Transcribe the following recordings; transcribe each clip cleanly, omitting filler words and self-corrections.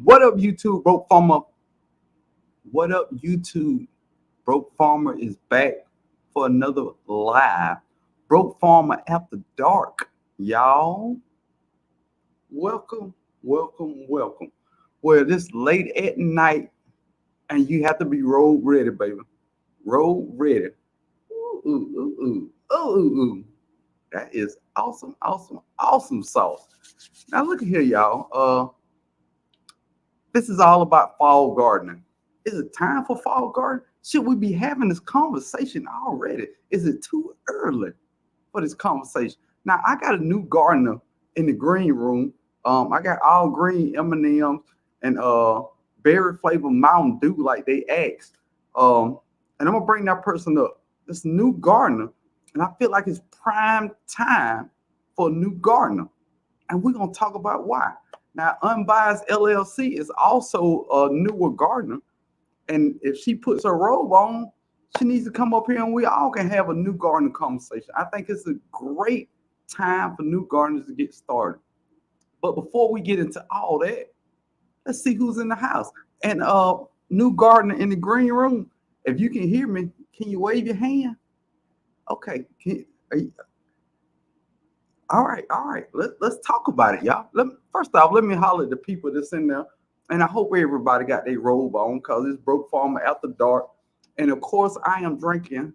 What up, YouTube? Brokefarmer. What up, YouTube? Brokefarmer is back for another live. Brokefarmer after dark, y'all. Welcome, welcome, welcome. Well, this late at night, and you have to be road ready, baby. Road ready. Ooh, ooh, ooh, ooh, ooh, ooh, ooh. That is awesome, awesome, awesome sauce. Now look at here, y'all. This is all about fall gardening. Is it time for fall garden? Should we be having this conversation already? Is it too early for this conversation? Now I got a new gardener in the green room. I got all green M&Ms and berry flavored Mountain Dew like they asked. And I'm gonna bring that person up. This new gardener, and I feel like it's prime time for a new gardener. And we're gonna talk about why. Now, Unbiased LLC is also a newer gardener, and if she puts her robe on, she needs to come up here and we all can have a new gardening conversation. I think it's a great time for new gardeners to get started. But before we get into all that, let's see who's in the house. And new gardener in the green room. If you can hear me, can you wave your hand? Okay. All right, all right. Let's talk about it, y'all. First off, let me holler at the people that's in there. And I hope everybody got their robe on because it's Brokefarmer after dark. And of course, I am drinking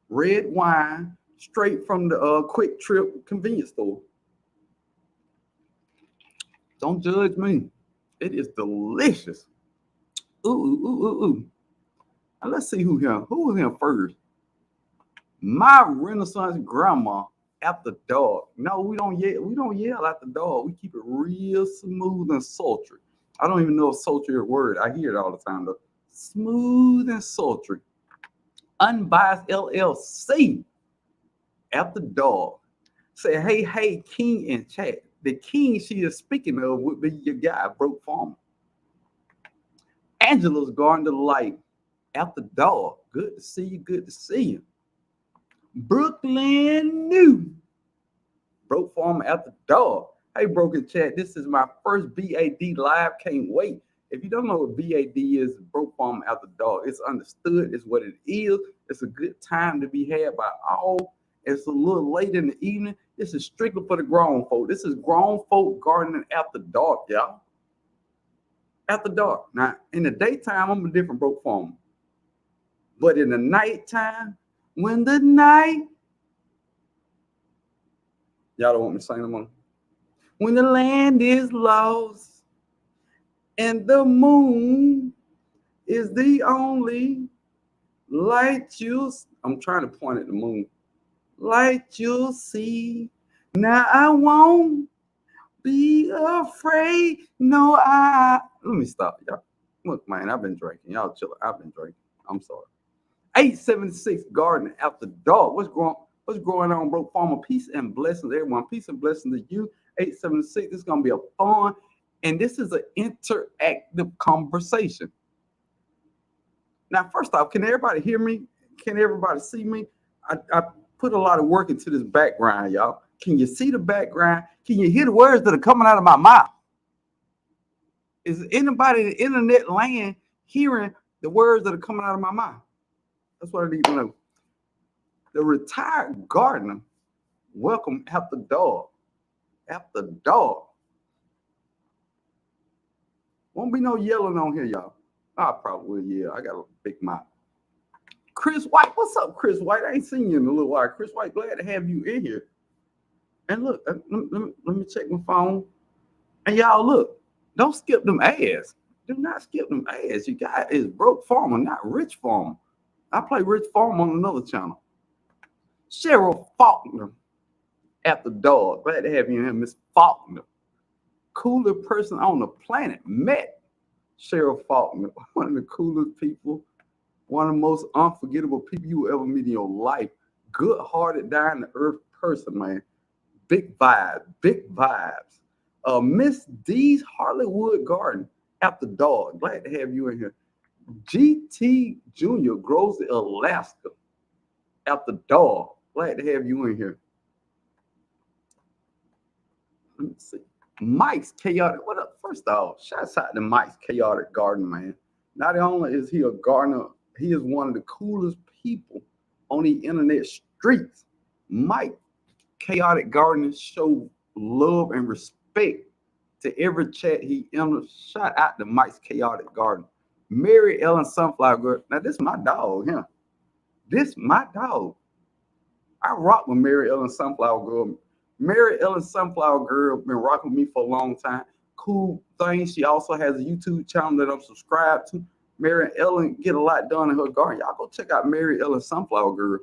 red wine straight from the Quick Trip convenience store. Don't judge me. It is delicious. Ooh, ooh, ooh, ooh, ooh. Now let's see who here. Who was here first? My Renaissance grandma after dark. No, we don't yell. We don't yell at the dog. We keep it real smooth and sultry. I don't even know if sultry is a word. I hear it all the time though. Smooth and sultry. Unbiased LLC after dark. Say, hey, hey, King in chat. The king she is speaking of would be your guy, Brokefarmer. Angela's Garden of Light after dark. Good to see you. Good to see you. Brooklyn New. Brokefarmer after dark. Hey, Broken Chat. This is my first BAD live. Can't wait. If you don't know what BAD is, Brokefarmer after dark. It's understood. It's what it is. It's a good time to be had by all. It's a little late in the evening. This is strictly for the grown folk. This is grown folk gardening after dark, y'all. After dark. Now, in the daytime, I'm a different Brokefarmer. But in the nighttime, when the night, y'all don't want me to sing them on. When the land is lost and the moon is the only light I'm trying to point at the moon. Light you'll see. Now I won't be afraid. No, let me stop, y'all. Look, man, I've been drinking. Y'all chill. I've been drinking. I'm sorry. 876 Garden after dark. What's going on, Brokefarmer? Peace and blessings, everyone. Peace and blessings to you. 876. This is gonna be a fun, and this is an interactive conversation. Now, first off, can everybody hear me? Can everybody see me? I put a lot of work into this background, y'all. Can you see the background? Can you hear the words that are coming out of my mouth? Is anybody in the internet land hearing the words that are coming out of my mouth? That's what I need to know. The retired gardener, welcome after dark. After dark. Won't be no yelling on here, y'all. I probably will yell. I got a big mouth. Chris White, what's up, Chris White? I ain't seen you in a little while. Chris White, glad to have you in here. And look, let me check my phone. And y'all, look, don't skip them ads. Do not skip them ads. You guys is Brokefarmer, not Rich Farmer. I play Rich Farmer on another channel. Cheryl Faulkner after dark. Glad to have you in here, Miss Faulkner. Cooler person on the planet. Met Cheryl Faulkner, one of the coolest people, one of the most unforgettable people you will ever meet in your life. Good-hearted, down to earth person, man. Big vibes, big vibes. Miss D's Hollywood Garden after dark. Glad to have you in here. GT Jr. grows in Alaska after dark. Glad to have you in here. Let me see. Mike's Chaotic. What up? First off, shouts out to Mike's Chaotic Garden, man. Not only is he a gardener, he is one of the coolest people on the internet streets. Mike Chaotic Gardening show love and respect to every chat he enters. Shout out to Mike's Chaotic Garden. Mary Ellen Sunflower Girl. Now this is my dog, huh? This my dog. I rock with Mary Ellen Sunflower Girl. Mary Ellen Sunflower Girl been rocking with me for a long time. Cool thing. She also has a YouTube channel that I'm subscribed to. Mary Ellen get a lot done in her garden. Y'all go check out Mary Ellen Sunflower Girl.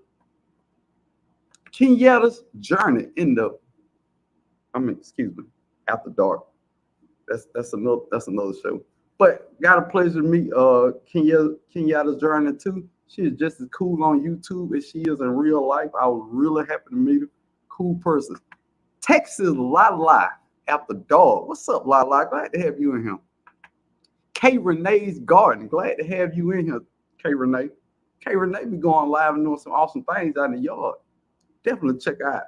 Kenyatta's journey in the, excuse me, after dark. That's another show. But got a pleasure to meet Kenyatta's journey too. She is just as cool on YouTube as she is in real life. I was really happy to meet her. Cool person. Texas Lala after dog. What's up, Lala? Glad to have you in here. K Renee's Garden. Glad to have you in here, K Renee. K Renee be going live and doing some awesome things out in the yard. Definitely check out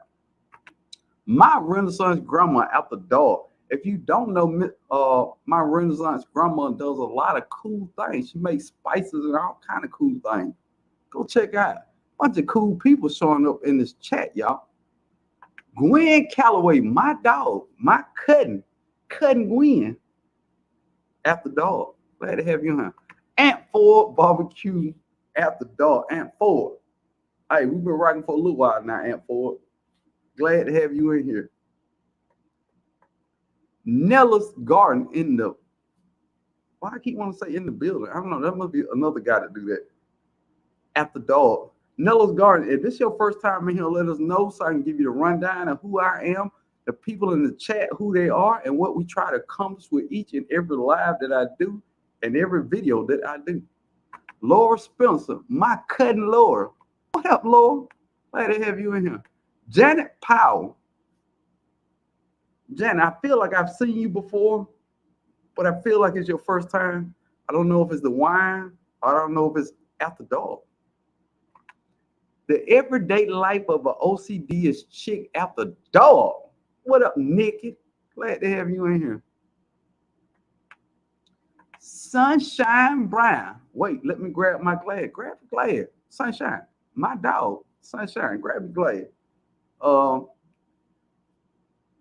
My Renaissance Grandma after dog. If you don't know, My Renaissance Grandma does a lot of cool things. She makes spices and all kind of cool things. Go check out. Bunch of cool people showing up in this chat, y'all. Gwen Calloway, my dog, my cousin Gwen, after dog. Glad to have you here. Aunt Ford Barbecue after dog. Aunt Ford. Hey, we've been rocking for a little while now, Aunt Ford. Glad to have you in here. Nella's Garden in the, why I keep wanting to say in the building? I don't know. That must be another guy to do that. After dog. Nella's Garden. If this is your first time in here, let us know so I can give you the rundown of who I am, the people in the chat, who they are, and what we try to accomplish with each and every live that I do and every video that I do. Laura Spencer, my cousin Laura. What up, Laura? Glad to have you in here. Janet Powell. Janet, I feel like I've seen you before, but I feel like it's your first time. I don't know if it's the wine. I don't know if it's after dog. The everyday life of an OCD is chick after dog. What up, Nikki? Glad to have you in here. Sunshine Brown. Wait, let me grab my glad. Grab the glad. Sunshine. My dog. Sunshine. Grab the glad.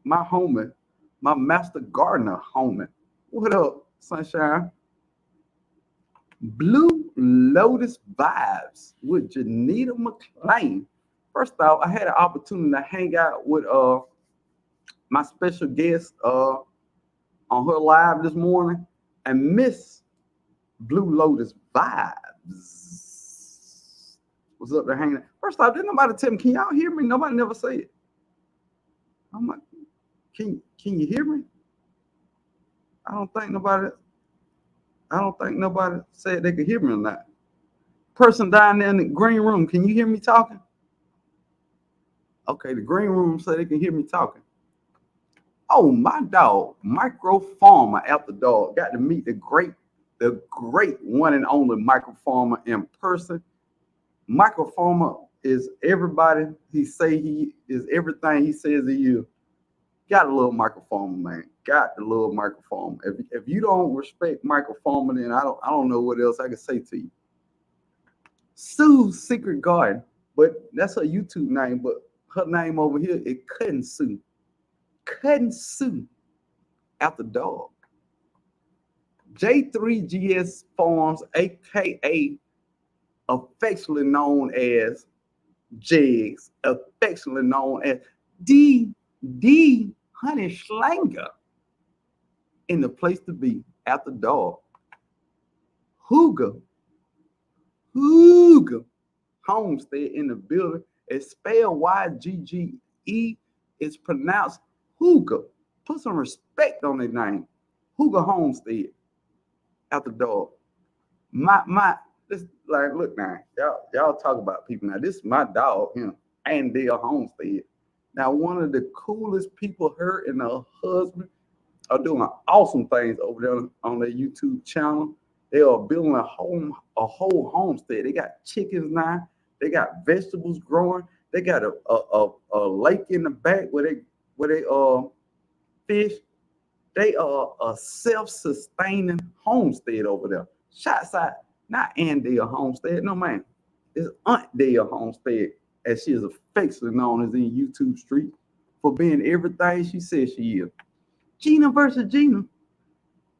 My homie. My master gardener homie. What up, Sunshine? Blue Lotus Vibes with Janita McClain. First off, I had an opportunity to hang out with my special guest on her live this morning, and Miss Blue Lotus Vibes was up there hanging out. First off, didn't nobody tell me, can y'all hear me? Nobody never say it. I'm like, can you hear me? I don't think nobody said they could hear me or not. Person down there in the green room, can you hear me talking? Okay, the green room said they can hear me talking. Oh, my dog, Micro Farmer after dog. Got to meet the great one and only Micro Farmer in person. Micro Farmer is everybody. He is everything he says he is. Got to love Micro Farmer, man. Got to love Micro Farmer. If you don't respect Micro Farmer, then I don't know what else I can say to you. Sue's Secret Garden, but that's her YouTube name. But her name over here is Cousin Sue. Cousin Sue after dog. J3GS Farms, aka affectionately known as Jigs, affectionately known as D Honey Schlanger, in the place to be after dog. Hooga Homestead in the building. It's spelled YGGE. It's pronounced Hooga. Put some respect on their name. Hooga Homestead after dog. This, like, look now, y'all talk about people now. This is my dog, Andale Homestead. Now, one of the coolest people, her and her husband, are doing awesome things over there on their YouTube channel. They are building a whole homestead. They got chickens now. They got vegetables growing. They got a lake in the back where they fish. They are a self-sustaining homestead over there. Shots out, not Andale Homestead, no man. It's Aunt Dale Homestead, as she is affectionately known as in YouTube Street, for being everything she says she is. Gina versus Gina,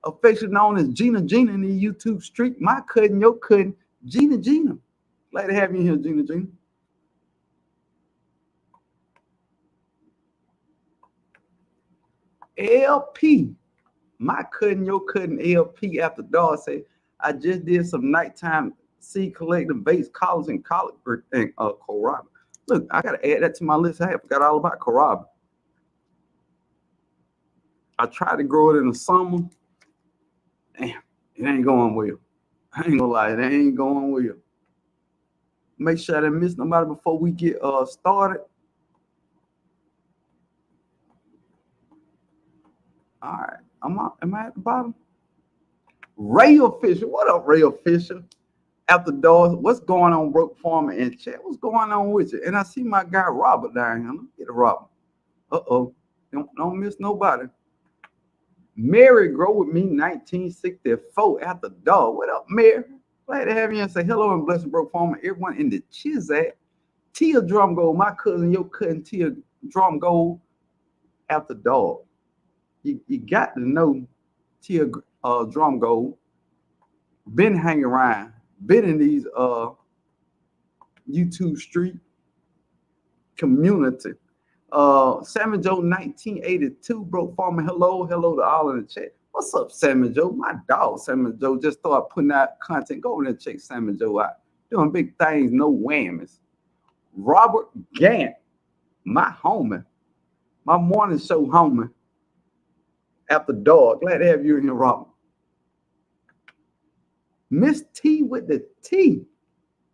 affectionately known as Gina in the YouTube Street. My cousin, your cousin, Gina. Glad to have you here, Gina. LP, my cousin, your cousin, LP after dark say, I just did some nighttime seed collecting base collars and collard and kohlrabi. Look, I gotta add that to my list. I forgot all about kohlrabi. I tried to grow it in the summer. Damn, it ain't going well. I ain't gonna lie, it ain't going well. Make sure I didn't miss nobody before we get started. All right, am I at the bottom? Ray Official, what up, Ray Official? After doors, what's going on, Brokefarmer in chat? What's going on with you? And I see my guy Robert down here. Let me get a Robert. Don't miss nobody. Mary Grow with me 1964 after dog. What up, Mary? Glad to have you and say hello and bless Brokefarmer. Everyone in the Chizat. Tia Drum Gold, my cousin, your cousin Tia Drum Gold after dog. You got to know Tia Drum Gold. Been hanging around, been in these YouTube Street community. Salmon Joe 1982 Brokefarmer. Hello to all in the chat. What's up, Salmon Joe? My dog Salmon Joe just started putting out content. Go over there and check Salmon Joe out. Doing big things, no whammies. Robert Gant, my homie, my morning show homie. After dog. Glad to have you in here, Robert. Miss T with the T.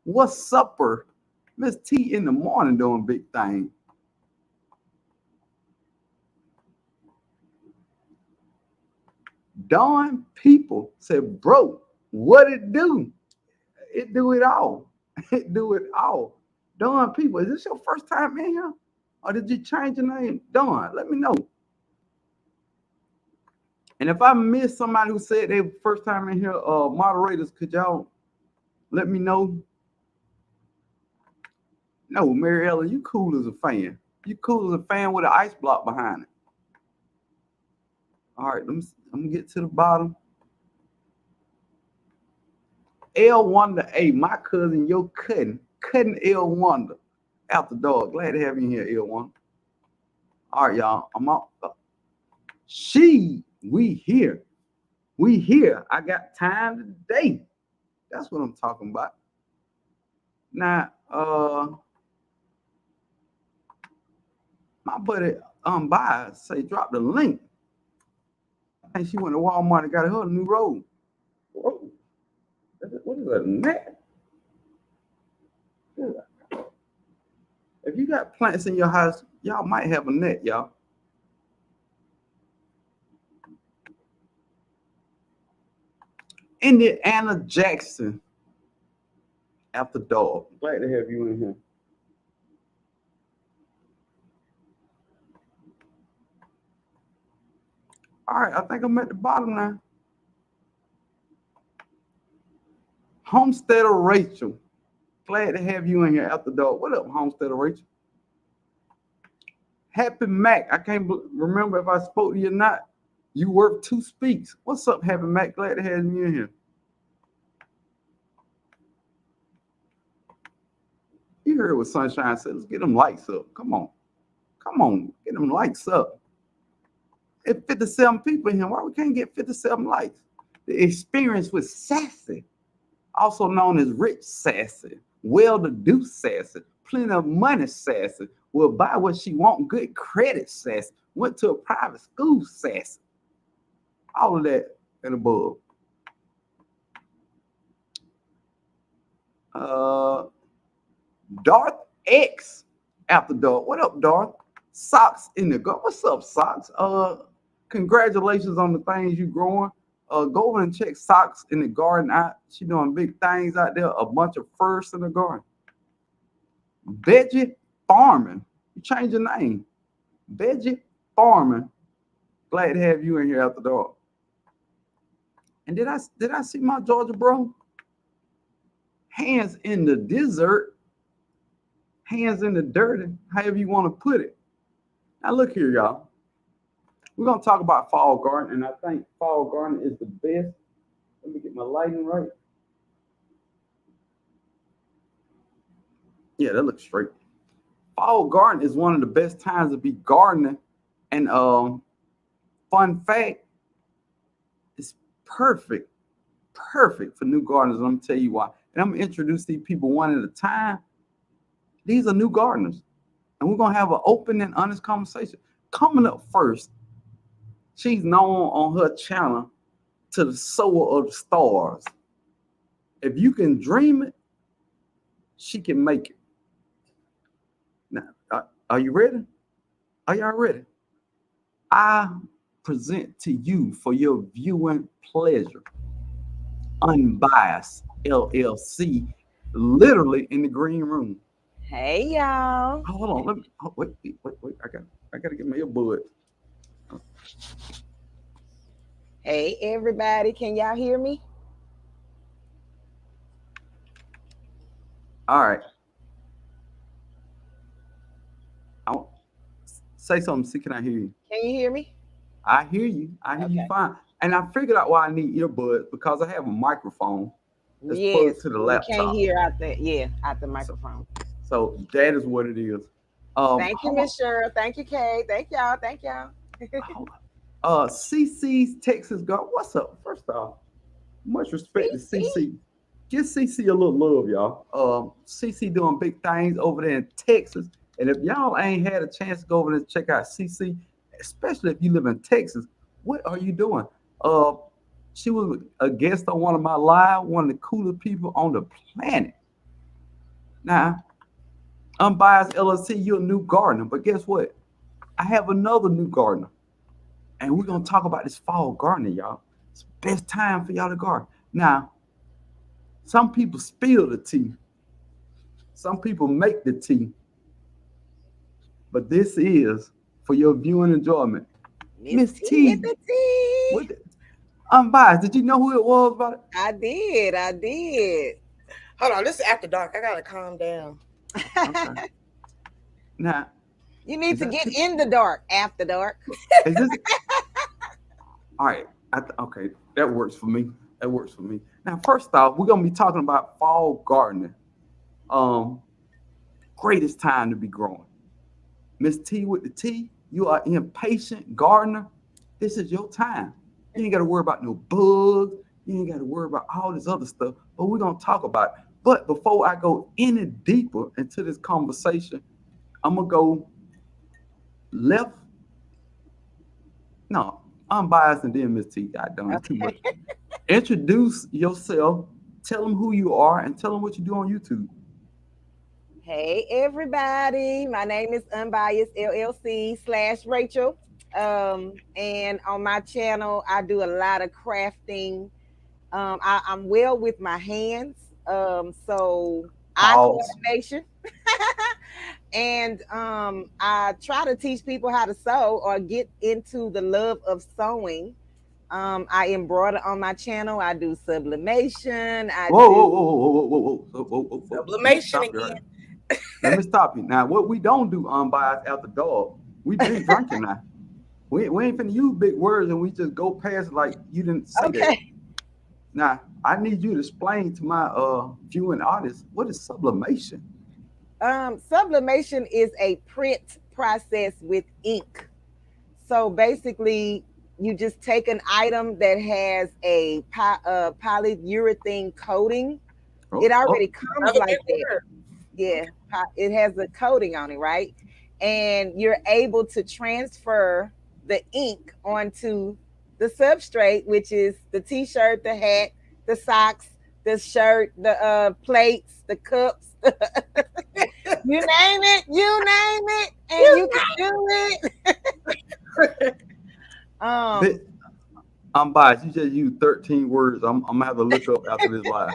What's supper? Miss T in the morning doing big things. Dawn people said, bro, what it do? It do it all. It do it all. Dawn people, is this your first time in here? Or did you change your name? Dawn, let me know. And if I missed somebody who said they were first time in here, moderators, could y'all let me know? No, Mary Ellen, you cool as a fan. You cool as a fan with an ice block behind it. All right, I'm gonna get to the bottom. L Wonder A, my cousin, your cousin L Wonder. After dog, glad to have you here, L Wonder. All right, y'all, I'm out. We here. I got time today. That's what I'm talking about. Now, my buddy Bias say drop the link. I think she went to Walmart and got her a new robe. Whoa. What is that, a net? If you got plants in your house, y'all might have a net, y'all. Indiana Jackson after dog. Glad to have you in here. All right, I think I'm at the bottom now. Homesteader Rachel. Glad to have you in here after dog. What up, Homesteader Rachel? Happy Mac. I can't remember if I spoke to you or not. You work two speaks. What's up, Happy Mac? Glad to have you in here. You heard what Sunshine said. Let's get them lights up. Come on, get them lights up. It's 57 people in here. Why we can't get 57 lights? The experience with Sassy, also known as Rich Sassy, well-to-do Sassy, plenty of money Sassy, will buy what she want, good credit Sassy, went to a private school Sassy. All of that and above. Darth X after dark. What up, Darth? Socks in the garden. What's up, Socks? Congratulations on the things you growing. Go over and check Socks in the garden out. She doing big things out there. A bunch of firsts in the garden. Veggie Farming. You change your name. Veggie Farming Glad to have you in here after dark. And did I see my Georgia bro? Hands in the dessert, hands in the dirty, however you want to put it. Now look here, y'all. We're gonna talk about fall garden, and I think fall garden is the best. Let me get my lighting right. Yeah, that looks straight. Fall garden is one of the best times to be gardening. And fun fact, it's perfect, perfect for new gardeners. Let me tell you why. And I'm gonna introduce these people one at a time. These are new gardeners, and we're gonna have an open and honest conversation. Coming up first, she's known on her channel to the sower of the stars. If you can dream it, she can make it. Now, are you ready? Are y'all ready? I present to you for your viewing pleasure, Unbiased LLC, literally in the green room. Hey y'all. Hold on, let me wait. I gotta get my earbud. Hey everybody. Can y'all hear me? All right. I'll say something. See, can I hear you? Can you hear me? I hear you. I hear you Okay. fine. And I figured out why I need earbuds because I have a microphone that's plugged Yes. to the We can't laptop. hear out the So, microphone. so that is what it is. Thank you, Hold on. Miss Cheryl. Thank you, Kay. Thank y'all. Thank y'all. Hold on. CC's Texas God. What's up? First off, much respect to See? CC. Give CC a little love, y'all. CC doing big things over there in Texas. And if y'all ain't had a chance to go over there and check out CC, especially if you live in Texas, what are you doing? Uh, she was a guest on one of my live, one of the coolest people on the planet. Now, Unbiased LLC, you're a new gardener, but guess what? I have another new gardener, and we're gonna talk about this fall gardening, y'all. It's the best time for y'all to garden. Now, some people spill the tea, some people make the tea, but this is for your viewing enjoyment. Miss Miss T with T, the T. what? Unbiased. Did you know who it was about it? I did. I did. Hold on, this is after dark. I gotta calm down. Okay. Now, You need is to that get too? in the dark after dark. Is this all right? Okay, that works for me. That works for me. Now, first off, we're gonna be talking about fall gardening. Um, Greatest time to be growing. Miss T with the T, you are impatient gardener. This is your time. You ain't got to worry about no bugs. You ain't got to worry about all this other stuff. But we're gonna talk about it. But before I go any deeper into this conversation, I'm gonna go left. No, unbiased and then Miss T. I done it too Okay. much. Introduce yourself. Tell them who you are and tell them what you do on YouTube. Hey everybody. My name is Unbiased LLC / Rachel. And on my channel, I do a lot of crafting. I'm well with my hands. So eye Pause. coordination. And I try to teach people how to sew or get into the love of sewing. I embroider on my channel. I do sublimation. I Whoa, whoa, do. whoa, whoa, whoa, whoa, whoa, whoa, whoa, whoa, whoa. Let me Sublimation stop you right. again. Let me stop you. Now, what we don't do unbiased after dog. We've been drinking now. We ain't finna use big words and we just go past like you didn't say that. Okay. Now, I need you to explain to my viewing audience what is sublimation. Sublimation is a print process with ink. So basically, you just take an item that has a polyurethane coating. It Oh, already oh, comes Another big like that. word. Yeah, it has a coating on it, right? And you're able to transfer the ink onto the substrate, which is the t-shirt, the hat, the socks, the shirt, the plates, the cups. You name it, and you can do it. bit Um, unbiased. You just used 13 words. I'm gonna have to look up after this live.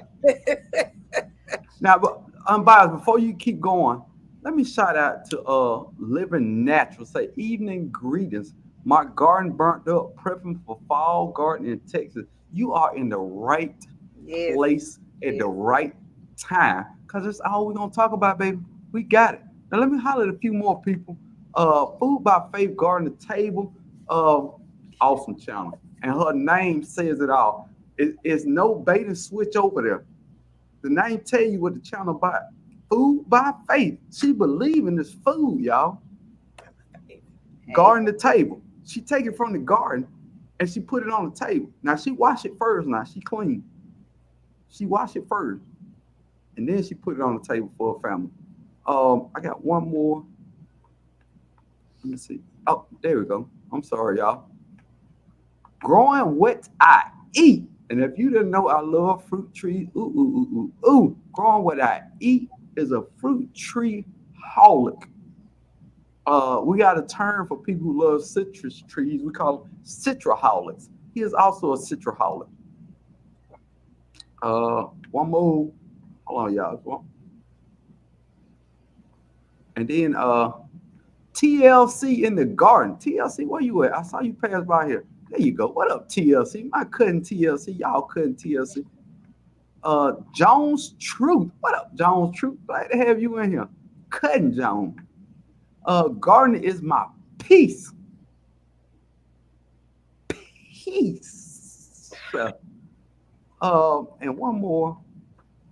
Now, but unbiased, before you keep going, let me shout out to Living Natural. Say evening greetings. My garden burnt up, prepping for fall garden in Texas. You are in the right Yes. place at the Yes. right time, because that's all we're gonna talk about, baby. We got it. Now let me holler at a few more people. Food by Faith Garden to Table. Uh, awesome channel, and her name says it all. It's no bait and switch over there. The name tell you what the channel about. Food by Faith. She believe in this food, y'all. Hey. Garden to table. She take it from the garden and she put it on the table. Now she wash it first. Now she clean. She wash it first, and then she put it on the table for her family. I got one more. Let me see. Oh, there we go. I'm sorry, y'all. Growing what I eat. And if you didn't know, I love fruit trees. Ooh, ooh, ooh, ooh, ooh. Growing what I eat is a fruit tree holic. We got a term for people who love citrus trees. We call them citraholics. He is also a citraholic. One more. Hold on, y'all. And then TLC in the garden. TLC, where you at? I saw you pass by here. There you go. What up, TLC? My cousin TLC. Y'all cousin TLC. Jones Truth. What up, Jones Truth? Glad to have you in here. Cousin Jones. Garden is my peace. Peace. And one more.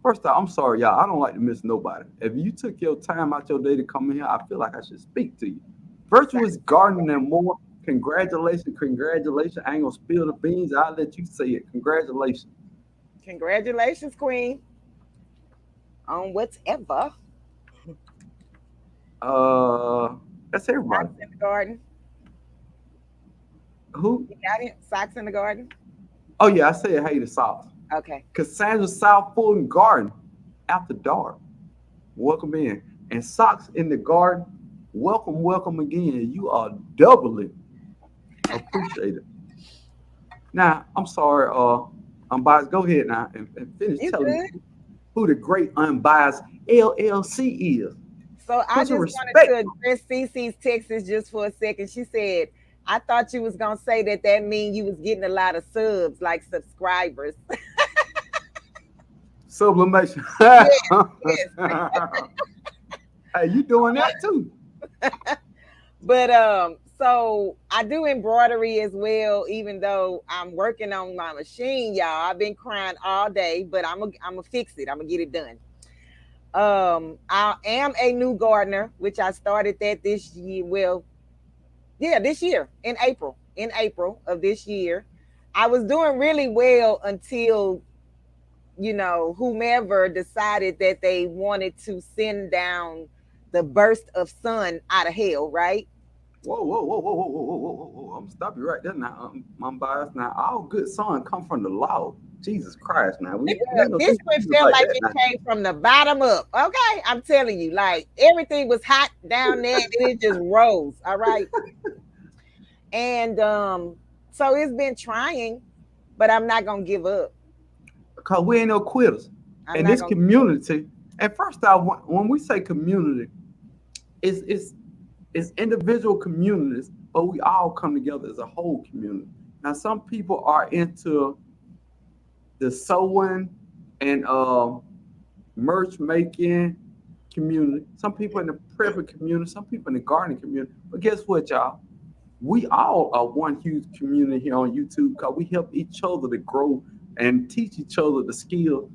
First off, I'm sorry, y'all. I don't like to miss nobody. If you took your time out your day to come in here, I feel like I should speak to you. Virtuous gardening and more. Congratulations, congratulations. I ain't gonna spill the beans. I'll let you say it. Congratulations. Congratulations, Queen, on whatever. Uh, that's everybody. Socks in the garden. Who? You got it? Socks in the garden? Oh yeah, I said hey to South. Okay. Cassandra South Fulton Garden after dark. Welcome in. And Socks in the Garden. Welcome, welcome again. You are doubly appreciated. Now, I'm sorry, unbiased. Go ahead now and finish You telling good? me who the great unbiased LLC is. So I Put some just wanted respect. to address Cece's Texas just for a second. She said, I thought you was gonna say that mean you was getting a lot of subs, like subscribers. Sublimation. Yes, Hey, yes. you doing that too? But so I do embroidery as well, even though I'm working on my machine, y'all. I've been crying all day, but I'm gonna fix it. I'm gonna get it done. I am a new gardener, which I started that this year. Well, yeah, this year in April. In April of this year, I was doing really well until whomever decided that they wanted to send down the burst of sun out of hell, right? Whoa, whoa, whoa, whoa, whoa, whoa, whoa, whoa, whoa. I'm gonna stop you right there now. I'm biased now. All good son come from the law. Jesus Christ, now we ain't gonna This do one Jesus felt like like that it now. came from the bottom up. Okay, I'm telling you, like everything was hot down there, and it just rose. All right, and so it's been trying, but I'm not gonna give up. Because we ain't no quitters. I'm And not this gonna. community, and first off, when we say community, it's individual communities, but we all come together as a whole community. Now, some people are into the sewing and merch making community. Some people in the prepper community. Some people in the gardening community. But guess what, y'all? We all are one huge community here on YouTube because we help each other to grow and teach each other the skill.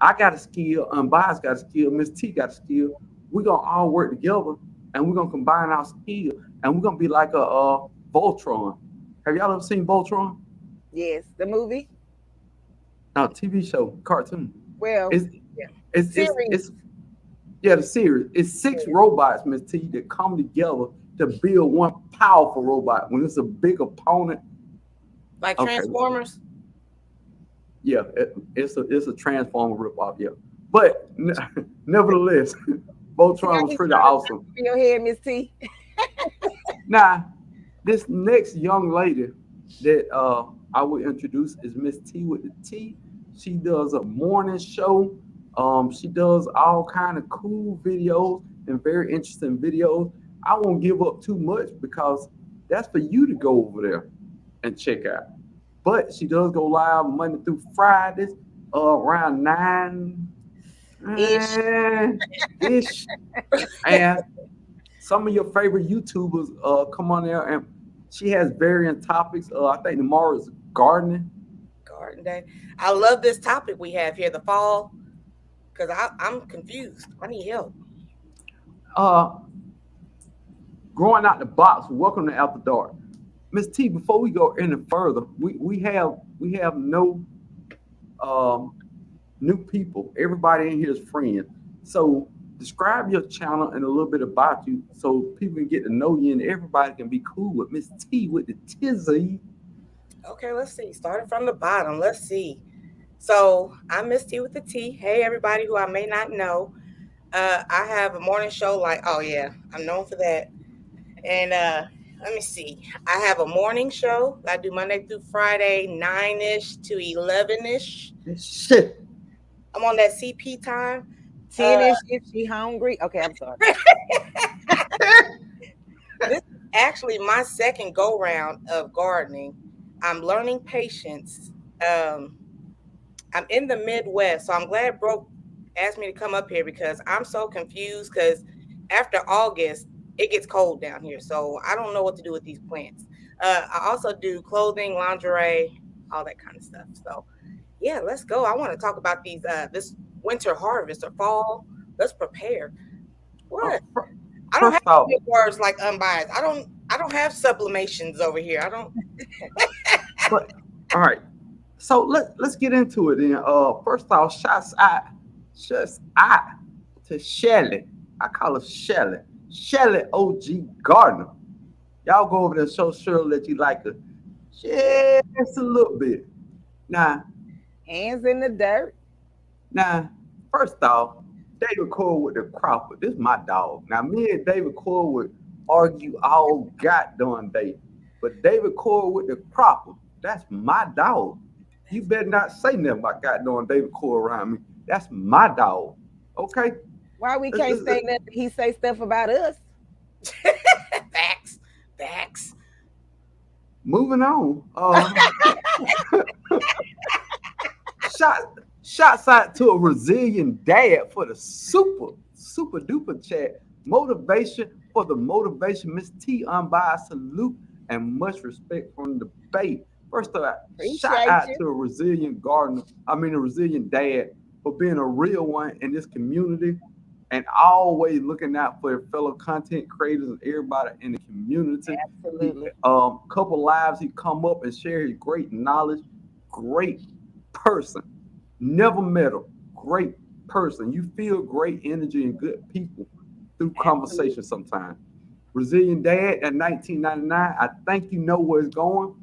I got a skill, Unbiased got a skill, Miss T got a skill. We're gonna all work together and we're gonna combine our skill and we're gonna be like a Voltron. Have y'all ever seen Voltron? Yes, the movie. No, TV show, cartoon. Well, It's yeah, series. it's yeah, the series. It's six Yes. robots, Miss T, that come together to build one powerful robot. When it's a big opponent, Like okay, Transformers. yeah, it's a transformer ripoff, yeah. But nevertheless, See how Voltron was he pretty trying to talk awesome. over your head, Miss T? Now, this next young lady that I will introduce is Miss T with the T. She does a morning show. She does all kind of cool videos and very interesting videos. I won't give up too much because That's for you to go over there and check out. But she does go live Monday through Fridays, around 9 Ish. ish. And some of your favorite YouTubers come on there, and she has varying topics. I think tomorrow is gardening. Garden Day. I love this topic we have here, the fall, because I'm confused. I need help. Uh, growing out the box. Welcome to After Dark, Miss T. Before we go any further, we have no um, new people. Everybody in here is friends. So describe your channel and a little bit about you, so people can get to know you and everybody can be cool with Miss T with the tizzy. Okay, let's see. Starting from the bottom. Let's see. So I'm Miss T with the T. Hey, everybody who I may not know. I have a morning show. Like, oh yeah, I'm known for that. And let me see. I have a morning show I do Monday through Friday, 9-ish to 11-ish. Shit. I'm on that CP time. 10-ish if she hungry. Okay, I'm sorry. This is actually my second go round of gardening. I'm learning patience. Um, I'm in the Midwest, so I'm glad Broke asked me to come up here because I'm so confused. Because after August, it gets cold down here, so I don't know what to do with these plants. I also do clothing, lingerie, all that kind of stuff. So yeah, let's go. I want to talk about these this winter harvest or fall. Let's prepare. What? I don't have First off, big words like unbiased. I don't have sublimations over here. I don't. but all right. So let's get into it. Then first off, shots out to Shelly. I call her Shelly. Shelly OG Gardner. Y'all go over there and show Shirley that you like her just a little bit. Now, Hands in the dirt. now, first off, David Cole with the Cropper. This is my dog. Now, me and David Cole would argue all goddamn day. But David Cole with the Cropper, that's my dog. You better not say nothing about goddamn David Cole around me. That's my dog. Okay? Why we Let's- can't let's- say nothing? He say stuff about us. Facts, facts. Moving on. Shot, shots out to a Brazilian dad for the super duper chat. Motivation for the motivation. Miss T unbiased salute and much respect from the Bay. First of all, shout Appreciate out you. to a resilient gardener. I mean, a resilient dad for being a real one in this community and always looking out for fellow content creators and everybody in the community. Absolutely. Couple lives he come up and share his great knowledge. Great person. Never met him. Great person. You feel great energy and good people through conversation sometimes. Brazilian dad at 1999. I think you know where it's going.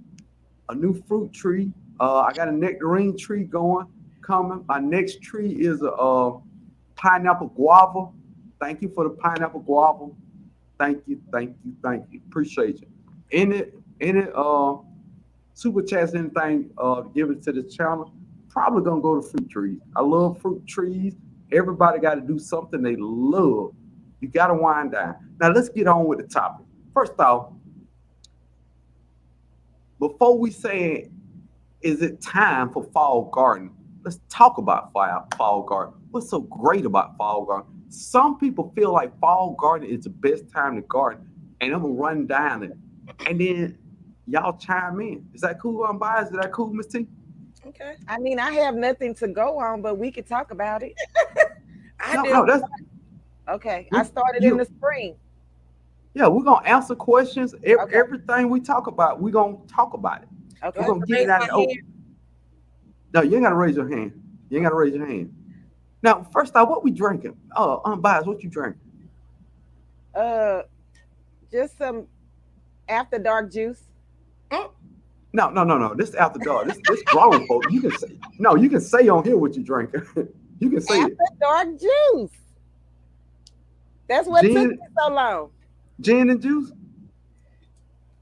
A new fruit tree. I got a nectarine tree going coming. My next tree is a pineapple guava. Thank you for the pineapple guava. Thank you, thank you, thank you. Appreciate you. In it, super chats, anything, give it to the channel. Probably gonna go to fruit trees. I love fruit trees. Everybody got to do something they love. You got to wind down. Now let's get on with the topic. First off, before we say, is it time for fall garden? Let's talk about fall garden. What's so great about fall garden? Some people feel like fall garden is the best time to garden, and I'm gonna run down it, and then y'all chime in. Is that cool? Unbiased? Is that cool, Miss T? Okay. I mean, I have nothing to go on, but we could talk about it. I No, do. no, that's Okay. we, I started in you. the spring. Yeah, we're gonna answer questions. Okay. Everything we talk about, we're gonna talk about it. Do Okay. I We're have gonna to get raise it out my in the open. hand? No, you ain't gotta raise your hand. You ain't gotta raise your hand. Now, first off, what we drinking? Unbiased, what you drinking? Uh just some after dark juice. Mm, No. This is after dark. This grown folks. You can say no. You can say on here what you drinking. You can say it. After dark juice. That's what took Gin, me so long. gin and juice.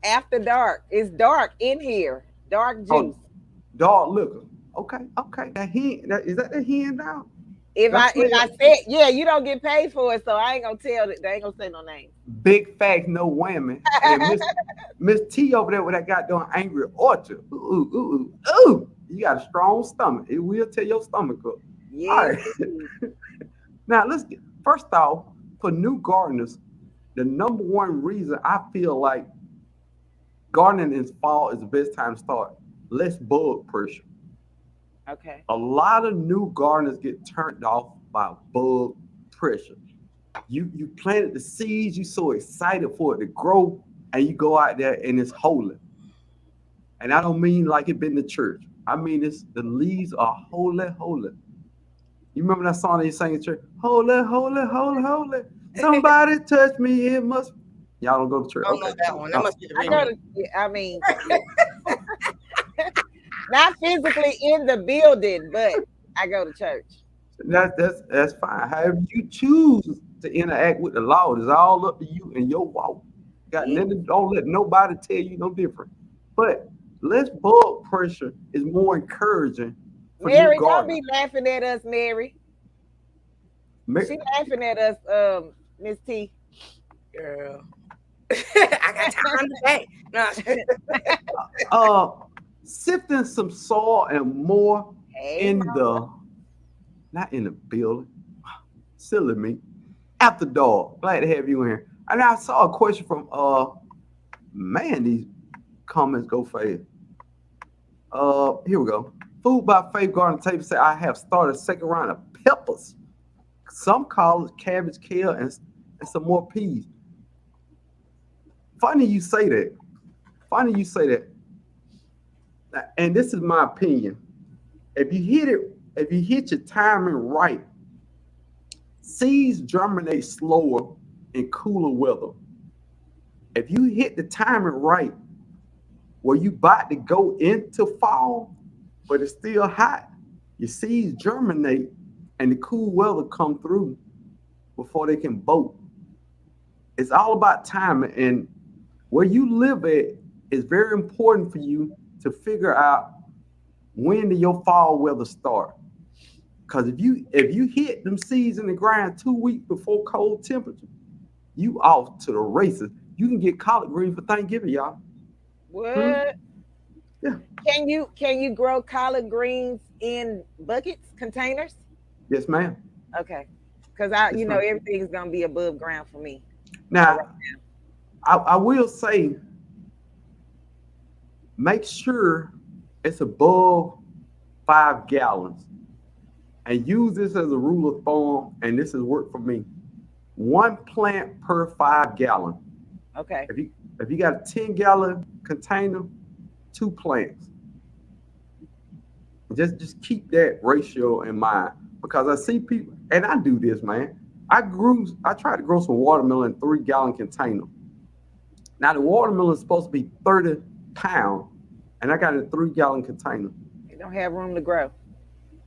After dark. It's dark in here. Dark juice. Oh, dark liquor. Okay. That hen. Is that the hen down? If That's I real. said, yeah, you don't get paid for it, so I ain't gonna tell it. They ain't gonna say no names. Big facts, no whammy. And Miss T over there with that goddamn angry orchard. Ooh, ooh, ooh, ooh. You got a strong stomach. It will tear your stomach up. All Yes, right. it is. Now let's get first off for new gardeners. The number one reason I feel like gardening in fall is the best time to start. Less bug pressure. Okay. A lot of new gardeners get turned off by bug pressure. You planted the seeds, you so excited for it to grow, and you go out there and it's holy. And I don't mean like it been the church. I mean it's the leaves are holy, holy. You remember that song they sang in church? Holy, holy, holy, holy. Somebody touch me, it must. Y'all don't go to church. I don't know Okay. that one. That No. must be the I go remix. to. I mean, not physically in the building, but I go to church. That's fine. However you choose to interact with the law is all up to you and your walk. Got Yeah. nothing. Don't let nobody tell you no different. But less blood pressure is more encouraging for new Mary, don't gardeners. be laughing at us, Mary. Ma- She laughing at us, Miss T. Girl. I got time today. No. Uh, Sifting some soil and more Hey, in the not in the building. Silly me. After dog. Glad to have you in here. And I saw a question from man, these comments go fast. Here we go. Food by Faith Garden Table said I have started a second round of peppers. Some call it cabbage, kale, and some more peas. Funny you say that. Funny you say that. And this is my opinion. If you hit it, if you hit your timing right, seeds germinate slower in cooler weather. If you hit the timing right, where you about to go into fall, but it's still hot, your seeds germinate and the cool weather come through before they can bolt. It's all about timing, and where you live at is very important for you to figure out when do your fall weather start. Because if you hit them seeds in the ground 2 weeks before cold temperature, you off to the races. You can get collard greens for Thanksgiving, y'all. Hmm? what? Yeah. Can you grow collard greens in buckets, containers? Yes, ma'am. Okay, because I, Yes, ma'am. everything's gonna be above ground for me. All right. Now, I will say, make sure it's above 5 gallons, and use this as a rule of thumb. And this has worked for me. One plant per 5 gallon. Okay. If you got a 10-gallon container, two plants. Just keep that ratio in mind because I see people, and I do this, man. I tried to grow some watermelon in 3 gallon container. Now the watermelon is supposed to be 30 pounds, and I got it in a 3 gallon container. You don't have room to grow.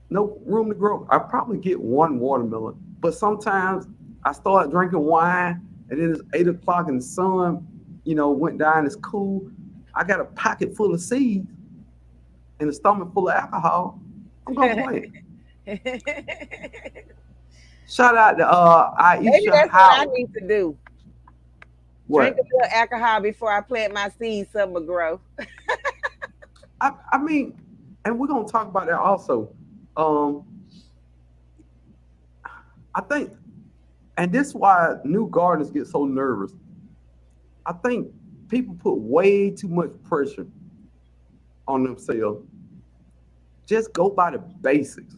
No room to grow. I probably get one watermelon, but sometimes I start drinking wine, and then it's 8 o'clock and the sun, went down. It's cool. I got a pocket full of seeds and a stomach full of alcohol. I'm gonna play it. Shout out to Maybe Aisha that's what I Howard. need to do. Drink a What? little alcohol before I plant my seeds. Something will grow. I mean, and we're gonna talk about that also. Um, I think, and this is why new gardeners get so nervous. I think people put way too much pressure on themselves. Just go by the basics.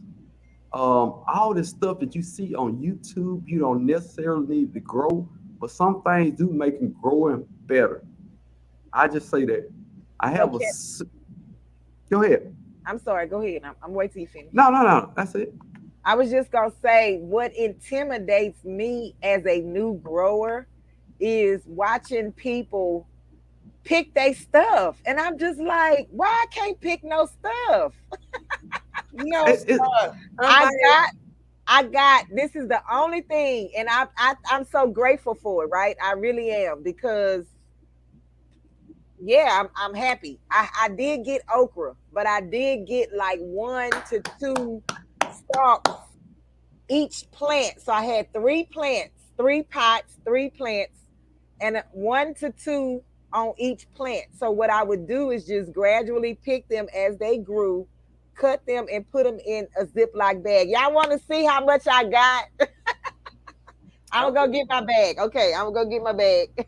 All this stuff that you see on YouTube, you don't necessarily need to grow, but some things do make them growing better. I just say that. I So have a. can Go ahead. I'm sorry. Go ahead. I'm waiting till you finish. No, no, no. That's it. I was just gonna say what intimidates me as a new grower is watching people pick their stuff, and I'm just like, why I can't pick no stuff? No, It stop. I Unbiased. got this is the only thing, and I'm so grateful for it, right? I really am because yeah, I'm happy. I did get okra, but I did get like 1 to 2 stalks each plant. So I had 3 plants, 3 pots, 3 plants, and 1 to 2 on each plant. So what I would do is just gradually pick them as they grew, cut them, and put them in a Ziploc bag. Y'all want to see how much I got? I'm gonna go get my bag. Okay, I'm gonna go get my bag.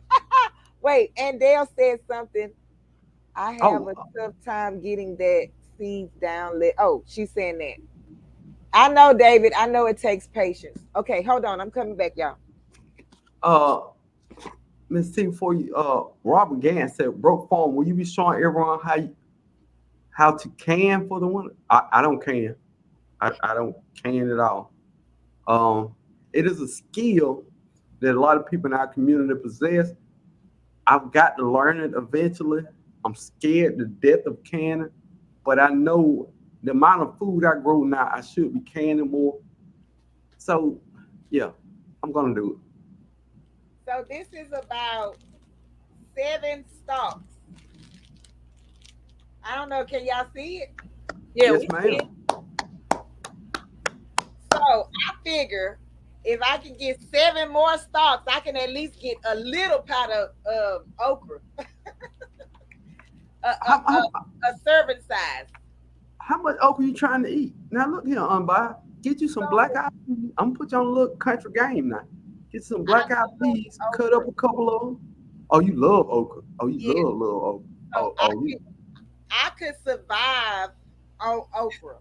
Wait, and Dale said something. I have Oh, a tough time getting that seeds down. Oh, she's saying that. I know, David. I know it takes patience. Okay, hold on. I'm coming back, y'all. uh, Miss T, before you, Robert Gant said, "Broke farm. Will you be showing everyone how to can for the winter?" I don't can. I don't can at all. Um, it is a skill that a lot of people in our community possess. I've got to learn it eventually. I'm scared to death of canning, but I know the amount of food I grow now, I should be canning more. So, yeah, I'm gonna do it. So this is about 7 stalks. I don't know. Can y'all see it? Yeah, Yes, we see it. ma'am. So I figure if I can get 7 more stalks, I can at least get a little pot of okra, How, how, a serving size. how much okra you trying to eat? Now look here, unbiased. Get you some black So eyed peas. I'm gonna put you on a little country game now. Get some I black eyed love peas. Cut up okra. a couple of them. Oh, you love okra. Oh, you Yeah. love okra. So You. I could survive on okra.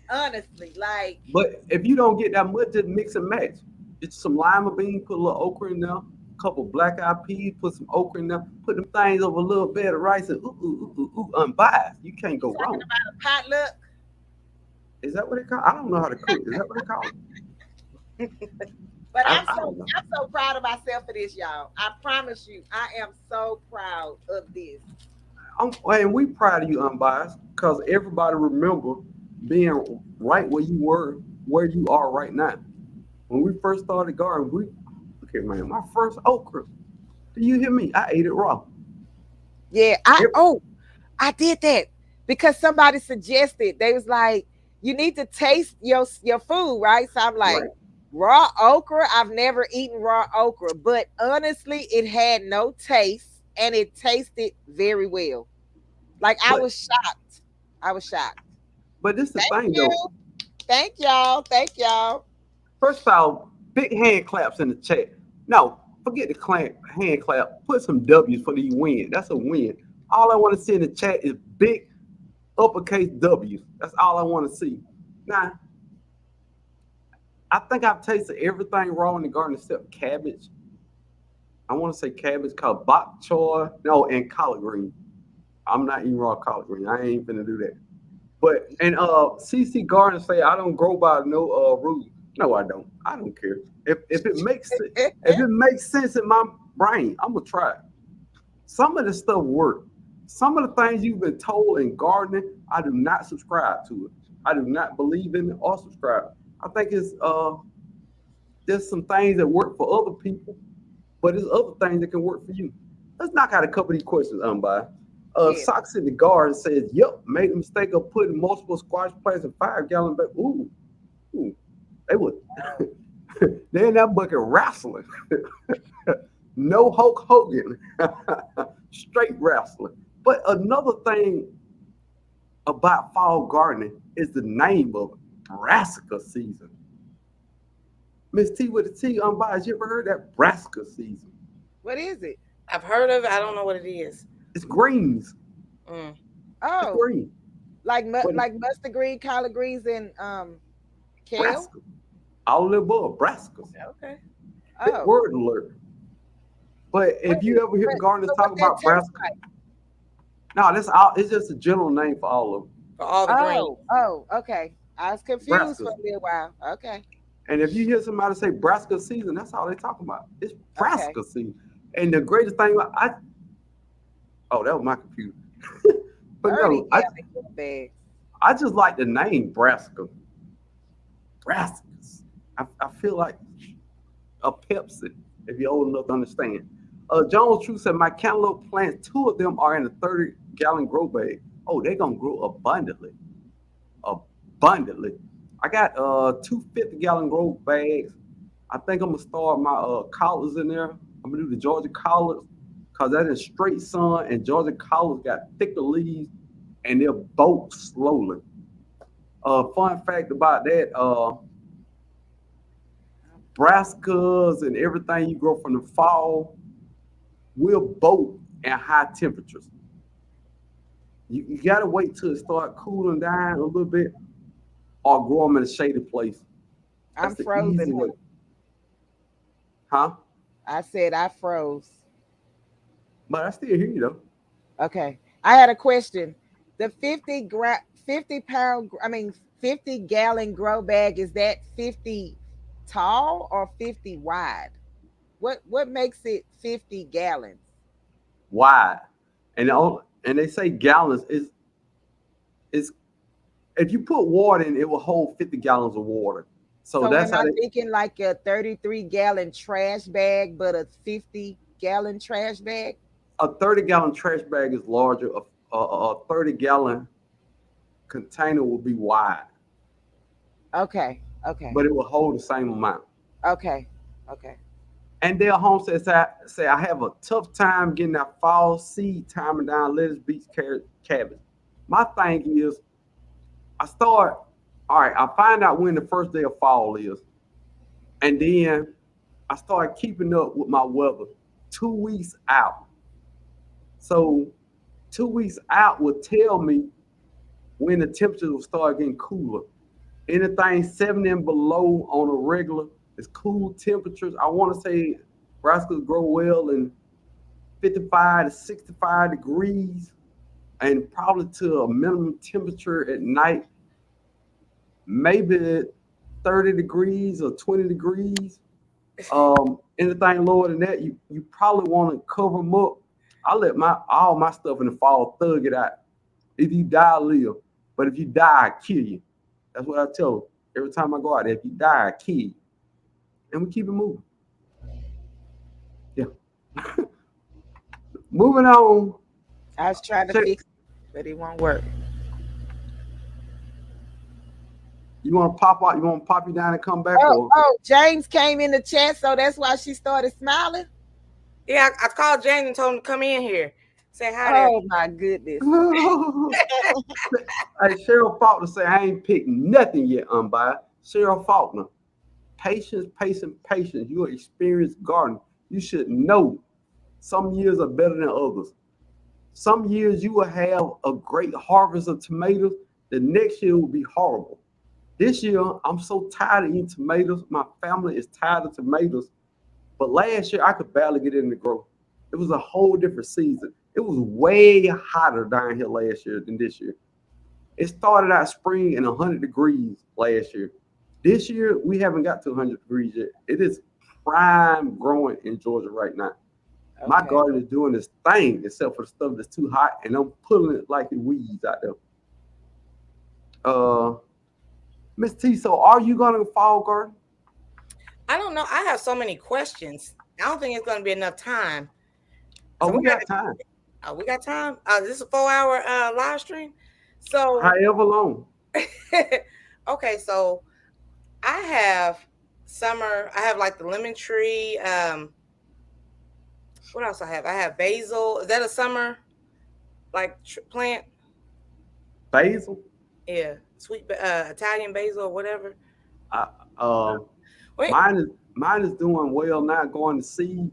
Honestly, like But if you don't get that much, just mix and match. Get some lima bean, put a little okra in there. Couple black eyed peas, put some okra in there. Put them things over a little bed of rice and unbiased. You can't you go talking wrong. about a potluck. Is that what they call? I don't know how to cook. Is that what they call it? But I don't know. I'm so proud of myself for this, y'all. I promise you, I am so proud of this. And we proud of you, unbiased, because everybody remember being right where you are right now. When we first started gardening, okay, man, my first okra. Do you hear me? I ate it raw. Yeah, Yep, I did that because somebody suggested. They was like, you need to taste your food, right? So I'm like, right. raw okra. I've never eaten raw okra, but honestly, it had no taste and it tasted very well. Like I But was shocked. I was shocked. but this the Thank thing though. you. Thank y'all. Thank y'all. First of all, big hand claps in the chat. No, forget the hand clap. Put some W's for the win. That's a win. All I want to see in the chat is big uppercase W's. That's all I want to see. Now, I think I've tasted everything raw in the garden except cabbage. I want to say cabbage called bok choy. No, and collard green. I'm not eating raw collard green. I ain't finna do that. But and CC Garden say I don't grow by no rules. No, I don't. I don't care. If it makes sense in my brain, I'm gonna try it. Some of the stuff work. Some of the things you've been told in gardening, I do not subscribe to it. I do not believe in it or subscribe. I think it's there's some things that work for other people, but there's other things that can work for you. Let's knock out a couple of these questions, by. Yeah. Socks in the Garden says, "Yep, made the mistake of putting multiple squash plants in 5 gallon bag." Ooh, they would. They in that bucket wrestling. No Hulk Hogan, straight wrestling. But another thing about fall gardening is the name of it, brassica season. Miss T with the T unbiased. You ever heard that brassica season? What is it? I've heard of it. I don't know what it is. It's greens. Mm. It's Oh, green. But like mustard green, collard greens, and kale. brassica. All of the above, brassicas. Okay. Big Oh, word alert. But if wait, you ever hear gardeners so talk what that about tastes brassica, like? no, that's all. It's just a general name for all of them. For all the green. Okay. I was confused for Brassicas. a little while. Okay, And if you hear somebody say brassica season, that's all they talking about. It's okay. brassica season. And the greatest thing, oh, that was my computer. I But already no, have it in the bag. I just like the name brassica. Brassicas. I feel like a Pepsi, if you're old enough to understand. Jones True said, my cantaloupe plants, 2 of them are in a 30-gallon grow bag. Oh, they're going to grow abundantly. Abundantly. I got 2 50-gallon grow bags. I think I'm gonna start my collards in there. I'm gonna do the Georgia collards because that is straight sun, and Georgia collards got thicker leaves and they'll bolt slowly. Fun fact about that, brassicas and everything you grow from the fall will bolt at high temperatures. You gotta wait till it start cooling down a little bit, or grow them in a shady place. I'm That's the easy frozen. way. Huh? I said I froze. But I still hear you though. Okay. I had a question. The 50 pound, I mean, 50 gallon grow bag, is that 50 tall or 50 wide? What makes it 50 gallons? Wide. And they say gallons is if you put water in, it will hold 50 gallons of water. So So that's am how I they thinking like a 33 gallon trash bag, but a 50-gallon trash bag? a 30-gallon trash bag is larger. A 30-gallon container will be wide, Okay. Okay. but it will hold the same amount. Okay. Okay. And Dale Homestead say I have a tough time getting that fall seed timing down lettuce, beets, carrots, cabbage. My thing is, I start, all right, I find out when the first day of fall is, and then I start keeping up with my weather 2 weeks out. So 2 weeks out will tell me when the temperatures will start getting cooler. Anything 70 and below on a regular is cool temperatures. I want to say brassicas grow well in 55 to 65 degrees and probably to a minimum temperature at night, maybe 30 degrees or 20 degrees. Anything lower than that, you probably want to cover them up. I let my all my stuff in the fall thug it out. If you die, I live. But if you die, I kill you. That's what I tell them. Every time I go out there, if you die, I kill you. And we keep it moving. Yeah. Moving on. I was trying to So, fix it, but it won't work. you want to pop out? You want to pop you down and come back, Oh, or oh, James came in the chat, so that's why she started smiling. Yeah, I called James and told him to come in here. Say hi there. Oh my goodness. hey, Cheryl Faulkner say I ain't picked nothing yet, unbiased. Cheryl Faulkner, patience, patience, patience. You're an experienced gardener. You should know some years are better than others. Some years you will have a great harvest of tomatoes. The next year will be horrible. This year, I'm so tired of eating tomatoes. My family is tired of tomatoes. But last year, I could barely get in the grow. It was a whole different season. It was way hotter down here last year than this year. It started out spring in 100 degrees last year. This year, we haven't got to 100 degrees yet. It is prime growing in Georgia right now. My Okay. garden is doing this thing, except for the stuff that's too hot, and I'm pulling it like the weeds out there. Uh, Miss T, so are you gonna fall garden? I don't know. I have so many questions. I don't think it's going to be enough time. Oh, So we we got got time. we got time. This is a 4 hour live stream. So However long. okay, so I have summer. I have like the lemon tree. What else I have? I have basil. Is that a summer like plant? Basil. Yeah, sweet Italian basil or whatever. I, uh, Wait, mine is doing well now, going to seed.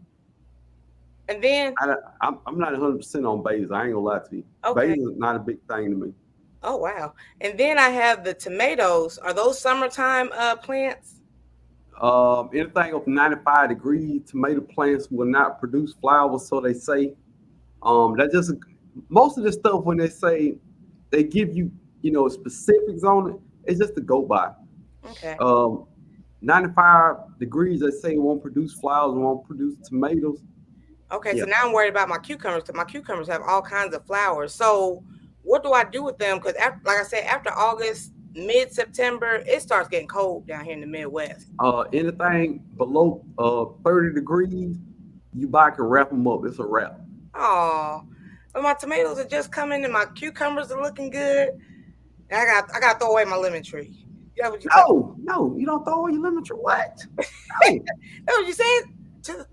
and then I'm not 100% on basil. I ain't gonna lie to you. okay. Basil is not a big thing to me. Oh wow. And then I have the tomatoes. Are those summertime plants? Anything up 95 degrees, tomato plants will not produce flowers, so they say. That just most of the stuff when they say they give you, specifics on it, it's just to go by. Okay. Um, 95 degrees, they say won't produce flowers, won't produce tomatoes. Okay, Yeah. so now I'm worried about my cucumbers because my cucumbers have all kinds of flowers. So what do I do with them? Because like I said, after August, mid-September, it starts getting cold down here in the Midwest. Anything below 30 degrees, you buy can wrap them up. It's a wrap. Oh, but my tomatoes are just coming and my cucumbers are looking good. And I got to throw away my lemon tree. Yeah, what you talking? No, you don't throw away your lemon tree. What? No, That's what you said. Just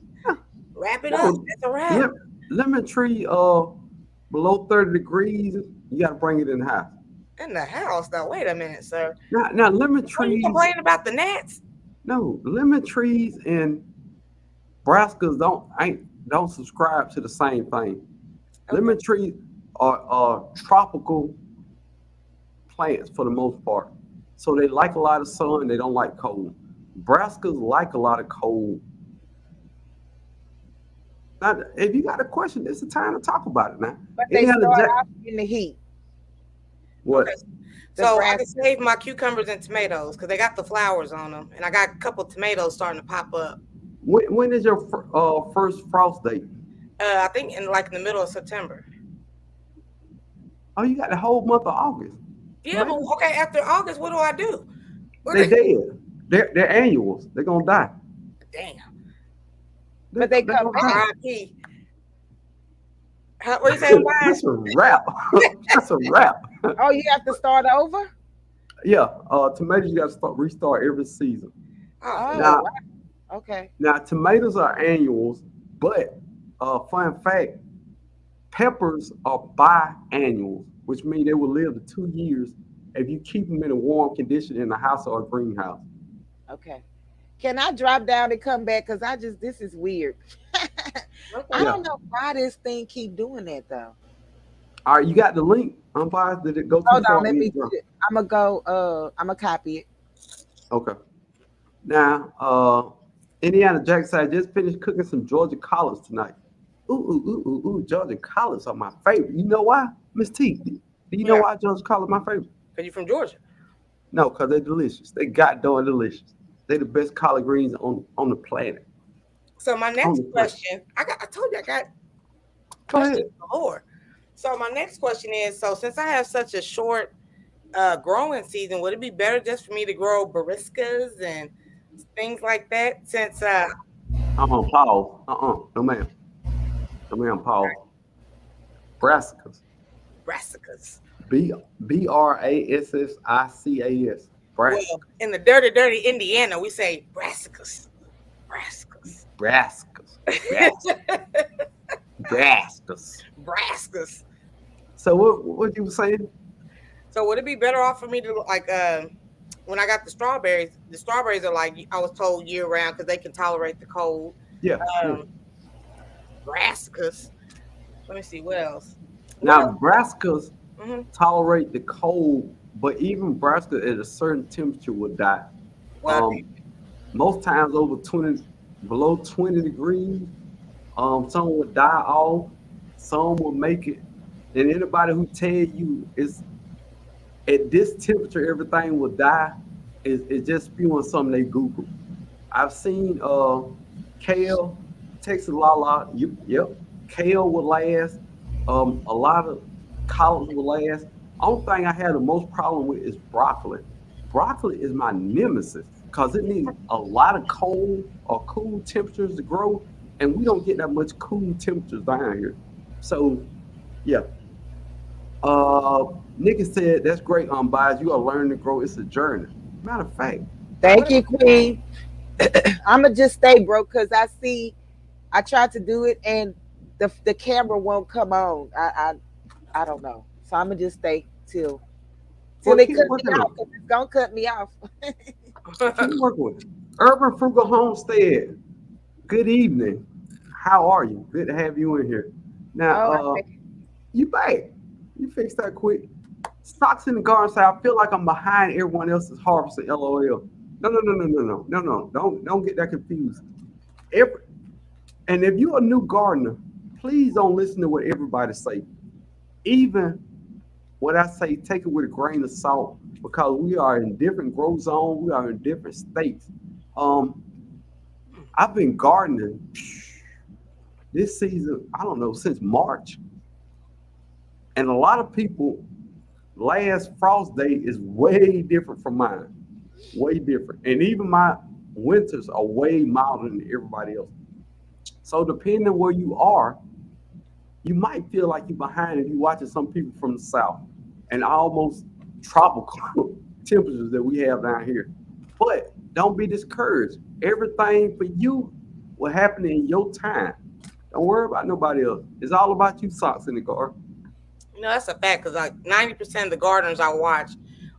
wrap it up. no. That's a wrap. Lem- Lemon tree below 30 degrees, you gotta bring it in the house. In the house, though. Wait a minute, sir. Now lemon Are you trees, complaining about the gnats? no, lemon trees and brassicas don't subscribe to the same thing. Okay. Lemon trees are tropical plants for the most part. So they like a lot of sun, they don't like cold. Brassicas like a lot of cold. Now, if you got a question, it's the time to talk about it now. But they Indiana start Jack, off in the heat. Okay. what? The So I brass. can save my cucumbers and tomatoes because they got the flowers on them, and I got a couple tomatoes starting to pop up. When is your first frost date? I think in like in the middle of September. Oh, you got the whole month of August. Yeah, but Tomatoes, okay. After August, what do I do? What they dead. They're annuals. They're gonna die. Damn. But they They're come gonna die. back. R.I.P. What you saying, Brian? That's a wrap. That's a wrap. Oh, you have to start over? Yeah, tomatoes you got to restart every season. Oh, Oh, Now, wow. Okay. now tomatoes are annuals, but fun fact, peppers are biannuals, which means they will live to 2 years if you keep them in a warm condition in a house or a greenhouse. Okay. Can I drop down and come back? Because this is weird. I okay. Yeah. don't know why this thing keep doing that though. All right, you got the link. Umpires, did it go too Hold on, far? let me see it. I'm gonna go, I'm gonna copy it. Okay. Now, Indiana Jack said, I just finished cooking some Georgia collards tonight. Ooh, Georgia collards are my favorite. You know why, Miss T? Do you know Yeah, why Georgia collards my favorite? because you're from Georgia. No, because they're delicious. They got darn delicious. They the best collard greens on the planet. So my On next the planet. question, I told you I got Go questions ahead. galore. So my next question is, so since I have such a short growing season, would it be better just for me to grow bariscas and things like that? Since Pause. No ma'am. No ma'am, pause. Brassicas. brassicas. Brassicas. Well, Brassicas. in the dirty Indiana, we say brassicas. Brassicas. Brassicas. Brassicas. Brassicas. So what you were saying? So would it be better off for me to like when I got the strawberries? The strawberries are like I was told year round because they can tolerate the cold. Yeah. Um, brassicas. Let me see what else. What Now else? brassicas Hmm. tolerate the cold, but even brassica at a certain temperature will die. Well, Um, most times over 20, below 20 degrees. Some will die off, some will make it. And anybody who tell you it's at this temperature everything will die is just spewing something they Google. I've seen kale, Texas Lala. Yep, kale will last. A lot of collards will last. Only thing I have the most problem with is broccoli. Broccoli is my nemesis because it needs a lot of cold or cool temperatures to grow, and we don't get that much cool temperatures down here. So yeah. Uh, Nikki said that's great. Bias. You gotta learn to grow. It's a journey. Matter of fact, what Thank you, Queen. I'ma just stay broke because I tried to do it and the camera won't come on. I don't know. So I'ma just stay till well, they keep cut me working off on. because it's gonna cut me off. Keep working with it. Urban Frugal Homestead. Good evening. How are you? Good to have you in here. Now, Oh, you back. You fixed that quick. Stocks in the garden say I feel like I'm behind everyone else's harvesting. LOL. No. Don't get that confused. Every, and if you're a new gardener, please don't listen to what everybody say. Even what I say, take it with a grain of salt because we are in different growth zones. We are in different states. Um, I've been gardening this season, I don't know, since March. And a lot of people last frost date is way different from mine. Way different. And even my winters are way milder than everybody else. So depending on where you are, you might feel like you're behind if you're watching some people from the south and almost tropical temperatures that we have down here. But don't be discouraged. Everything for you will happen in your time. Don't worry about nobody else. It's all about you, socks in the garden. That's a fact because like 90% of the gardeners I watch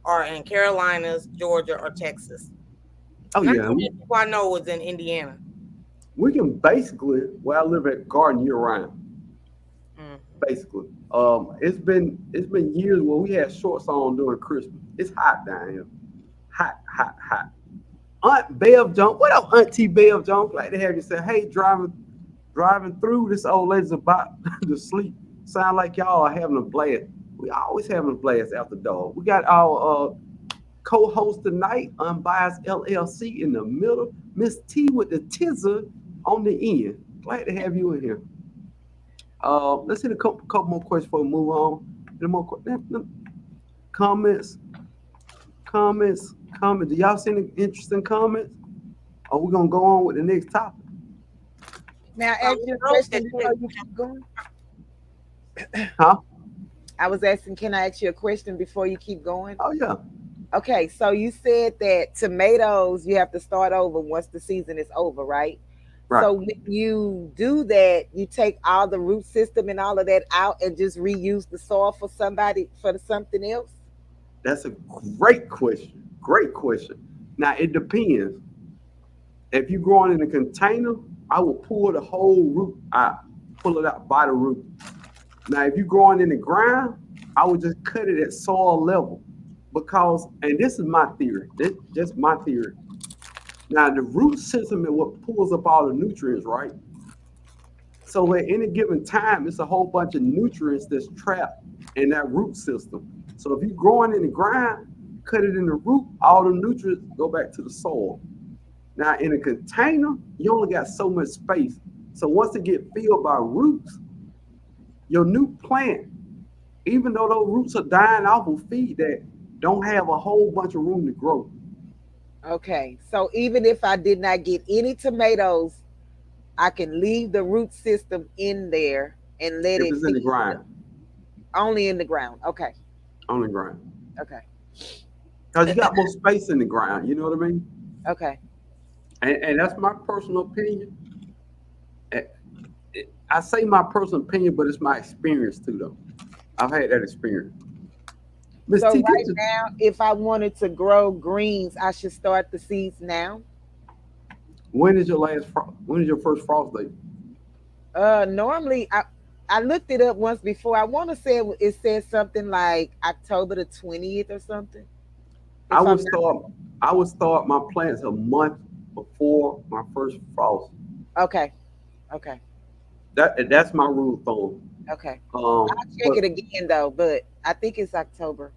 are in Carolinas, Georgia, or Texas. Oh Not yeah, too many people I know was in Indiana. we can basically where I live at garden year round. Mm. Basically, it's been years where we had shorts on during Christmas. It's hot down here, hot, hot, hot. Aunt Bev Jones, what up, Auntie Bev Jones? Glad to have you. Say, hey, driving through. This old lady's about to sleep. Sound like y'all are having a blast. We always having a blast after dark. We got our co-host tonight, Unbiased LLC in the middle. Miss T with the tizzer on the end. Glad to have you in here. Let's hit a couple more questions before we move on. Any more comments? Comments? Comments? Do y'all see any interesting comments? Are we gonna go on with the next topic? Now, ask you a question before you keep going. Huh? I was asking, can I ask you a question before you keep going? Oh yeah. Okay, so you said that tomatoes you have to start over once the season is over, right? Right. So when you do that, you take all the root system and all of that out and just reuse the soil for something else. That's a great question. Great question. Now it depends. If you're growing in a container, I will pull the whole root out, pull it out by the root. Now, if you're growing in the ground, I would just cut it at soil level because, and this is my theory, this just my theory. Now, the root system is what pulls up all the nutrients, right? So at any given time, it's a whole bunch of nutrients that's trapped in that root system. So if you're growing in the ground, cut it in the root, all the nutrients go back to the soil. Now, in a container, you only got so much space. So once it get filled by roots, your new plant, even though those roots are dying off, will feed that, don't have a whole bunch of room to grow. Okay, so even if I did not get any tomatoes, I can leave the root system in there and let If it it's in the feed ground, only in the ground. Okay, on the ground. okay, Because you got more space in the ground, you know what I mean? okay. And that's my personal opinion. Eh, I say my personal opinion, but it's my experience too, though. I've had that experience. Miss So T, right now, if I wanted to grow greens, I should start the seeds now. when is your when is your first frost date? Normally I looked it up once before. I want to say it says something like October the 20th or something. I If would I'm not start I would start my plants a month before my first frost. okay, okay, That's my rule of thumb. okay. I'll check But it again though, but I think it's October.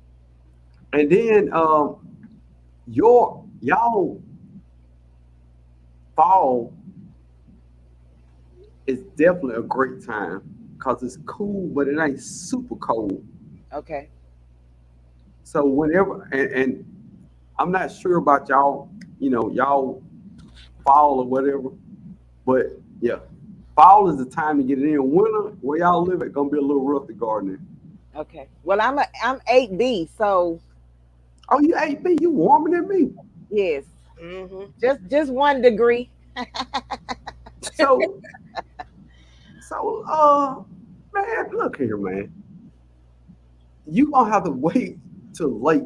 and then y'all fall is definitely a great time because it's cool, but it ain't super cold. Okay. So whenever and I'm not sure about y'all, y'all fall or whatever, but yeah, fall is the time to get it in. Winter, where y'all live, it gonna be a little rough to garden. Okay. Well, I'm 8B, so Oh, you 8B, you warmer than me. yes, Mm-hmm. just 1 degree. So so man, look here, man. You gonna have to wait till late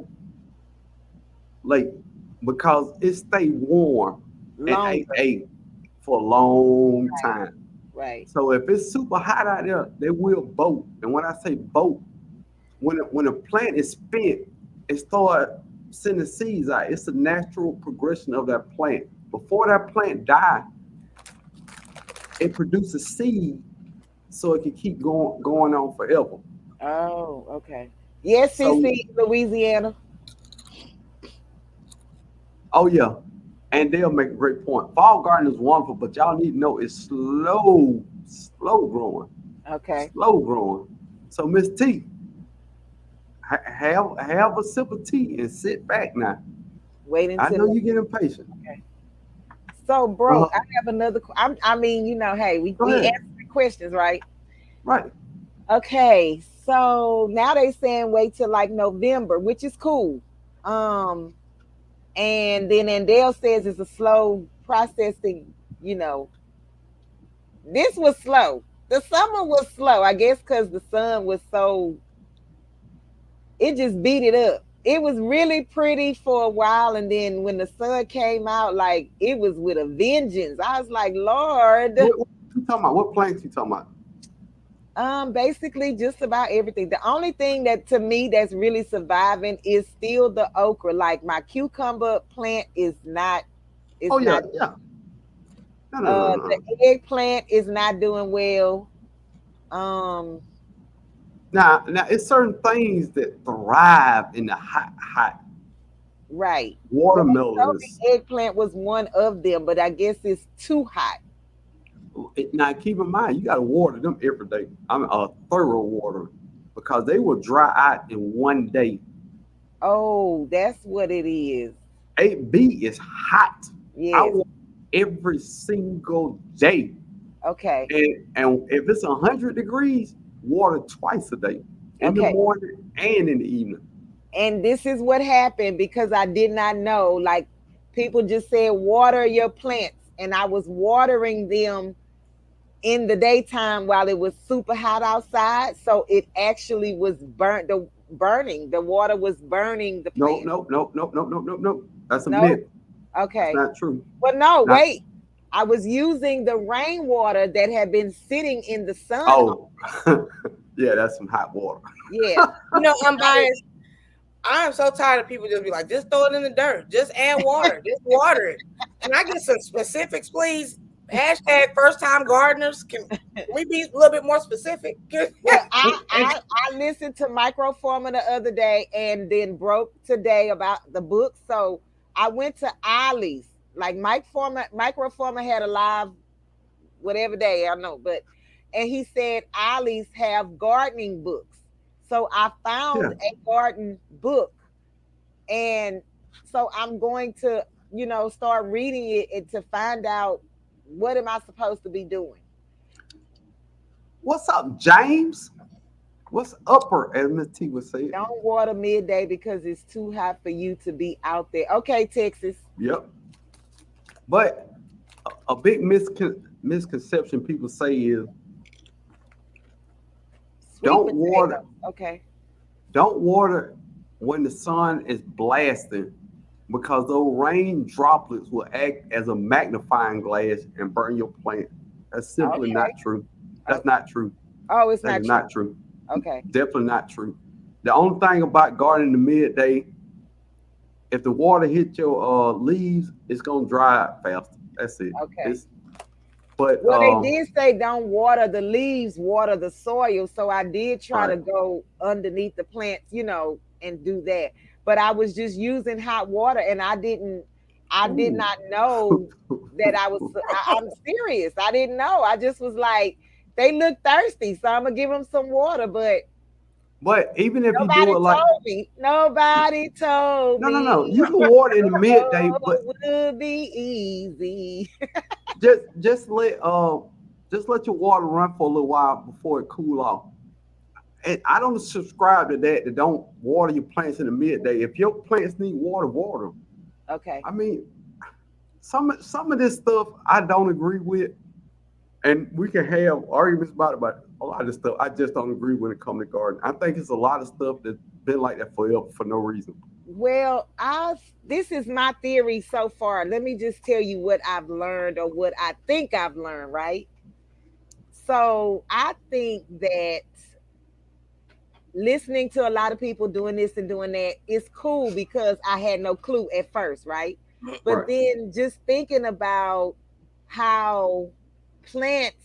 because it stay warm at Longer. 8 for a long Right. time. Right. So if it's super hot out there, they will bolt. And when I say bolt, when a plant is spent, it start sending seeds out. It's a natural progression of that plant. Before that plant die, it produces seed so it can keep going on forever. Oh, okay. Yes, So CC, Louisiana. oh yeah, and they'll make a great point. Fall garden is wonderful, but y'all need to know it's slow growing, Okay. slow growing. So Miss T, have a sip of tea and sit back now. Wait I until know you get impatient. okay. So, Uh, bro, I have another. I mean, hey, we Go we ahead. answering questions, right? Right. Okay. So now they saying wait till like November, which is cool. Um, and then Andell says it's a slow processing, you know. This was slow. The summer was slow, I guess, because the sun was so, it just beat it up. It was really pretty for a while, and then when the sun came out, like it was with a vengeance. I was like, Lord. What you talking about? What plants you talking about? Basically just about everything. The only thing that to me that's really surviving is still the okra. Like my cucumber plant is not, Oh it's yeah, not. yeah. No, no, no, no. The eggplant is not doing well. Um, Now, it's certain things that thrive in the hot. right. Well, they Watermelon told is. me eggplant was one of them, but I guess it's too hot. Now, keep in mind, you got to water them every day. I'm a thorough water because they will dry out in one day. Oh, that's what it is. 8B is hot. I Yes. water every single day. Okay. And if it's 100 degrees, water twice a day, in the Okay. morning and in the evening. And this is what happened because I did not know. Like people just said, water your plants, and I was watering them in the daytime while it was super hot outside. So it actually was burning. The water was burning the No, plant. no, no, no, no, no, no, no. That's a No. myth. That's Okay. not true. Well, no, Not. wait. I was using the rainwater that had been sitting in the sun. Oh, yeah, that's some hot water. Yeah. Unbiased. I'm so tired of people just be like, just throw it in the dirt, just add water, just water it. Can I get some specifics, please? Hashtag first time gardeners. Can we be a little bit more specific? Well, I listened to Microfarmer the other day and then broke today about the book. So I went to Ollie's. Like Microfarmer had a live whatever day, I don't know, but and he said Ollie's have gardening books. So I found Yeah. a garden book, and so I'm going to, start reading it and to find out what am I supposed to be doing. What's up, James? What's upper, as Miss T would say it? Don't water midday because it's too hot for you to be out there. Okay, Texas. Yep. But a big misconception people say is Sweet don't water, potato. Okay. don't water when the sun is blasting because those rain droplets will act as a magnifying glass and burn your plant. That's simply Okay. not true. That's Okay. not true. Oh, it's That not is true. not true. Okay. Definitely not true. The only thing about gardening in the midday, if the water hits your leaves, it's gonna dry out faster. That's it. Okay. It's but Well, they did say don't water the leaves, water the soil. So I did try right. to go underneath the plants, and do that. But I was just using hot water, and I did Ooh. not know that I'm serious. I didn't know. I just was like, they look thirsty, so I'm gonna give them some water. But But even if you do nobody it like told me. Nobody told no, no, no, me. you can water in the midday, but Oh, would be easy. just just let your water run for a little while before it cool off. And I don't subscribe to that. That don't water your plants in the midday. If your plants need water, water them. Okay. I mean, some of this stuff I don't agree with, and we can have arguments about it. But a lot of this stuff I just don't agree when it comes to gardening. I think it's a lot of stuff that's been like that forever for no reason. Well, this is my theory so far. Let me just tell you what I've learned or what I think I've learned, right? So I think that listening to a lot of people doing this and doing that is cool because I had no clue at first, right? But Right. then just thinking about how plants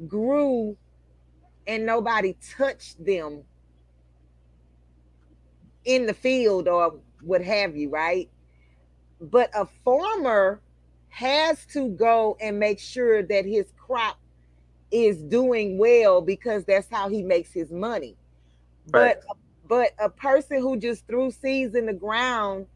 grew and nobody touched them in the field or what have you, right? But a farmer has to go and make sure that his crop is doing well because that's how he makes his money. But Facts. but a person who just threw seeds in the ground,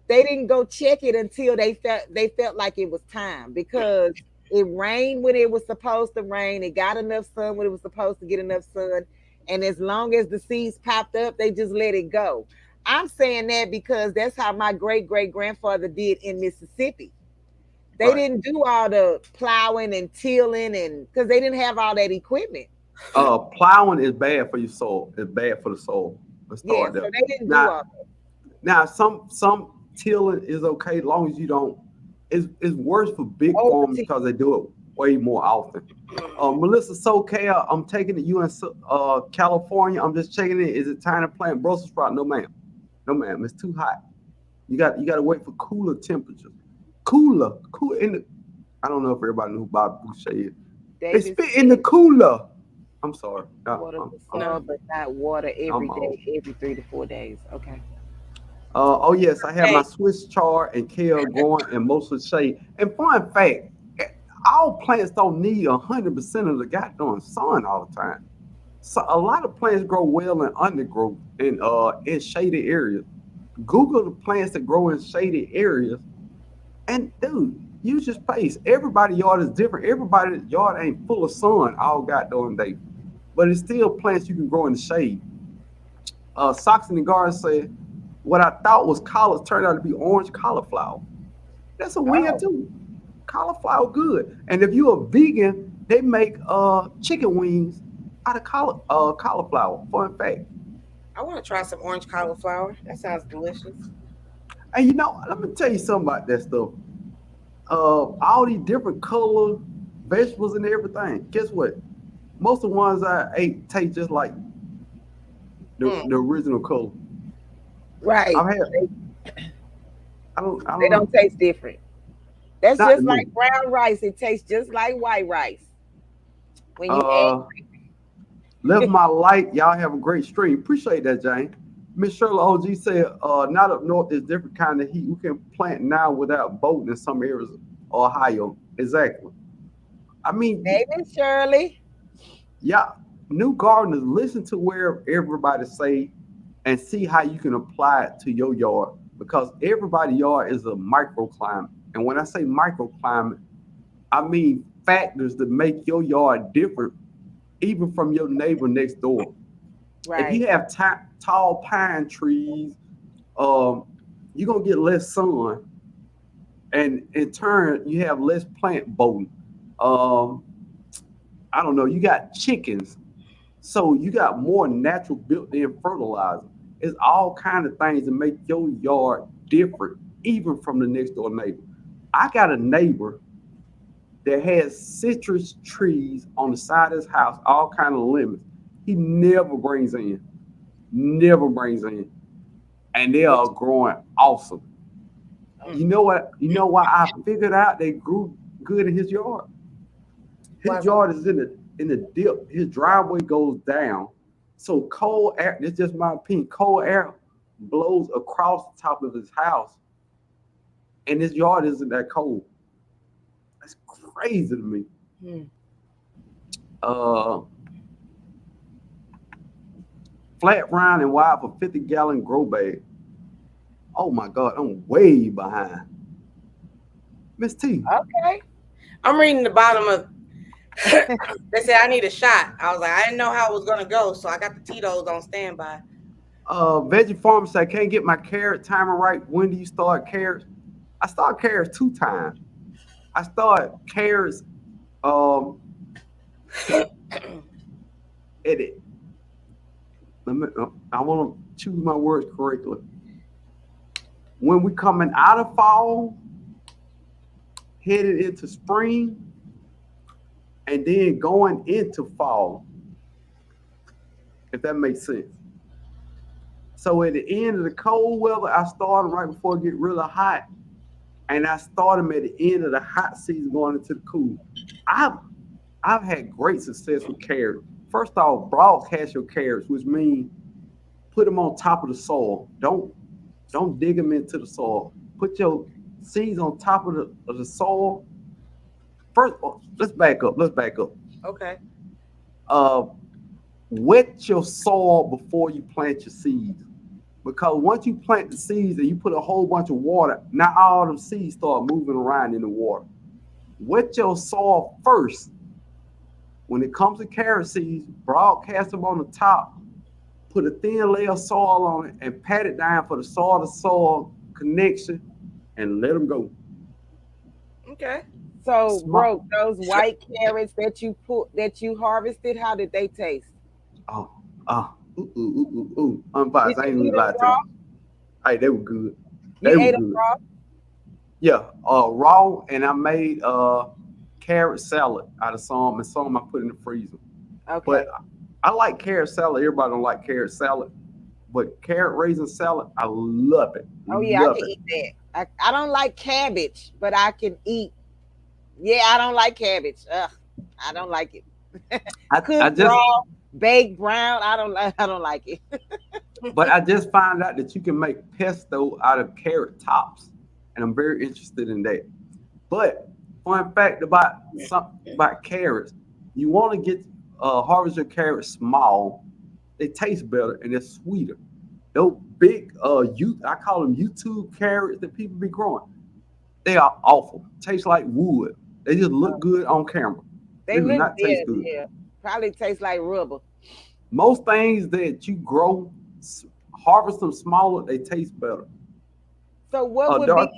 they didn't go check it until they felt like it was time because it rained when it was supposed to rain. It got enough sun when it was supposed to get enough sun. And as long as the seeds popped up, they just let it go. I'm saying that because that's how my great great grandfather did in Mississippi. They Right. didn't do all the plowing and tilling, and because they didn't have all that equipment. Plowing is bad for your soil. It's bad for the soil. Let's Yeah, start so there. they didn't do Now, all now some tilling is okay as long as you don't. It's worse for that. big Over farms till. because they do it way more often. Melissa SoCal, I'm taking it. You in California? I'm just checking it. Is it time to plant Brussels sprout? No, ma'am. No, ma'am. It's too hot. You got to wait for cooler temperatures. Cool in the. I don't know if everybody knew who Bob Boucher is. They Davis spit in the cooler. I'm sorry. water the No. soil, but not water every I'm old. day, every 3 to 4 days. Okay. Oh yes, I have my Hey, Swiss chard and kale growing in most of the shade. And fun fact, eh, all plants don't need 100% of the goddamn sun all the time. So a lot of plants grow well in undergrowth in shaded areas. Google the plants that grow in shaded areas, and dude, use your space. Everybody's yard is different. Everybody's yard ain't full of sun all goddamn day, but it's still plants you can grow in the shade. Socks in the Garden said, what I thought was collards turned out to be orange cauliflower. That's a win Oh, too. Cauliflower good. And if you're a vegan, they make chicken wings out of cauliflower. Fun fact. I want to try some orange cauliflower. That sounds delicious. And let me tell you something about that stuff. All these different color vegetables and everything. Guess what? Most of the ones I ate taste just like Mm. the original color. right. I've had They, I they don't don't know. taste different. That's Not to just me. like brown rice. It tastes just like white rice when you Uh Left my light. Y'all have a great stream. Appreciate that, Jane. Miss Shirley OG said, not up north is different kind of heat. We can plant now without boating in some areas of Ohio. Exactly. I mean, maybe Shirley. yeah, new gardeners, listen to where everybody say and see how you can apply it to your yard because everybody's yard is a microclimate. And when I say microclimate, I mean factors that make your yard different even from your neighbor next door. If Right. you have tall pine trees, um, you're gonna get less sun, and in turn, you have less plant boating. Um, I don't know. You got chickens, so you got more natural built-in fertilizer. It's all kind of things that make your yard different, even from the next door neighbor. I got a neighbor that has citrus trees on the side of his house, all kind of lemons. He never brings in, and they are growing awesome. Mm. You know what? You know why I figured out they grew good in his yard. Why His is that? yard is in the dip. His driveway goes down, so cold air. This is just my opinion. Cold air blows across the top of his house, and his yard isn't that cold. That's crazy to me. Mm. Uh, Flat round and wide for 50-gallon grow bag. Oh my God, I'm way behind. Miss T. Okay. I'm reading the bottom of. They said I need a shot. I was like, I didn't know how it was gonna go, so I got the Tito's on standby. Veggie farmer said, I can't get my carrot timer right. When do you start carrots? I start carrots 2 times. I start carrots um at it. I want to choose my words correctly. When we coming out of fall, headed into spring, and then going into fall, if that makes sense. So at the end of the cold weather, I start them right before it get really hot, and I start them at the end of the hot season going into the cool. I've I've had great success with carrots. First off, broadcast your carrots, which means put them on top of the soil. Don't dig them into the soil. Put your seeds on top of the soil. First, let's back up. Let's back up. Okay. Uh, Wet your soil before you plant your seeds. Because once you plant the seeds and you put a whole bunch of water, now all them seeds start moving around in the water. Wet your soil first. When it comes to carrot seeds, broadcast them on the top. put a thin layer of soil on it, and pat it down for the soil to soil connection, and let them go. Okay. So, Smart. broke those white carrots that you harvested. How did they taste? Oh, Unbiased. Did I you ain't eat even them lie to raw? you. Hey, they were good. You They were ate them good. raw? Yeah, raw, and I made carrot salad out of some, and some I put in the freezer. But Okay. I like carrot salad. Everybody don't like carrot salad, but carrot raisin salad, I love it. Oh yeah, I Love can it. eat that. I don't like cabbage, but I can eat. Yeah, I don't like cabbage. Ugh, I don't like it. I Cooked just, raw, baked brown. I don't like. I don't like it. but I just found out that you can make pesto out of carrot tops, and I'm very interested in that. But fun fact about carrots, you want to get harvest your carrots small. They taste better and they're sweeter. Those big you I call them YouTube carrots that people be growing. They are awful. Taste like wood. They just look good on camera. They They do look not yeah, taste good. yeah. Probably tastes like rubber. Most things that you grow, harvest them smaller, they taste better. So what would be Dark,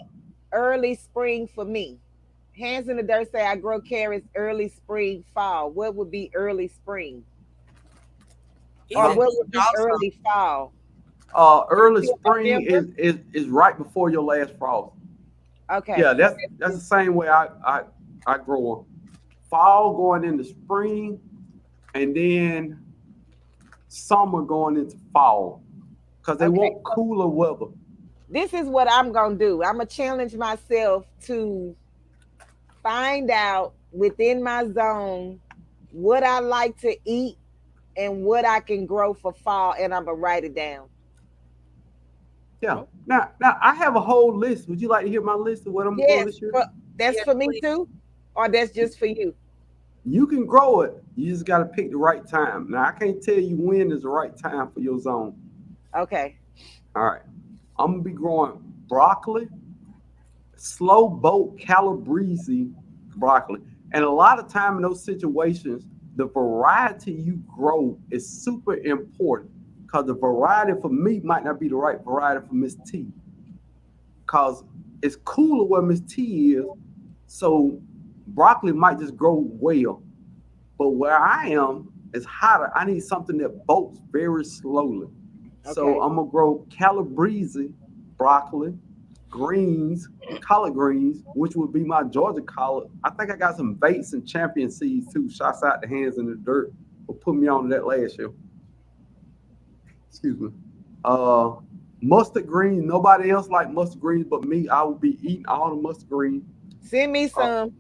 early spring for me? Hands in the dirt say I grow carrots early spring, fall. What would be early spring? He Or huh? said what he would be also. early fall? Early Till spring November? is right before your last frost. Okay. Yeah, So that's the same way I grow them. Fall going into spring, and then summer going into fall, because they okay. want cooler weather. This is what I'm gonna do. I'm gonna challenge myself to find out within my zone what I like to eat and what I can grow for fall, and I'm gonna write it down. Yeah. Oh, Now I have a whole list. Would you like to hear my list of what I'm gonna grow Yes, this year? but that's yes, for me please. too, or that's just for you. You can grow it. You just got to pick the right time. Now I can't tell you when is the right time for your zone. Okay. All right. I'm gonna be growing broccoli, slow boat calabrese broccoli. And a lot of time in those situations, the variety you grow is super important, because the variety for me might not be the right variety for Miss T. Because it's cooler where Miss T is, so broccoli might just grow well. But where I am is hotter. I need something that bolts very slowly. So Okay. I'm gonna grow calabrese broccoli, greens, collard greens, which would be my Georgia collard. I think I got some Bates and champion seeds too. Shots out the hands in the dirt for putting me on that last year. Excuse me. Uh, Mustard greens. Nobody else like mustard greens but me. I will be eating all the mustard greens. Send me Uh, some.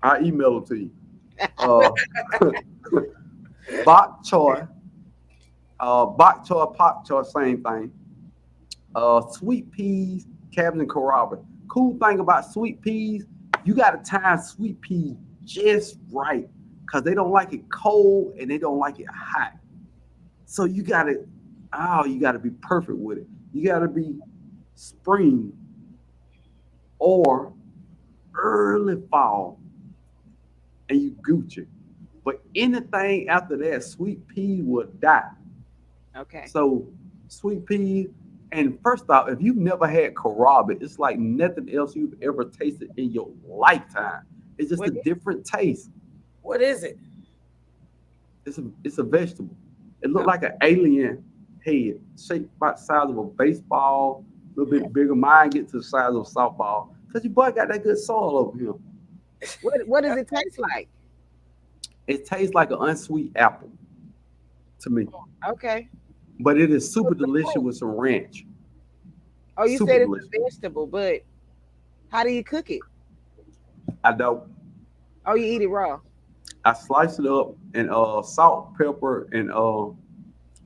I email them to you. Uh, bok choy, bok choy, pak choy, same thing. Sweet peas, cabbage, and kohlrabi. Cool thing about sweet peas, you got to time sweet peas just right, because they don't like it cold and they don't like it hot. So you got to be perfect with it. You got to be spring or early fall, and you Gucci. But anything after that, sweet pea will die. Okay. So sweet pea, and first off, if you've never had kohlrabi, it's like nothing else you've ever tasted in your lifetime. It's just a What? different taste. What is it? It's a vegetable. It looked Oh, like an alien head, shaped about the size of a baseball, a little bit bigger. Mine get to the size of a softball. Cause your boy got that good soil over here. what does it taste like? It tastes like an unsweet apple to me, Okay. but it is So super it's a delicious fruit. with some ranch. Oh, you Super said it's delicious. a vegetable, but how do you cook it? I don't. Oh, you eat it raw. I slice it up and salt, pepper, and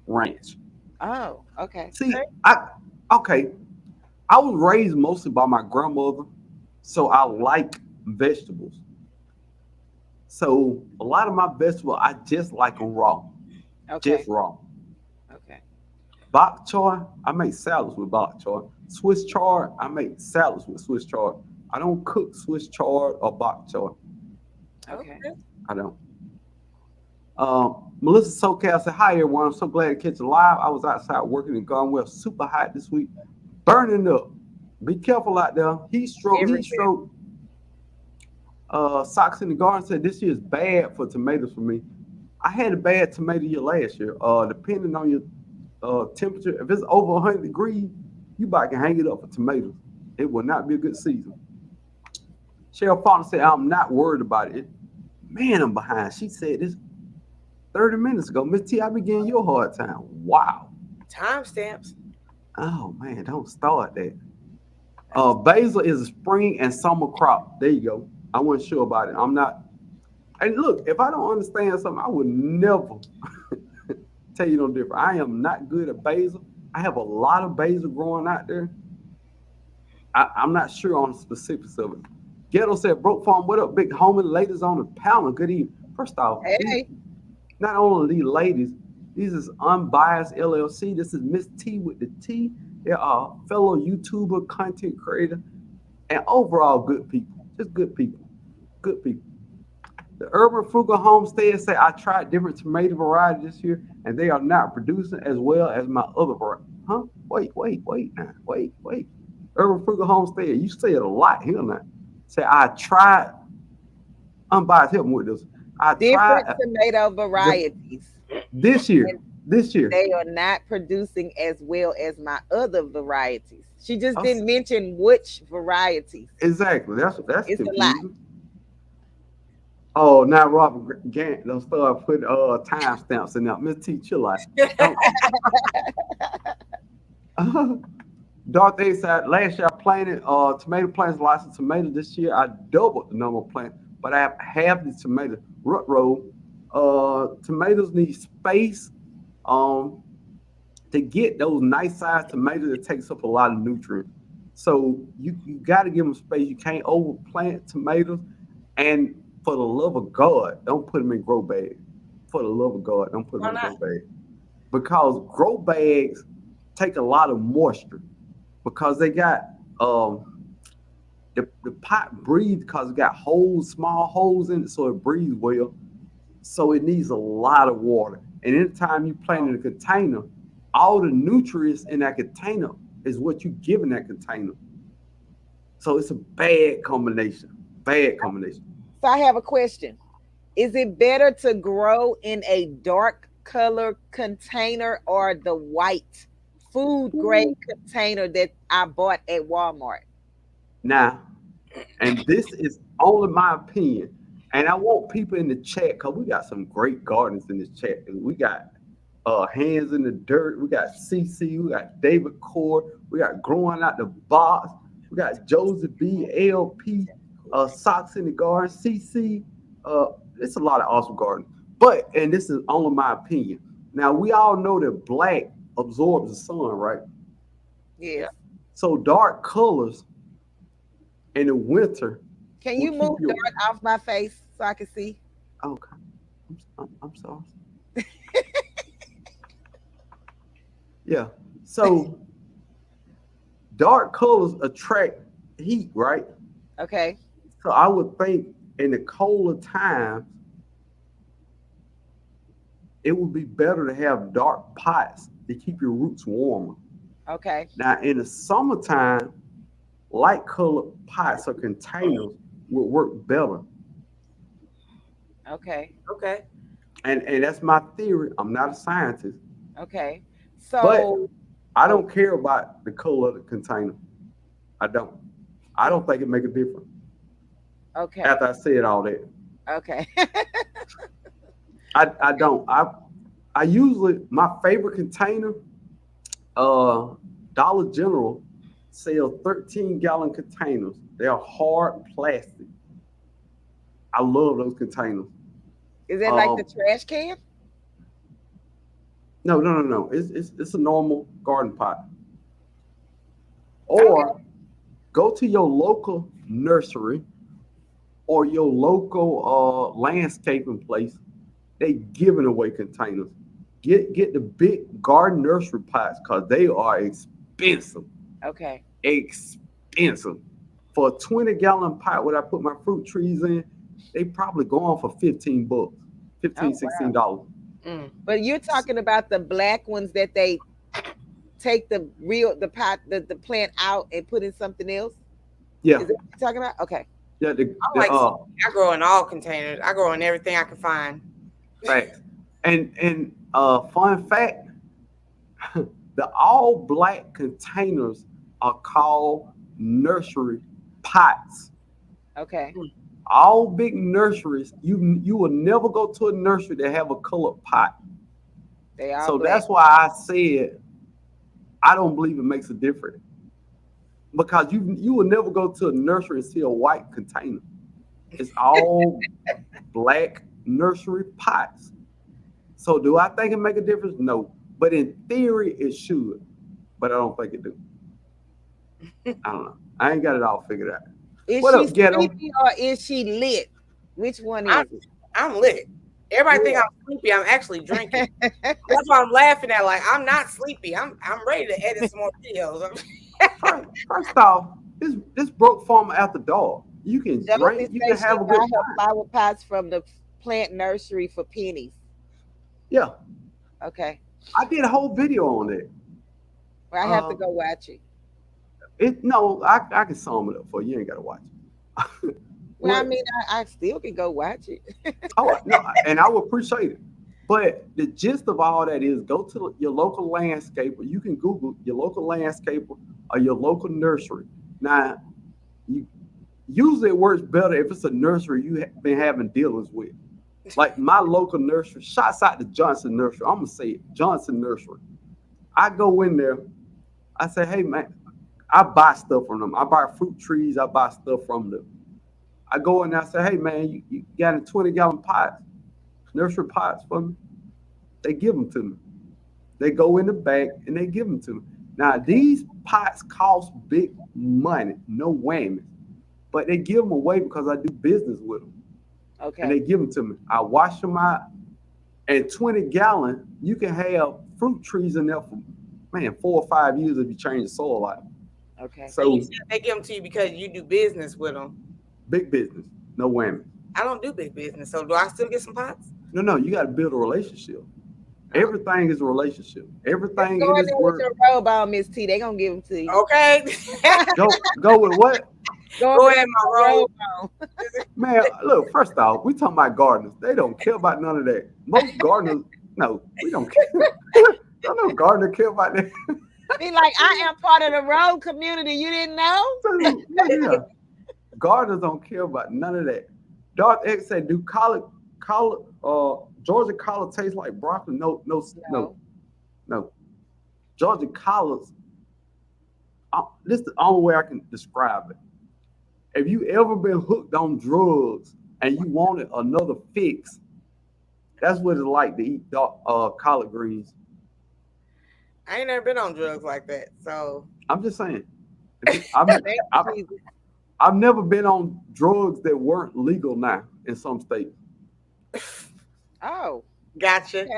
ranch. Oh, okay. See, I okay. I was raised mostly by my grandmother, so I like vegetables. So a lot of my vegetables, I just like them raw, just Okay. raw. Okay. Bok choy, I make salads with bok choy. Swiss chard, I make salads with Swiss chard. I don't cook Swiss chard or bok choy. Okay. Okay. I don't. Melissa SoCal said, "Hi everyone. I'm so glad to catch you live. I was outside working in Gunwell, super hot this week, burning up. Be careful out there. Heat stroke, heat Everywhere. stroke. Socks in the Garden said this year is bad for tomatoes for me. I had a bad tomato year last year. Depending on your temperature, if it's over 100 degrees, you about can hang it up for tomatoes. It will not be a good season." Cheryl Faulkner said, "I'm not worried about it. Man, I'm behind." She said this 30 minutes ago. Miss T, I be giving you a hard time. Wow. Timestamps. Oh man, don't start that. Basil is a spring and summer crop. There you go. I wasn't sure about it. I'm not. And look, if I don't understand something, I would never tell you no different. I am not good at basil. I have a lot of basil growing out there. I'm not sure on the specifics of it. Ghetto said, "Broke Farm, what up, big homie? Ladies on the panel. Good evening." First off, Hey, not only these ladies, these is Unbiased LLC. This is Miss T with the T. They are fellow YouTuber, content creator, and overall good people. Just good people. Good people. The Urban Frugal Homestead say, "I tried different tomato varieties this year, and they are not producing as well as my other variety." Huh? Wait now. Wait. Urban Frugal Homestead, you say it a lot here now. Say, "I tried." Unbiased, help me with this. I tried different tomato the, varieties, this year. and This year. they are not producing as well as my other varieties. She just I didn't mention which varieties. Exactly. That's It's a lot. confusing. Oh, now Robert Gant don't start putting timestamps in there. Miss T, chill out. Don't. Darth A said, "Last year I planted tomato plants, lots of tomatoes. This year I doubled the number of plants, but I have half the tomato root row. Tomatoes need space. Um, to get those nice sized tomatoes, it takes up a lot of nutrients. So you got to give them space. You can't overplant tomatoes. And for the love of God, don't put them in grow bags. For the love of God, don't put them Why in not? grow bags because grow bags take a lot of moisture because they got the pot breathes because it got holes, small holes in it, so it breathes well. So it needs a lot of water. And anytime you plant in a container, all the nutrients in that container is what you give in that container. So it's a bad combination. Bad combination. So I have a question. Is it better to grow in a dark color container or the white food grade container that I bought at Walmart? Now, and this is only my opinion. And I want people in the chat because we got some great gardeners in this chat. We got Hands in the Dirt. We got CC. We got David Cord. We got Growing Out the Box. We got Joseph B. LP. Socks in the Garden. CC. It's a lot of awesome gardeners. But, and this is only my opinion. Now, we all know that black absorbs the sun, right? Yes. So dark colors in the winter Can will you keep move you. dirt off my face so I can see? Okay. I'm sorry. Yeah. So dark colors attract heat, right? Okay. So I would think in the colder times, it would be better to have dark pots to keep your roots warmer. Okay. Now, in the summertime, light colored pots or containers would work better. Okay. Okay. And that's my theory. I'm not a scientist, Okay. but So, I oh, don't care about the color of the container. I don't. I don't think it make a difference. okay. After I said all that, Okay. I don't. I usually my favorite container. Uh, Dollar General sells 13-gallon containers. They are hard plastic. I love those containers. Is that like the Um, trash can? no. It's a normal garden pot. Okay. Or go to your local nursery or your local landscaping place. They giving away containers. Get the big garden nursery pots because they are expensive. Okay. Expensive. For a 20-gallon pot where I put my fruit trees in, they probably go on for $15. Oh, $15, wow. $16. Mm. But you're talking about the black ones that they take the pot, the plant out and put in something else? Yeah, Is that what you're talking about? Okay. yeah. I'm like, I grow in all containers. I grow in everything I can find. Facts. And fun fact, the all black containers are called nursery pots. Okay. Mm. All big nurseries, you will never go to a nursery that have a colored pot. They all So black. that's why I said I don't believe it makes a difference. Because you will never go to a nursery and see a white container. It's all black nursery pots. So do I think it make a difference? No. But in theory, it should. But I don't think it do. I don't know. I ain't got it all figured out. Is What she up, Ghetto? sleepy or is she lit? Which one I'm, is it? I'm lit. Everybody think Yeah. I'm sleepy. I'm actually drinking. That's why I'm laughing at. Like, I'm not sleepy. I'm ready to edit some more videos. First off, this broke farmer at the door. You can Josie drink, you can says she have a buy good her time. flower pots from the plant nursery for pennies. Yeah. Okay. I did a whole video on that. Well, I have to Uh go watch it. I can sum it up for you. You ain't gotta watch it. Well, I What mean, I still can go watch it. oh no, and I would appreciate it. But the gist of all that is go to your local landscaper. You can Google your local landscaper or your local nursery. Now, you usually it works better if it's a nursery you have been having dealings with. Like my local nursery, shots out to Johnson Nursery. I'm gonna say it, Johnson Nursery. I go in there, I say, hey man, I buy stuff from them. I buy fruit trees, I buy stuff from them. I go in there, I say, hey man, you got any 20-gallon pots, nursery pots for me? They give them to me. They go in the bag and they give them to me. Now these pots cost big money, no whammy, but they give them away because I do business with them, and they Okay. give them to me. I wash them out, and 20-gallon, you can have fruit trees in there for man 4 or 5 years if you change the soil out. Okay. And you So said they give them to you because you do business with them. big business, no whammy. I don't do big business, so do I still get some pots? No, you got to build a relationship. Oh, Everything is a relationship. Just Everything go in in this there with world. your robe on, Miss T. They gonna give them to you. okay. Go with what? Go Go over there ahead, with my your robe. robe on. Man, look, first off, we talking about gardeners. They don't care about none of that. Most gardeners, no, we don't care. Don't no gardener care about that. Be like, I am part of the road community. You didn't know? So, yeah, gardeners don't care about none of that. Darth X said, "Do Georgia collard taste like broccoli?" No, no, no, No. no. Georgia collards. This is the only way I can describe it. If you ever been hooked on drugs and you wanted another fix, that's what it's like to eat collard greens. I ain't never been on drugs like that, so I'm just saying. If you, I've, Thank you, Jesus. I've never been on drugs that weren't legal now in some states. Oh, gotcha. okay.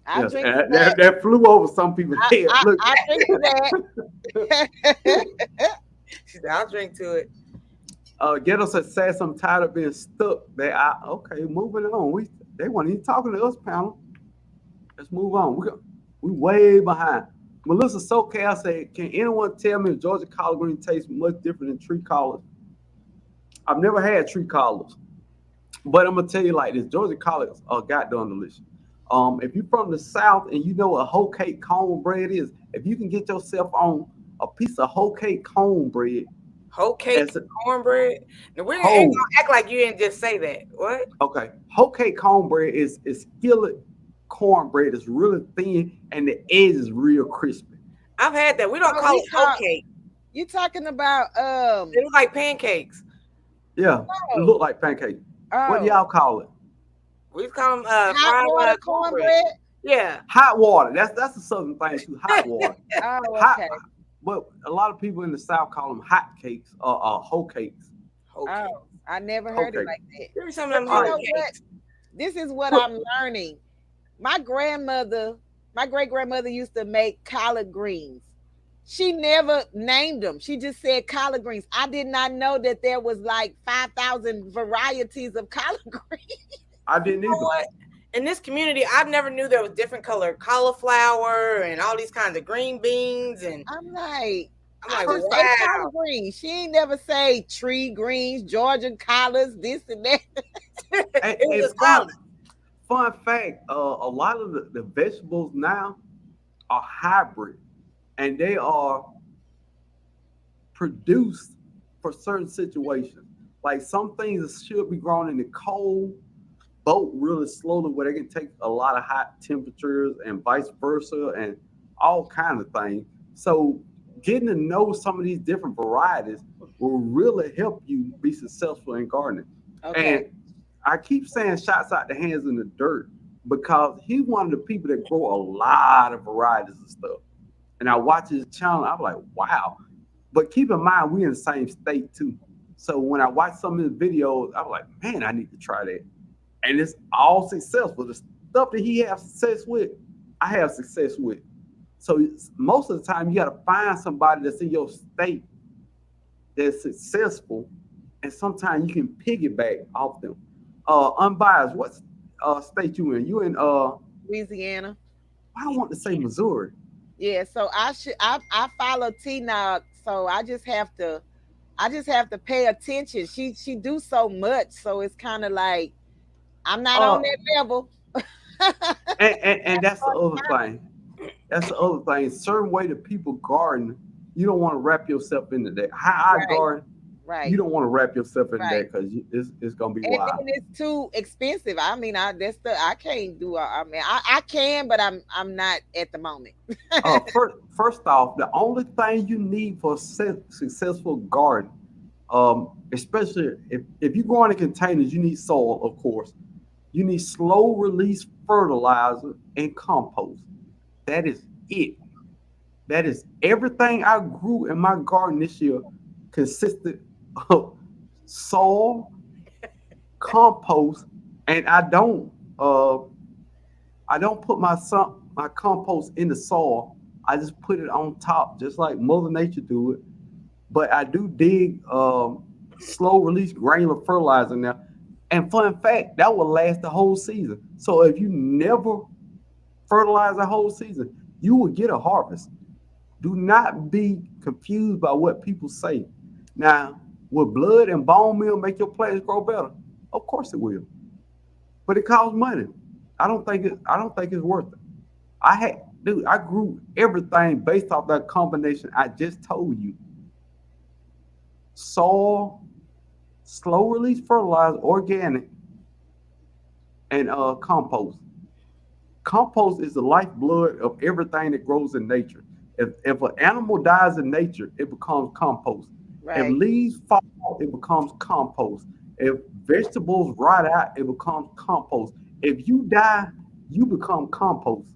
I'll Yes, drink to and that. that flew over some people's I, head. I, Look, I'll drink to that. She said, I'll drink to it. Ghetto said I'm tired of being stuck. Okay, moving on. They weren't even talking to us, panel. Let's move on. We way behind. Melissa SoCal said, "Can anyone tell me if Georgia collard green tastes much different than tree collards?" I've never had tree collards, but I'm gonna tell you like this: Georgia collards are goddamn delicious. If you're from the South and you know what whole cake cornbread is, if you can get yourself on a piece of whole cake cornbread, Whole cake as a cornbread. Now we ain't whole gonna act like you didn't just say that. What? okay, whole cake cornbread is skillet cornbread. It's really thin and the edge is real crispy. I've had that. We don't Oh, call we it whole call cake. you talking about They look like pancakes. Yeah, it oh look like pancake. What do oh y'all call it? We call them hot fried water cornbread. cornbread? Yeah. Hot water. That's the southern thing too. Hot water. Oh, Hot. okay. But a lot of people in the South call them hot cakes or whole cakes. Whole cake. Oh, I never Whole heard it cake. like that. Give me some of But them you All whole right. know what? cakes. This is what Put, I'm learning. My grandmother, my great grandmother used to make collard greens. She never named them. She just said collard greens. I did not know that there was like 5,000 varieties of collard greens. I didn't You know either. what? In this community, I never knew there was different colored cauliflower and all these kinds of green beans, and I'm like, I'm I like, just say wow. collard greens. She ain't never say tree greens, Georgian collards, this and that. And, It was and just collard. fun fact, a lot of the vegetables now are hybrid, and they are produced for certain situations. Like some things should be grown in the cold, boat really slowly, where they can take a lot of hot temperatures and vice versa, and all kind of things. So getting to know some of these different varieties will really help you be successful in gardening. Okay. And I keep saying shots out the hands in the dirt because he's one of the people that grow a lot of varieties of stuff. And I watch his channel, I'm like, wow. But keep in mind, we in the same state too. So when I watch some of his videos, I'm like, man, I need to try that. And it's all successful. The stuff that he has success with, I have success with. So most of the time, you got to find somebody that's in your state that's successful, and sometimes you can piggyback off them. Unbiased, what state you in? You in Louisiana. I don't want to say Missouri. Yeah, so I follow T Nog, so I just have to pay attention. She do so much, so it's kind of like I'm not on Uh, that level. and that's the other thing. That's the other thing. Certain way that people garden, you don't want to wrap yourself into that. How I Right, garden, you right, don't want to wrap yourself into right. that because it's gonna be And wild. then it's too expensive. I mean, I can't do. I mean, I can, but I'm not at the moment. First off, the only thing you need for a successful garden, especially if you grow in containers, you need soil, of course. You need slow release fertilizer and compost. That is it. That is everything I grew in my garden this year consisted of soil, compost, and I don't put my compost in the soil. I just put it on top, just like Mother Nature do it. But I do dig slow release granular fertilizer now. And fun fact, that will last the whole season. So if you never fertilize the whole season, you will get a harvest. Do not be confused by what people say. Now, will blood and bone meal make your plants grow better? Of course it will, but it costs money. I don't think it's worth it. I grew everything based off that combination I just told you: soil, slow release fertilizer, organic, and compost. Compost is the lifeblood of everything that grows in nature. If an animal dies in nature, it becomes compost. If Right. leaves fall, it becomes compost. If vegetables rot out, it becomes compost. If you die, you become compost.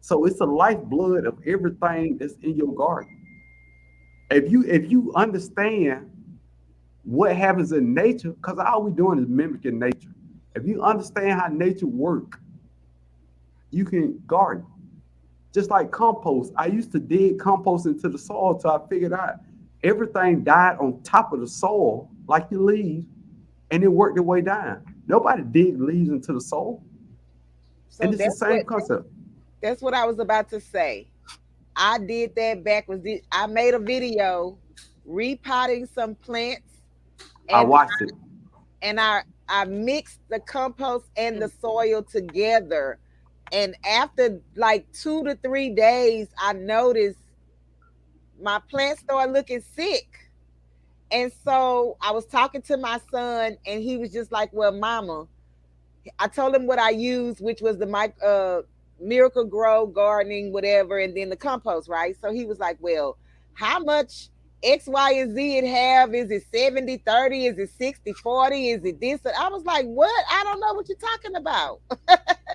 So it's the lifeblood of everything that's in your garden. If you understand what happens in nature, because all we doing is mimicking nature. If you understand how nature works, you can garden. Just like compost. I used to dig compost into the soil till I figured out everything died on top of the soil, like your leaves, and it worked their way down. Nobody dig leaves into the soil. So And it's the same concept. that's what I was about to say. I did that backwards. I made a video repotting some plants, I and watched it. I mixed the compost and the soil together. And after like 2 to 3 days, I noticed my plants started looking sick. And so I was talking to my son, and he was just like, "Well, Mama," I told him what I used, which was the Miracle Grow gardening, whatever, and then the compost, right? So he was like, "Well, how much X, Y, and Z it have? Is it 70/30? Is it 60/40? Is it this?" I was like, "What? I don't know what you're talking about."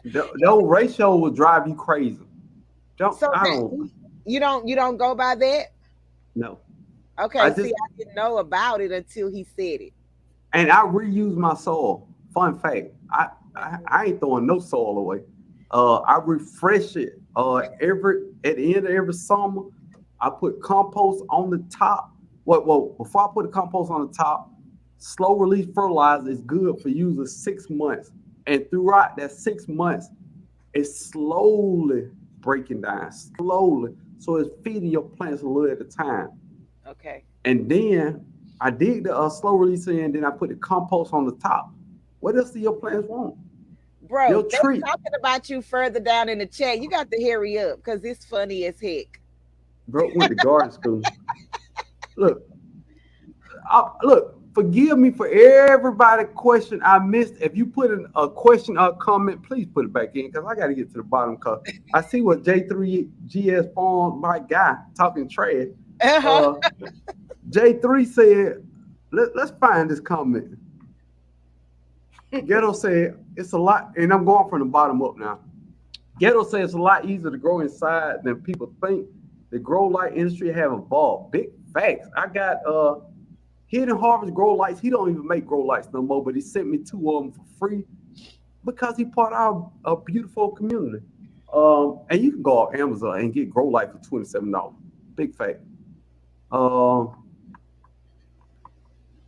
The old ratio will drive you crazy. Don't So I don't that you don't go by that? know. I Okay, see, just I didn't know about it until he said it. and I reuse my soil. Fun fact, Mhm. I ain't throwing no soil away. I refresh it. Every at the end of every summer, I put compost on the top. Well, before I put the compost on the top, slow release fertilizer is good for usually 6 months, And throughout that 6 months, it's slowly breaking down, slowly. So it's feeding your plants a little at a time. Okay. And then I did the slow release in, then I put the compost on the top. What else do your plants want? Bro, Your they tree, talking about you further down in the chat. You got to hurry up because it's funny as heck. bro, went to garden school. Look, look, forgive me for everybody question I missed. If you put in a question or a comment, please put it back in because I got to get to the bottom. Because I see what J3GS Farm, my guy, talking trash. Uh-huh. Uh, J3 said, let's find this comment. Ghetto said, it's a lot, and I'm going from the bottom up now. Ghetto says it's a lot easier to grow inside than people think. The grow light industry have evolved. Big facts. I got Hidden Harvest grow lights. He don't even make grow lights no more, but he sent me 2 of them for free because he part of our beautiful community. And you can go on Amazon and get grow light for $27. Big fact.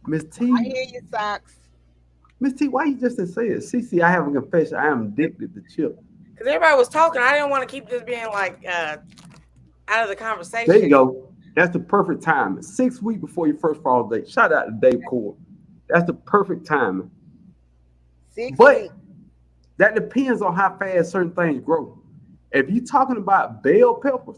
Miss I T, hear you, Socks. Miss T, why you just didn't say it? CC, I have a confession. I am addicted to chip. Because everybody was talking. I didn't want to keep this being like out of the conversation. There you go. That's the perfect time. 6 weeks before your first fall date. Shout out to Dave Core. That's the perfect timing. 6 But weeks. that depends on how fast certain things grow. If you're talking about bell peppers,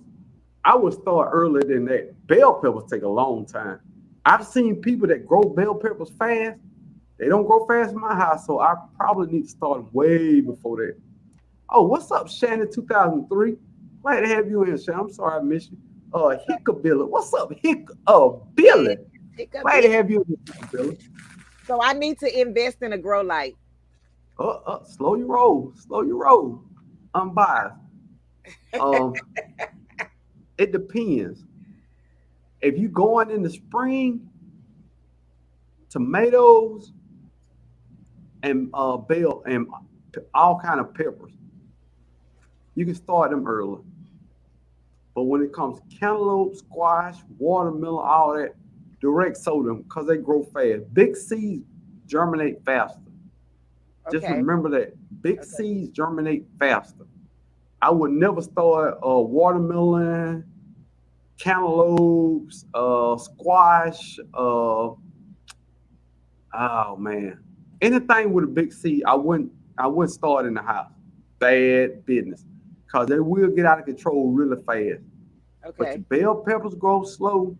I would start earlier than that. Bell peppers take a long time. I've seen people that grow bell peppers fast. They don't grow fast in my house, so I probably need to start way before that. Oh, what's up, Shannon 2003? Glad to have you in, Shannon. I'm sorry I missed you. Hickabilly. What's up, Billy? Hiccup Glad to it. have you in, Hickabilly. So I need to invest in a grow light. Slow your roll. Slow your roll. Unbiased. Um, it depends. If you going in the spring, tomatoes and bell and all kind of peppers, you can start them early. But when it comes to cantaloupe, squash, watermelon, all that, direct sow them because they grow fast. Big seeds germinate faster. Just Okay. remember that. Big Okay. seeds germinate faster. I would never start watermelon, cantaloupes, squash. Oh man, anything with a big seed, I wouldn't start in the house. Bad business, cause they will get out of control really fast. But your Okay. bell peppers grow slow,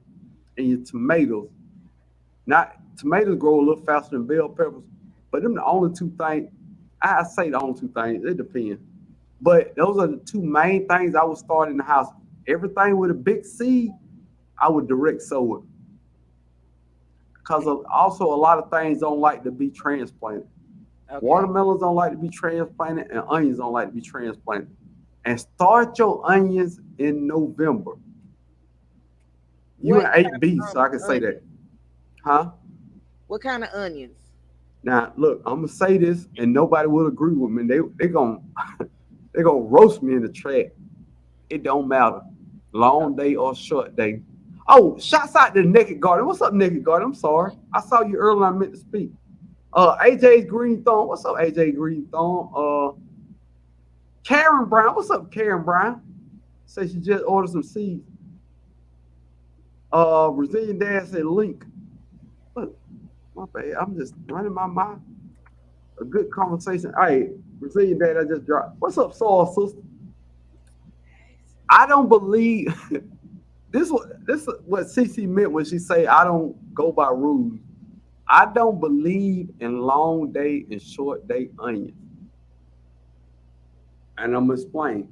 and your tomatoes, not tomatoes grow a little faster than bell peppers. But them the only two things. I say the only two things. It depends. But those are the two main things I would start in the house. Everything with a big seed, I would direct sow it. Because also a lot of things don't like to be transplanted. Okay. Watermelons don't like to be transplanted, and onions don't like to be transplanted. And start your onions in November. You What an kind 8B, of so I can say onions? that. Huh? What kind of onions? Now look, I'm gonna say this, and nobody will agree with me. They gonna they gonna roast me in the track. It don't matter. Long day or short day. Oh, shouts out to Naked Garden. What's up, Naked Garden? I'm sorry. I saw you earlier. I meant to speak. AJ's Green Thumb. What's up, AJ Green Thumb? Karen Brown. What's up, Karen Brown? Say she just ordered some seeds. Brazilian Dad said link. Look, my bad. I'm just running my mouth. A good conversation. Hey, Brazilian Dad, I just dropped. What's up, Soul Sister? I don't believe this is what CC meant when she say I don't go by rules. I don't believe in long day and short day onions. And I'm gonna explain.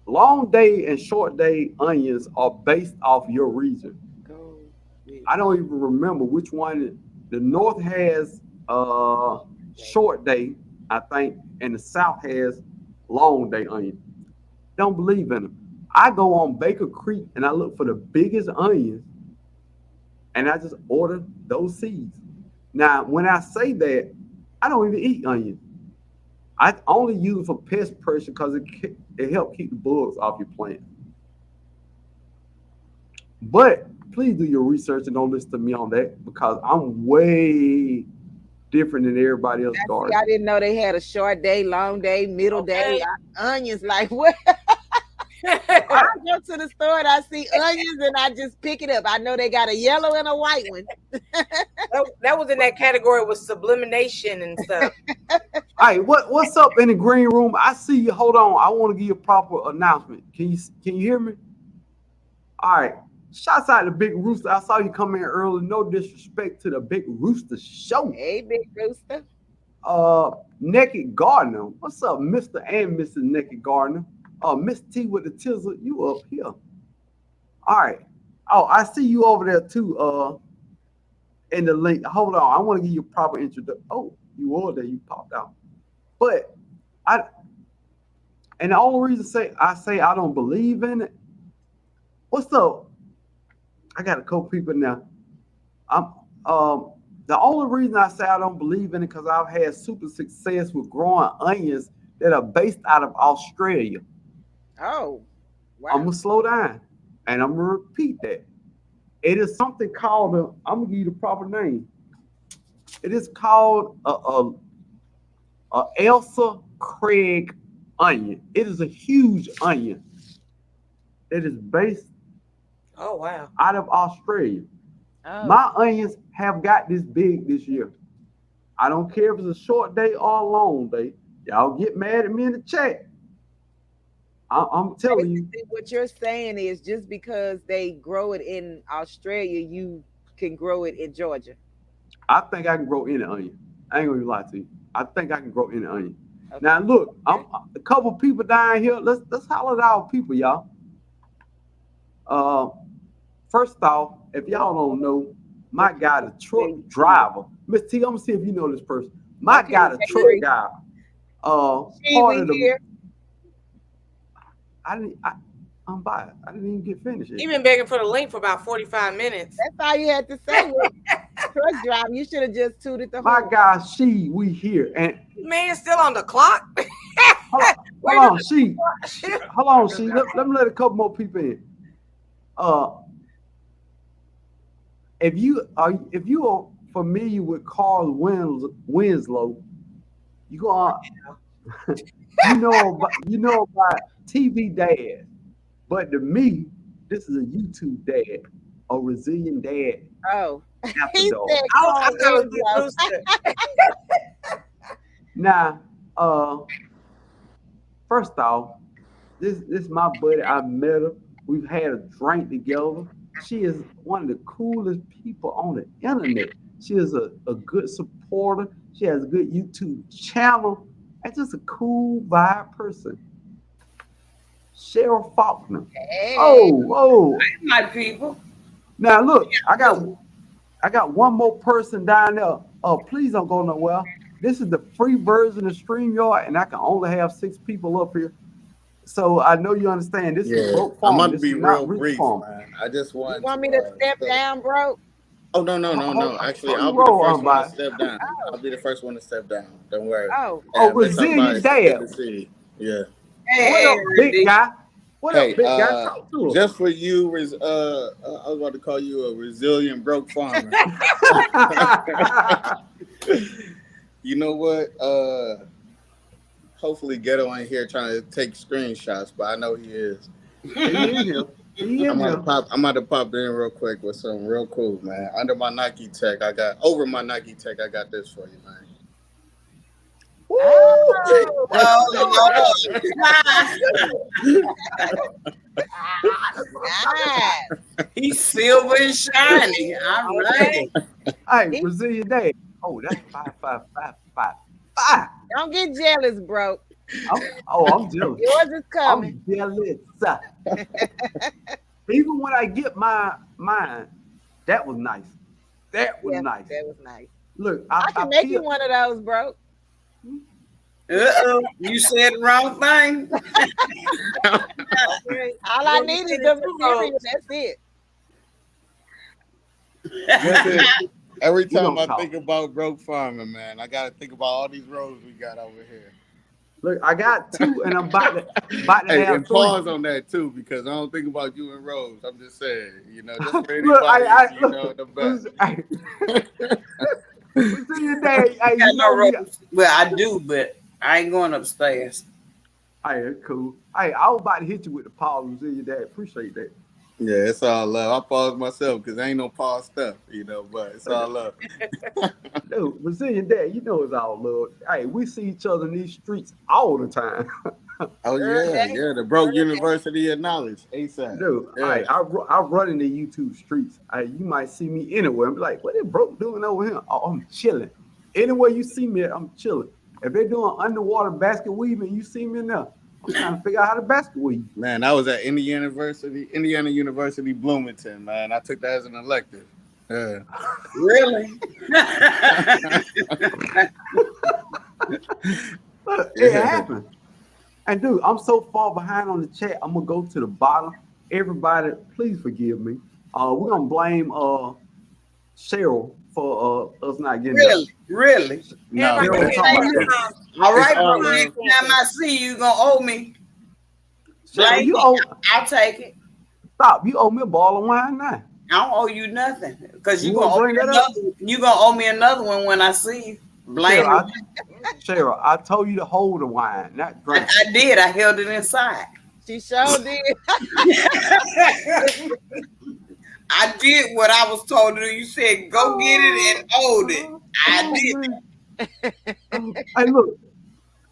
Long day and short day onions are based off your region. Go with I don't even remember which one. The north has short day, I think, and the south has long day onion. Don't believe in them. I go on Baker Creek and I look for the biggest onions and I just order those seeds. Now, when I say that, I don't even eat onions. I only use it for pest pressure because it helps keep the bugs off your plant. But please do your research and don't listen to me on that because I'm way different than everybody else's See, garden. I didn't know they had a short day, long day, middle day. Onions, like what? I go to the store and I see onions and I just pick it up. I know they got a yellow and a white one. That was in that category with sublimination and stuff. Hey, what's up in the green room? I see you. Hold on. I want to give you a proper announcement. Can you hear me? All right. Shouts out to Big Rooster. I saw you come in early. No disrespect to the Big Rooster show. Hey, Big Rooster. Naked Gardener. What's up, Mr. and Mrs. Naked Gardener? Miss T with the tizzle, you up here. All right. Oh, I see you over there too, in the link. Hold on. I want to give you a proper introduction. Oh, you are there. You popped out. But and the only reason I say I don't believe in it. What's up? I got a couple people now. The only reason I say I don't believe in it because I've had super success with growing onions that are based out of Australia. Oh, wow. I'm gonna slow down and I'm gonna repeat that. It is something called I'm gonna give you the proper name. It is called a Elsa Craig onion. It is a huge onion. It is based Oh wow. out of Australia. Oh. My onions have got this big this year. I don't care if it's a short day or a long day. Y'all get mad at me in the chat. I'm telling you. What you're saying is just because they grow it in Australia, you can grow it in Georgia. I think I can grow any onion. I ain't gonna even lie to you. I think I can grow any onion. Okay. Now look, I'm a couple people down here. Let's holler at our people, y'all. First off, if y'all don't know, my guy, the truck driver, Miss T, I'm gonna see if you know this person. My guy, the truck guy. Part of the. I'm biased. I didn't even get finished. You've been begging for the link for about 45 minutes. That's all you had to say. Truck driver. You should have just tooted the My guy, we here. And man, still on the clock. Hold on, she. Let me let a couple more people in. If you are familiar with Carl Winslow, you go you know about TV dad, but to me, this is a YouTube dad, a resilient dad. Oh, he said now, first off, this is my buddy. I met her. We've had a drink together. She is one of the coolest people on the internet. She is a good supporter. She has a good YouTube channel. And just a cool vibe person. Cheryl Faulkner. Hey. Oh. My people. Now look, I got one more person down there. Please don't go nowhere. This is the free version of StreamYard, and I can only have 6 people up here. So I know you understand. This is Brokefarmer. I'm going to be real brief, man. I just want. You want me to step down, bro? Oh no! Actually, I'll be the first one to step down. I'll be the first one to step down. Don't worry. Resilient dad. Yeah. Hey, what up, big guy? What up, big guy? Talk to him. Just for you, I was about to call you a resilient broke farmer. You know what? Hopefully, Ghetto ain't here trying to take screenshots, but I know he is. I'm about to pop in real quick with something real cool, man. Over my Nike Tech, I got this for you, man. He's silver and shiny. All right. Hey, Brazilian Day. Oh, that's 5. Don't get jealous, bro. I'm jealous. Yours is coming. I'm jealous. Even when I get mine, that was nice. That was nice. Look, I can make you one of those, bro. You said the wrong thing. All I need is the material. That's it. Every time I think about Brokefarmer, man, I got to think about all these rows we got over here. Look, I got 2, and I'm about to have and 3. Pause on that too, because I don't think about you and Rose. I'm just saying, just for anybody, the best. Brazilian Dad, hey, Got you no know me. roads. Well, I do, but I ain't going upstairs. Hey, that's cool. Hey, I was about to hit you with the pause, Brazilian Dad. Appreciate that. Yeah, it's all love. I pause myself because ain't no pause stuff, but it's all love. Dude, Brazilian Dad, you know it's all love. Hey, we see each other in these streets all the time. Oh yeah, yeah, the broke University of Knowledge, ASAP. Dude, Yeah. I run in the YouTube streets. You might see me anywhere and be like, what is broke doing over here? Oh, I'm chilling. Anywhere you see me, I'm chilling. If they're doing underwater basket weaving, you see me in there. I'm trying to figure out how to basket weave. Man, I was at Indiana University, Bloomington. Man, I took that as an elective. Yeah. Really? It happened. And dude, I'm so far behind on the chat. I'm gonna go to the bottom. Everybody, please forgive me. We're gonna blame Cheryl for us not getting Really? No, Cheryl, man. All right, all bro. Next time I see you, gonna owe me. Cheryl, you owe. I'll take it. Stop. You owe me a bottle of wine now. I don't owe you nothing because You gonna wanna owe bring me that up? another. You gonna owe me another one when I see you. Blame me. Cheryl, I told you to hold the wine, not drink. I did. I held it inside. She sure did. I did what I was told to do. You said go get it and hold it. I did. Hey, look.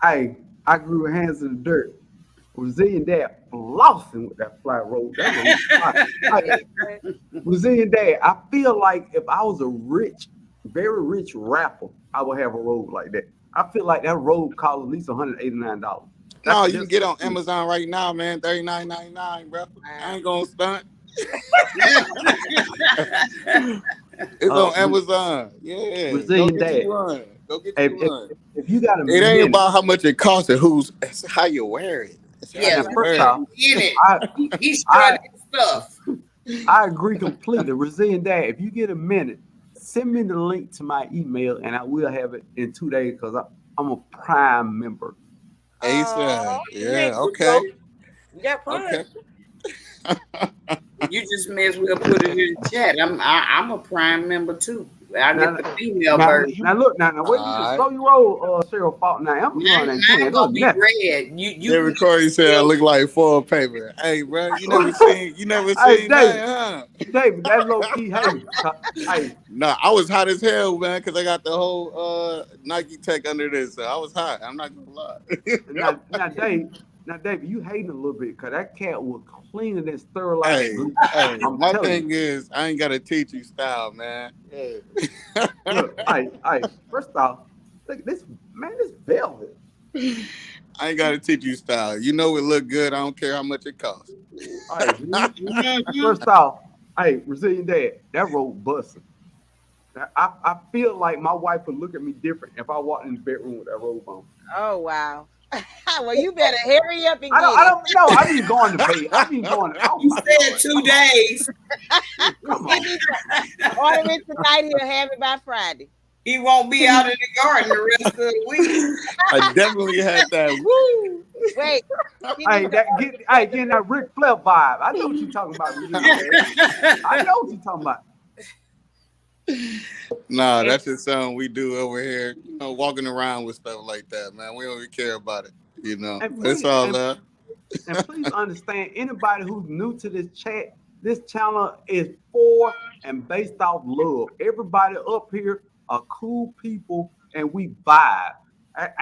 Hey, I grew hands in the dirt. Brazilian Dad flossing with that flat road. Brazilian Dad, I feel like if I was a rich, very rich rapper, I would have a road like that. I feel like that road cost at least $189. No, you can get on Amazon right now, man. $39.99, bro. I ain't gonna stunt. It's on Amazon. Yeah. Brazilian Dad. Go get you one. If you got a it ain't about how much it costs and it's how you wear it. Yeah, first off, he's trying stuff. I agree completely. Brazilian Dad, if you get a minute, send me the link to my email and I will have it in 2 days because I'm a Prime member. ASAP. Yeah, okay. You got Prime. Okay. You just may as well put it in the chat. I'm a Prime member too. I get the female version. Now look, now wait a minute. Slow you roll, Cheryl Fault. Now Amazon ain't paying gonna be red. You recording said I look like foil paper. Hey, bro, you never seen hey, that, huh? David, that's low key hating. Hey. No, I was hot as hell, man, because I got the whole Nike tech under this. So I was hot. I'm not gonna lie. Now, David, you hating a little bit because that cat was cleaner than sterilized. Hey, my thing is, I ain't gotta teach you style, man. Yeah. Look, first off, look at this, man, this velvet. I ain't gotta teach you style. You know it look good. I don't care how much it costs. First off, hey, Brazilian Dad, that robe busting. I feel like my wife would look at me different if I walked in the bedroom with that robe on. Oh wow. Well, you better hurry up and get I don't know. I need going to bed. I need going. You said 2 days. Come on. Order it tonight. He'll have it by Friday. He won't be out in the garden the rest of the week. I definitely had that. Woo! Wait. Getting that Ric Flair vibe. I know what you're talking about. I know what you're talking about. Nah, that's just something we do over here. You know, walking around with stuff like that, man. We don't even care about it. You know, it's all love. And please understand, anybody who's new to this chat, this channel is for and based off love. Everybody up here are cool people, and we vibe.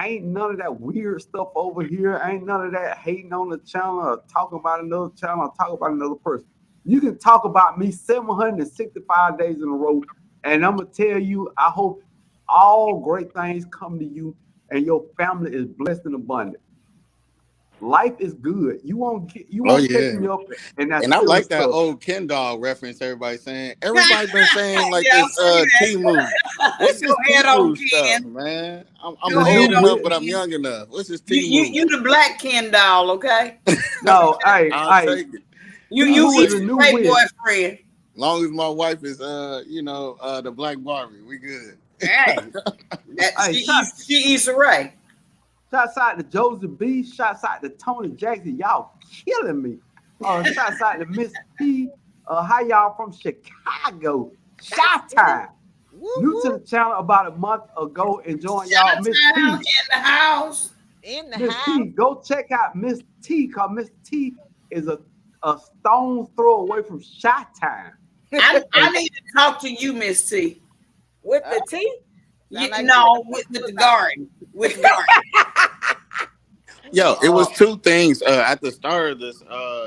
Ain't none of that weird stuff over here. Ain't none of that hating on the channel or talking about another channel or talking about another person. You can talk about me 765 days in a row. And I'm gonna tell you, I hope all great things come to you and your family is blessed and abundant. Life is good. You won't pick me up and I like that old Ken doll reference everybody's saying. Everybody's been saying like this Timu. What's this Timu stuff, man? I'm old enough, but I'm young enough. What's this Timu? You the black Ken doll, okay? No, I'll take it. You is a new boyfriend. Long as my wife is, the Black Barbie, we good. Hey, she eats a right. Shouts out to Joseph B. Shouts out to Tony Jackson. Y'all killing me. Shouts out to Miss P. How y'all from Chicago? Shot time. New to the channel about a month ago, enjoying y'all. Miss T. In the house. In the Miss house. T, go check out Miss T, because Miss T is a stone's throw away from shot time. I need to talk to you, Miss T. With the tea? Like No, with the garden. With the garden. Yo, it was two things at the start of this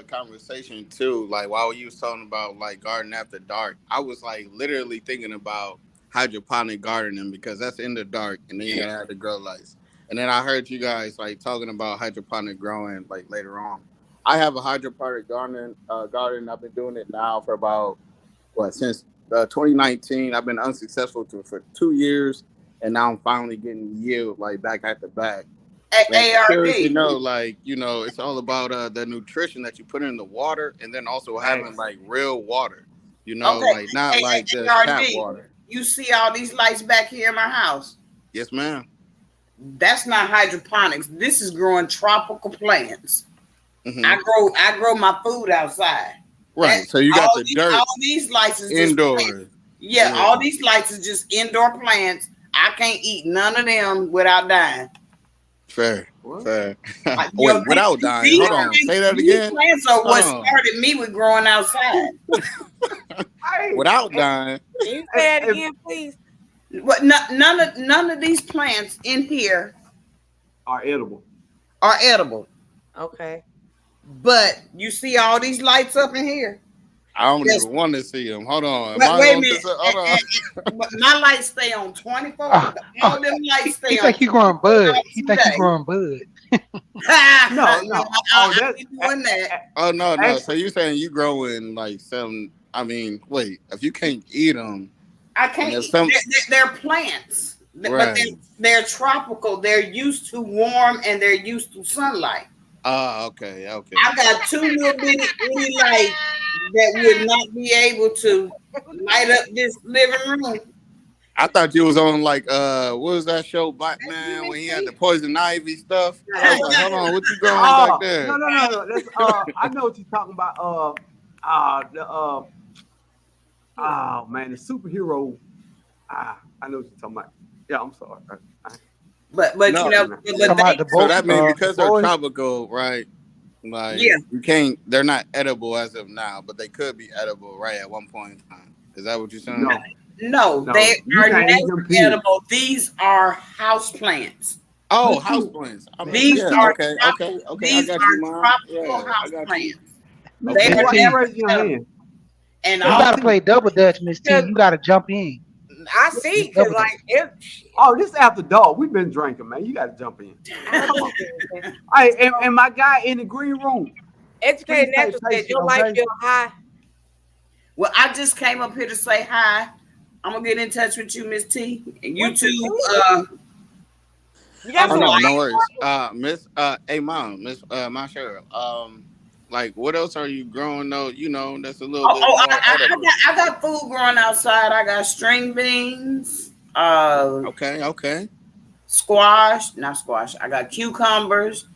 conversation too. Like while you was talking about like garden after dark, I was like literally thinking about hydroponic gardening because that's in the dark, and then you gotta have the grow lights. And then I heard you guys like talking about hydroponic growing like later on. I have a hydroponic garden. Garden. I've been doing it now for about since 2019. I've been unsuccessful for 2 years, and now I'm finally getting yield like back at the back. Curious to know, like, it's all about the nutrition that you put in the water, and then also having like real water, like not like the tap water. You see all these lights back here in my house? Yes, ma'am. That's not hydroponics. This is growing tropical plants. Mm-hmm. I grow my food outside. Right. So you got the dirt. All these lights is indoors. Yeah, all these lights is just indoor plants. I can't eat none of them without dying. Fair. Wait, without dying. Hold on. Say that again. Plants are what started me with growing outside. Without dying. Can you say that again, please? But none of these plants in here are edible. Okay. But you see all these lights up in here? I don't even want to see them. Hold on. Wait a minute. Hold on. My lights stay on 24. All them lights stay on. He think you growing bud. He think you growing bud. No. Oh, no. So you're saying you growing like some? I mean, wait. If you can't eat them, I can't. They're plants, but they're tropical. They're used to warm and they're used to sunlight. Okay. I got two little bitty lights that would not be able to light up this living room. I thought you was on like what was that show, Batman, when he had the poison ivy stuff? I was like, hold on, what you growing back there? No. That's, I know what you're talking about. The superhero. I know what you're talking about. Yeah, I'm sorry. But so that means because they're tropical, right? Like you can't. They're not edible as of now, but they could be edible right at one point in time. Is that what you're saying? No, they are never edible. These are house plants. Oh, house plants. These are okay. These I got are you, Mom. tropical house plants. They are never edible. And you gotta play double dutch, Miss T. You gotta jump in. I see, because like this after dark. We've been drinking, man. You got to jump in. Hey, and my guy in the green room. Educated Natural said your life feel high. Well, I just came up here to say hi. I'm gonna get in touch with you, Miss T, and you too. No worries. Miss, hey mom, Miss, my Cheryl. Like, what else are you growing though? That's a little bit more edible. I got food growing outside. I got string beans. Okay. Not squash. I got cucumbers.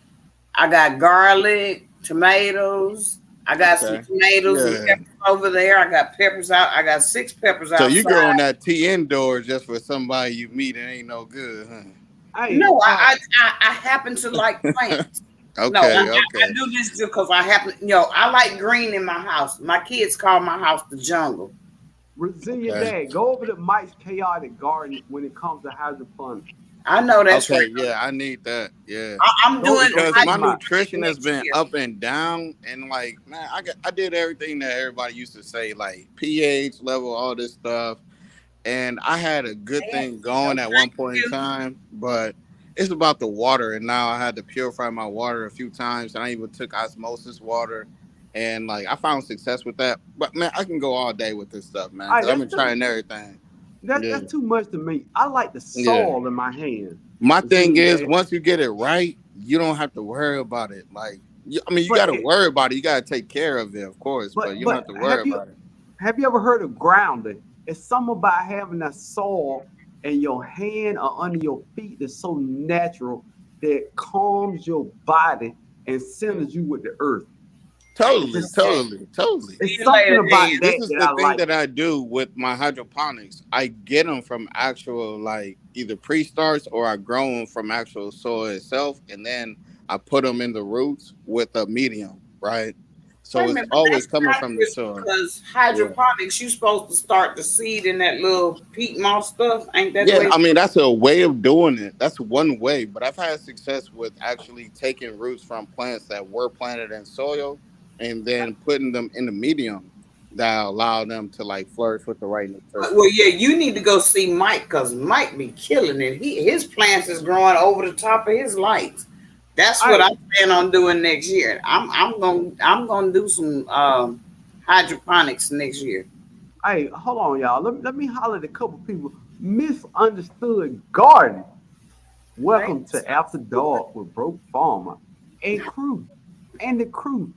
I got garlic, tomatoes. I got some tomatoes and peppers over there. I got peppers out. I got 6 peppers outside. So you growing that tea indoors just for somebody you meet and ain't no good, huh? No, I happen to like plants. I do this just because I happen. I like green in my house. My kids call my house the jungle. Resilient Dad, go over to Mike's Chaotic Garden when it comes to hydroponics. I know that's right. Yeah, I need that. Yeah, I'm doing because my nutrition has been up and down, and like, man, I did everything that everybody used to say, like pH level, all this stuff, and I had a good thing going at one point in time, but it's about the water, and now I had to purify my water a few times, and I even took osmosis water, and like I found success with that. But man, I can go all day with this stuff, man. I've been trying everything. That's too much to me. I like the soil in my hand. My thing is, once you get it right, you don't have to worry about it. Like, you got to worry about it. You got to take care of it, of course, but you don't have to worry about it. Have you ever heard of grounding? It's something about having that soil in your hand or under your feet that's so natural that calms your body and centers you with the earth. Totally. It's See you something later, about Dan. This that is that the I thing like. that I do with my hydroponics. I get them from actual, like, either pre-starts, or I grow them from actual soil itself, and then I put them in the roots with a medium, right? Wait So a it's minute, but always that's coming from the backwards soil. because Yeah. hydroponics, you supposed to start the seed in that little peat moss stuff. Ain't that the Yeah, way? I mean that's a way of doing it. That's one way, but I've had success with actually taking roots from plants that were planted in soil and then putting them in the medium that allow them to like flourish with the right nutrition. Well, yeah, you need to go see Mike because Mike be killing it. His plants is growing over the top of his lights. That's what I Hey, plan on doing next year. I'm gonna do some hydroponics next year. hey, hold on, y'all. Let me holler at a couple people. Misunderstood garden. Welcome to After Dark with Broke Farmer and crew and the crew.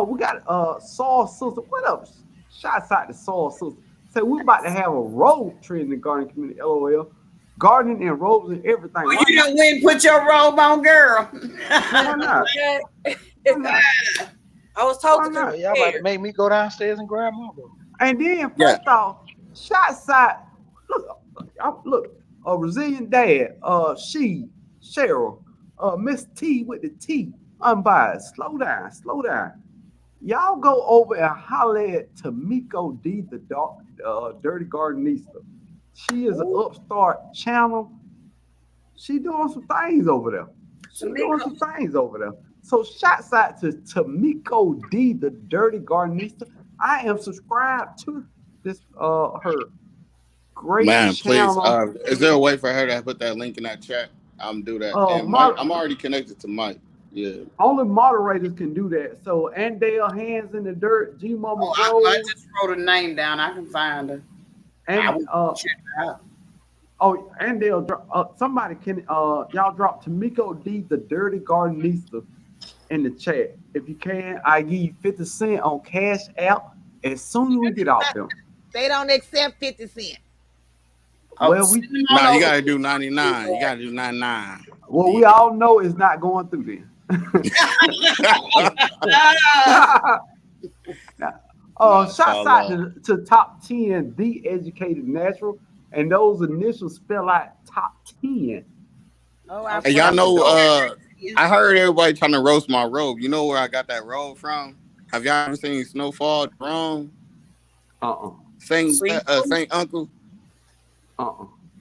We got Saul Sister. What up? Shots out to Saul Sister. Say we're about to have a road trip in the garden community. LOL. Gardening and robes and everything. Well, Why you not? done went and put your robe on, girl. Why not? Why not? I was told Why to come not? Well, y'all about to prepared. make me go downstairs and grab my book. And then Yeah, first off, shots out. Look, look. A resilient dad. She, Cheryl. Miss T with the T. Unbiased. Slow down. Slow down. Y'all go over and holler at Tamiko D, the dark, dirty gardenista. She is an upstart channel. She doing some things over there. She doing Tamika, some things over there. So shouts out to Tamiko D, the dirty gardenista. I am subscribed to this her great man. Please, channel. is there a way for her to put that link in that chat? I'm do that. And Mike, I'm Mod- already connected to Mike. Yeah. only moderators can do that. So Andale Hands in the Dirt, G Mama I Rose, just wrote a name down. I can find her. I and will check it out. oh, and they'll drop. Somebody can. Y'all drop Tamiko D, the Dirty Gardenista, in the chat if you can. I give you 50 cents on Cash App as soon as we get off them. They don't accept 50 cents. Oh, Well, send we them on Nah, you over. gotta do 99. You gotta do 99. well Yeah. we all know it's not going through then. Ah, No, it's Shouts all out love. to top 10, the educated natural, and those initials spell out top 10 Oh, I And y'all after know, dark. I heard everybody trying to roast my robe. You know where I got that robe from? Have y'all ever seen Snowfall Jerome? Uh see, Saint Uncle? uh.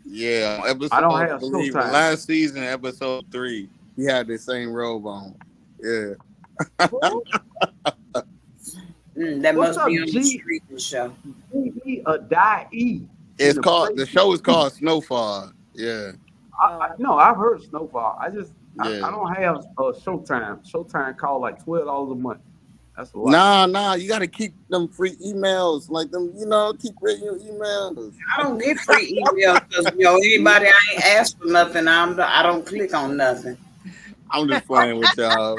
Yeah, on I don't episode, I have believe, Showtime. last season, episode 3, he had the same robe on. Yeah. that What's must be up, on the street show. GD Die E in It's the called, place? the show is called Snowfall. Yeah. No, I've heard Snowfall. I Yeah. don't have Showtime. Showtime call like $12 a month. That's a lot. Nah, you gotta keep them free emails. Like them, keep reading your emails. I don't get free emails because anybody I ain't asked for nothing. I don't click on nothing. I'm just playing with y'all.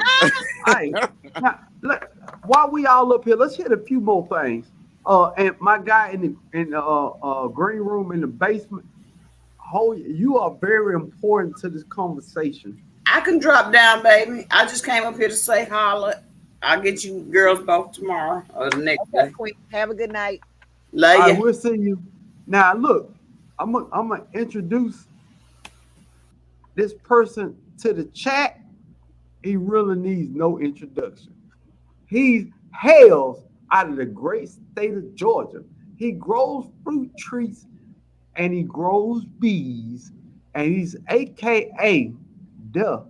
Hey, now, look, while we all up here, let's hit a few more things. And my guy in the green room in the basement, you are very important to this conversation. I can drop down, baby. I just came up here to say holla. I'll get you girls both tomorrow or the next Okay, day. Queen. Have a good night. Love All right, you. we'll see you. Now, look, I'm gonna introduce this person to the chat. He really needs no introduction. He hails out of the great state of Georgia. He grows fruit trees and he grows bees, and he's AKA the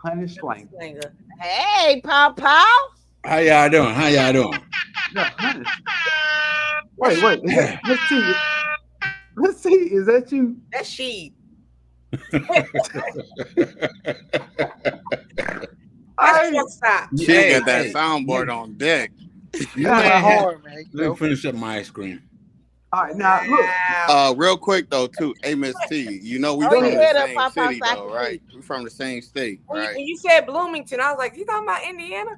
honey slinger. Slinger. Hey, Paw Paw. How y'all doing? How y'all doing? The honey. Wait, is that, let's see, is that you? That's she. That's Hey, shortstop. She Hey, got that hey, soundboard on deck. You try hard, man. let me finish up my ice cream. all right, now look, Wow. Real quick though, too. Hey, Miss T, we Oh, from you the head up, same Paw Paw, city so I though, can right? see. We from the same state, When right? you said Bloomington, I was like, you talking about Indiana?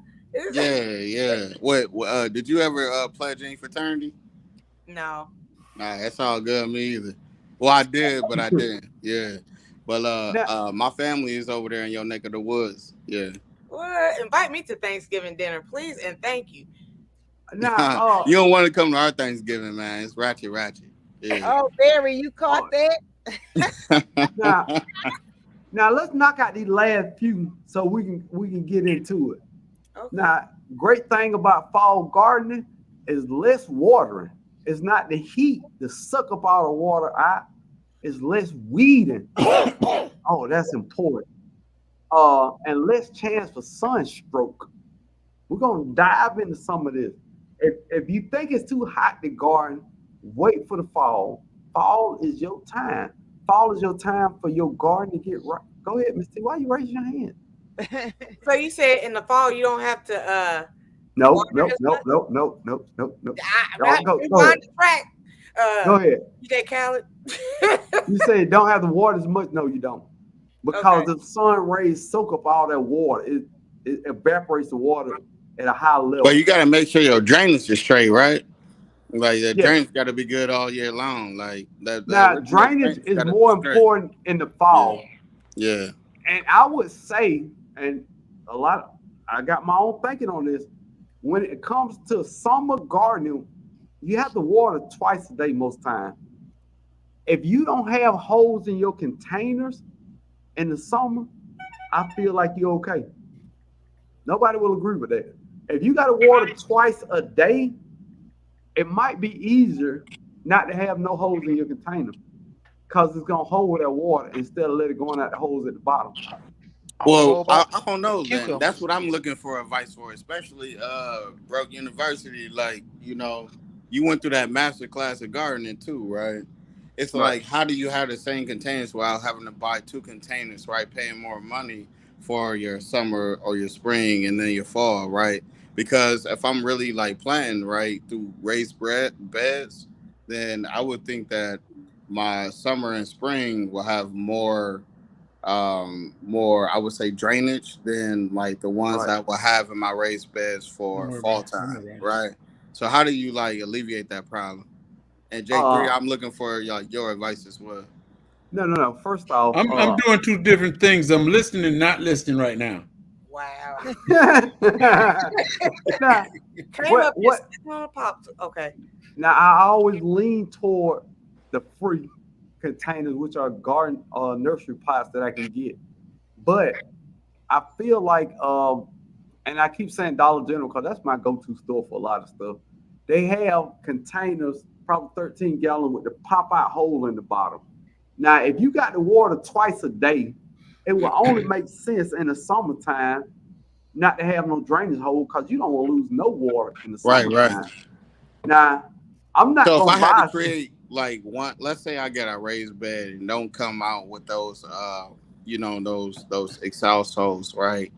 Yeah. What? Did you ever pledge any fraternity? No. Nah, that's all good. Me either. Well, I did, but I didn't. Yeah. But now, my family is over there in your neck of the woods. Yeah. What? Invite me to Thanksgiving dinner, please, and thank you. Now, you don't want to come to our Thanksgiving, man. It's ratchet. Yeah. Oh, Barry, you caught that? now, now let's knock out these last few so we can get into it. Okay. Now, great thing about fall gardening is less watering. It's not the heat to suck up all the water out. It's less weeding. Oh, that's important. And less chance for sunstroke. We're gonna dive into some of this. If you think it's too hot to garden, wait for the fall. Fall is your time. Fall is your time for your garden to get right. Go ahead, Miss T. Why you raising your hand? So you said in the fall you don't have to No. water as much? Go ahead. Go ahead. DJ Khaled. You say don't have the water as much. No, you don't. Because the sun rays soak up all that water. It evaporates the water at a high level. But you got to make sure your drainage is straight, right? Like the Yes. drainage got to be good all year long. Like that. Now, drainage is gotta more be straight. important in the fall. Yeah. And I would say, and I got my own thinking on this. When it comes to summer gardening, you have to water twice a day most time. If you don't have holes in your containers in the summer, I feel like you're okay. Nobody will agree with that. If you got to water twice a day, it might be easier not to have no holes in your container because it's going to hold that water instead of let it going out the holes at the bottom. Well, I don't know, man. That's what I'm looking for advice for, especially Broke University. Like, you went through that master class of gardening too, right? It's like, how do you have the same containers without having to buy two containers, right? Paying more money for your summer or your spring and then your fall, right? Because if I'm really like planting, right, through raised beds, then I would think that my summer and spring will have more I would say drainage than like the ones that will have in my raised beds for fall time, right? So how do you like alleviate that problem? And J3, I'm looking for your advice as well. No. First off, I'm doing two different things. I'm listening and not listening right now. Wow. now, Came up just on a pop. Okay. Now I always lean toward the free containers, which are garden nursery pots that I can get. But I feel like and I keep saying Dollar General because that's my go-to store for a lot of stuff. They have containers, probably 13-gallon with the pop-out hole in the bottom. Now, if you got the water twice a day, it will only make sense in the summertime not to have no drainage hole because you don't want to lose no water in the summertime. Right. Now, I'm not. So if I had to create like one, let's say I get a raised bed and don't come out with those, those exhaust holes, right?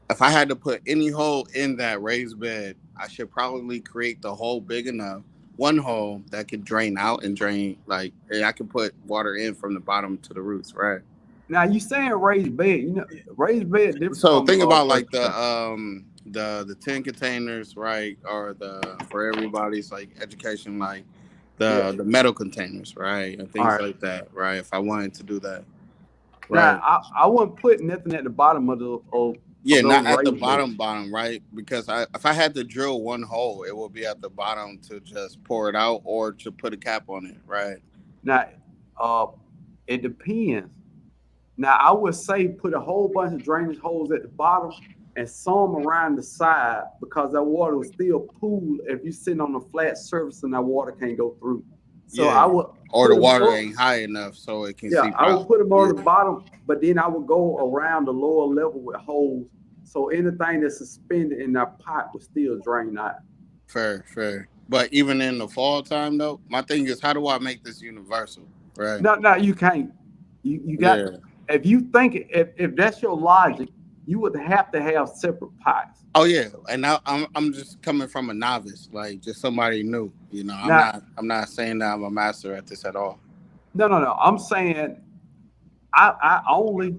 If I had to put any hole in that raised bed, I should probably create the hole big enough, one hole that could drain out and drain, like I could put water in from the bottom to the roots, right? Now you saying raised bed, raised bed different. So think about like the 10 containers, right? Or for everybody's like education, like the metal containers, right? And things like that, right? If I wanted to do that. Right. Now I wouldn't put nothing at the bottom of the not at the bottom, right? Because if I had to drill one hole, it would be at the bottom to just pour it out or to put a cap on it, right? Now, it depends. Now, I would say put a whole bunch of drainage holes at the bottom and some around the side because that water will still pool if you're sitting on a flat surface and that water can't go through. So I would, or the water ain't high enough so it can see. I would put them on the bottom, but then I would go around the lower level with holes. So anything that's suspended in that pot would still drain out. Fair. But even in the fall time though, my thing is how do I make this universal? Right. No, you can't. You got if you think if that's your logic, you would have to have separate pots. Oh yeah, and I'm just coming from a novice, like just somebody new. I'm not saying that I'm a master at this at all. No. I'm saying I only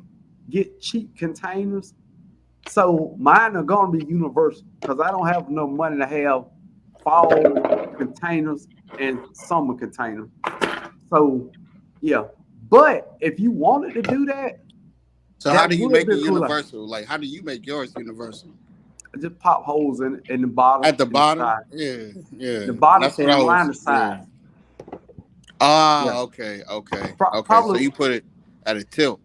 get cheap containers, so mine are going to be universal because I don't have enough money to have fall containers and summer containers. So yeah. But if you wanted to do that, So how do you make it universal? Like, how do you make yours universal? Just pop holes in the bottom. At the bottom? Side. Yeah. The bottom That's what and I was. around the side. Yeah. Ah, okay. Okay. Probably, so you put it at a tilt.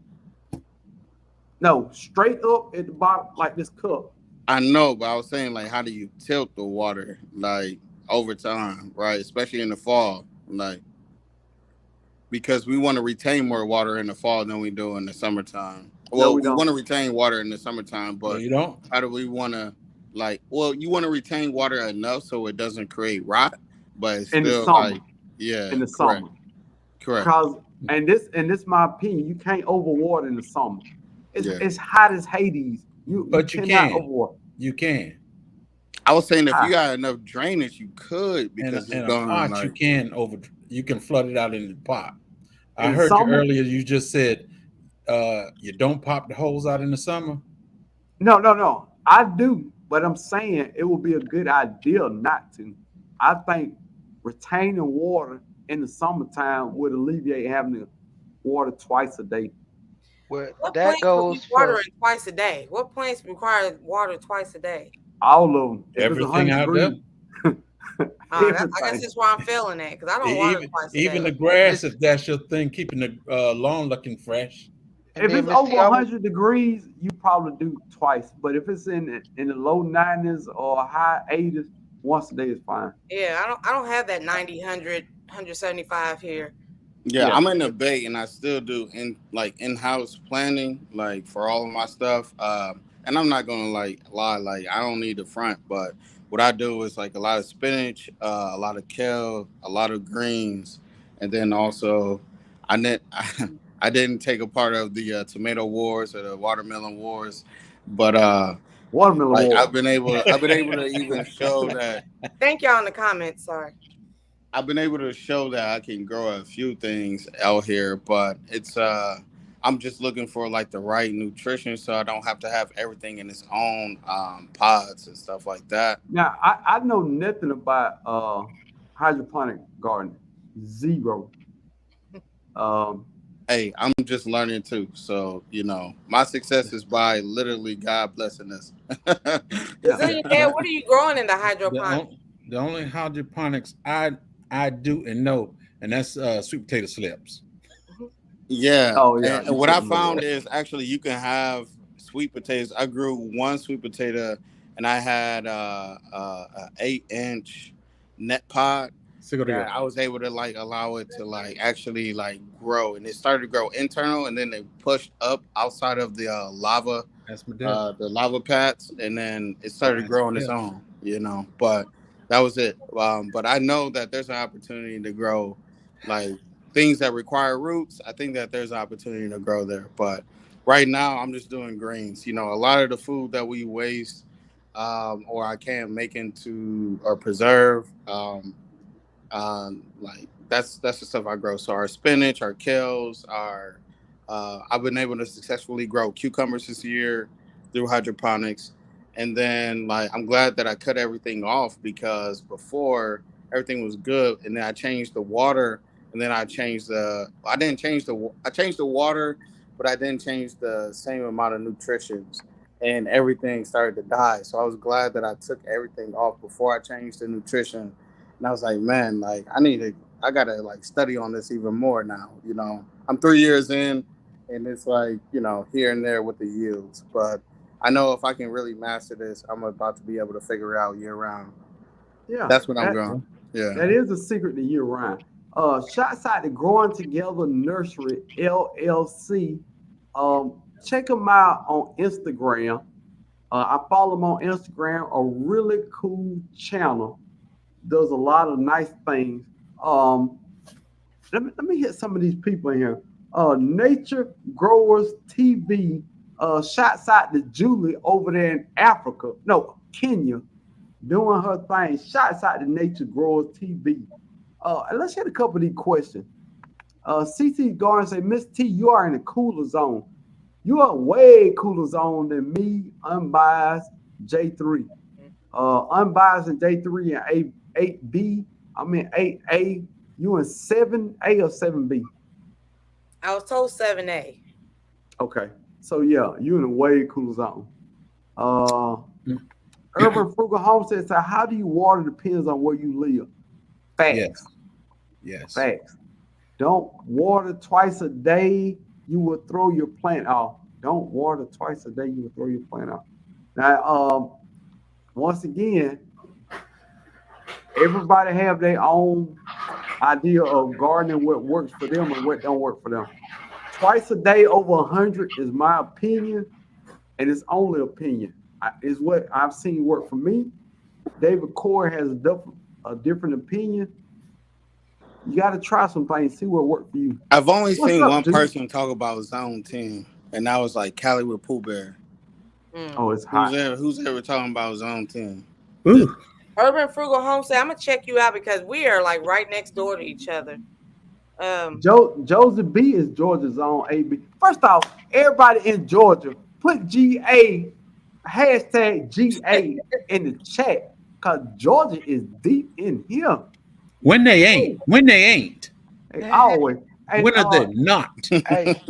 No, straight up at the bottom, like this cup. I know, but I was saying, like, how do you tilt the water, like, over time, right? Especially in the fall, like, because we want to retain more water in the fall than we do in the summertime. Well, we want to retain water in the summertime, but you don't. How do we want to, like? Well, you want to retain water enough so it doesn't create rot, but it's in still the summer. like, yeah, in the correct, summer. correct. Because and this my opinion, you can't overwater in the summer. It's hot as Hades. You cannot can. overwater. You can. I was saying if you got enough drainage, you could because in it's a going pot like, you can flood it out in the pot. I In heard you summer? earlier. You just said you don't pop the holes out in the summer. No. I do, but I'm saying it would be a good idea not to. I think retaining water in the summertime would alleviate having to water twice a day. Well, What that plants are we goes for watering twice a day? What plants require water twice a day? All of them. If Everything it's 100 out there. degrees. I guess that's where I'm feeling at because I don't water twice a day. Even the grass, if that's your thing, keeping the lawn looking fresh. If it's over 100 degrees, you probably do twice. But if it's in the low 90s or high 80s, once a day is fine. Yeah, I don't have that 90, 100, 175 here. Yeah, I'm in the Bay and I still do in-house planning, like for all of my stuff. And I'm not gonna lie, like I don't need the front, but what I do is like a lot of spinach, a lot of kale, a lot of greens, and then also I didn't take a part of the tomato wars or the watermelon wars, but watermelon wars. I've been able to even show that. Thank y'all in the comments. Sorry. I've been able to show that I can grow a few things out here, but it's I'm just looking for like the right nutrition so I don't have to have everything in its own pods and stuff like that. Now I know nothing about hydroponic gardening. Zero. Hey, I'm just learning too. So, my success is by literally God blessing us. Brazilian Dad, what are you growing in the hydroponics? The only hydroponics I do and know, and that's sweet potato slips. Yeah. Oh yeah. And what I found is actually you can have sweet potatoes. I grew one sweet potato, and I had a 8-inch net pot. That I was able to allow it to actually grow, and it started to grow internal, and then they pushed up outside of the lava, the lava pads, and then it started to grow on its own. But that was it. But I know that there's an opportunity to grow things that require roots. I think that there's an opportunity to grow there. But right now, I'm just doing greens. A lot of the food that we waste or I can't make into or preserve. That's the stuff I grow. So our spinach, our kales, I've been able to successfully grow cucumbers this year through hydroponics. And then I'm glad that I cut everything off because before everything was good. And then I changed the water, and then I changed the water, but I didn't change the same amount of nutrition, and everything started to die. So I was glad that I took everything off before I changed the nutrition. And I was like, man, I gotta study on this even more now. I'm 3 years in, and it's here and there with the yields. But I know if I can really master this, I'm about to be able to figure it out year round. Yeah, that's what I'm going. Yeah, that is a secret to year round. Shots out to Growing Together Nursery LLC. Check them out on Instagram. I follow them on Instagram. A really cool channel. Does a lot of nice things. Let me hit some of these people in here. Nature Growers TV. Shots out to Julie over there in Africa. No, Kenya, doing her thing. Shots out to Nature Growers TV. Let's hit a couple of these questions. CC Garner say, Miss T, you are in a cooler zone. You are way cooler zone than me, Unbiased, J3. Unbiased and J3 and 8B. I mean 8A. You in 7A or 7B? I was told 7A. Okay. So yeah, you in a way cooler zone. Uh, Urban Frugal Homestead said, how do you water depends on where you live. Facts. Yes. Yes. Facts. Don't water twice a day. You will throw your plant off. Don't water twice a day. You will throw your plant off. Now, once again, everybody have their own idea of gardening, what works for them and what don't work for them. Twice a day over 100 is my opinion, and it's only opinion. Is what I've seen work for me. David Corey has a different opinion. You got to try some things, see what works for you. I've only What's seen up, one dude? person talk about Zone 10, and that was like Cali with Pooh Bear. Oh, it's hot. Who's ever talking about Zone 10? Ooh. Urban Frugal Homestead, I'm gonna check you out because we are like right next door to each other. Joseph B is Georgia's own AB. First off, everybody in Georgia put GA hashtag GA in the chat because Georgia is deep in here. When they ain't. They always. And, When are they not? Hey,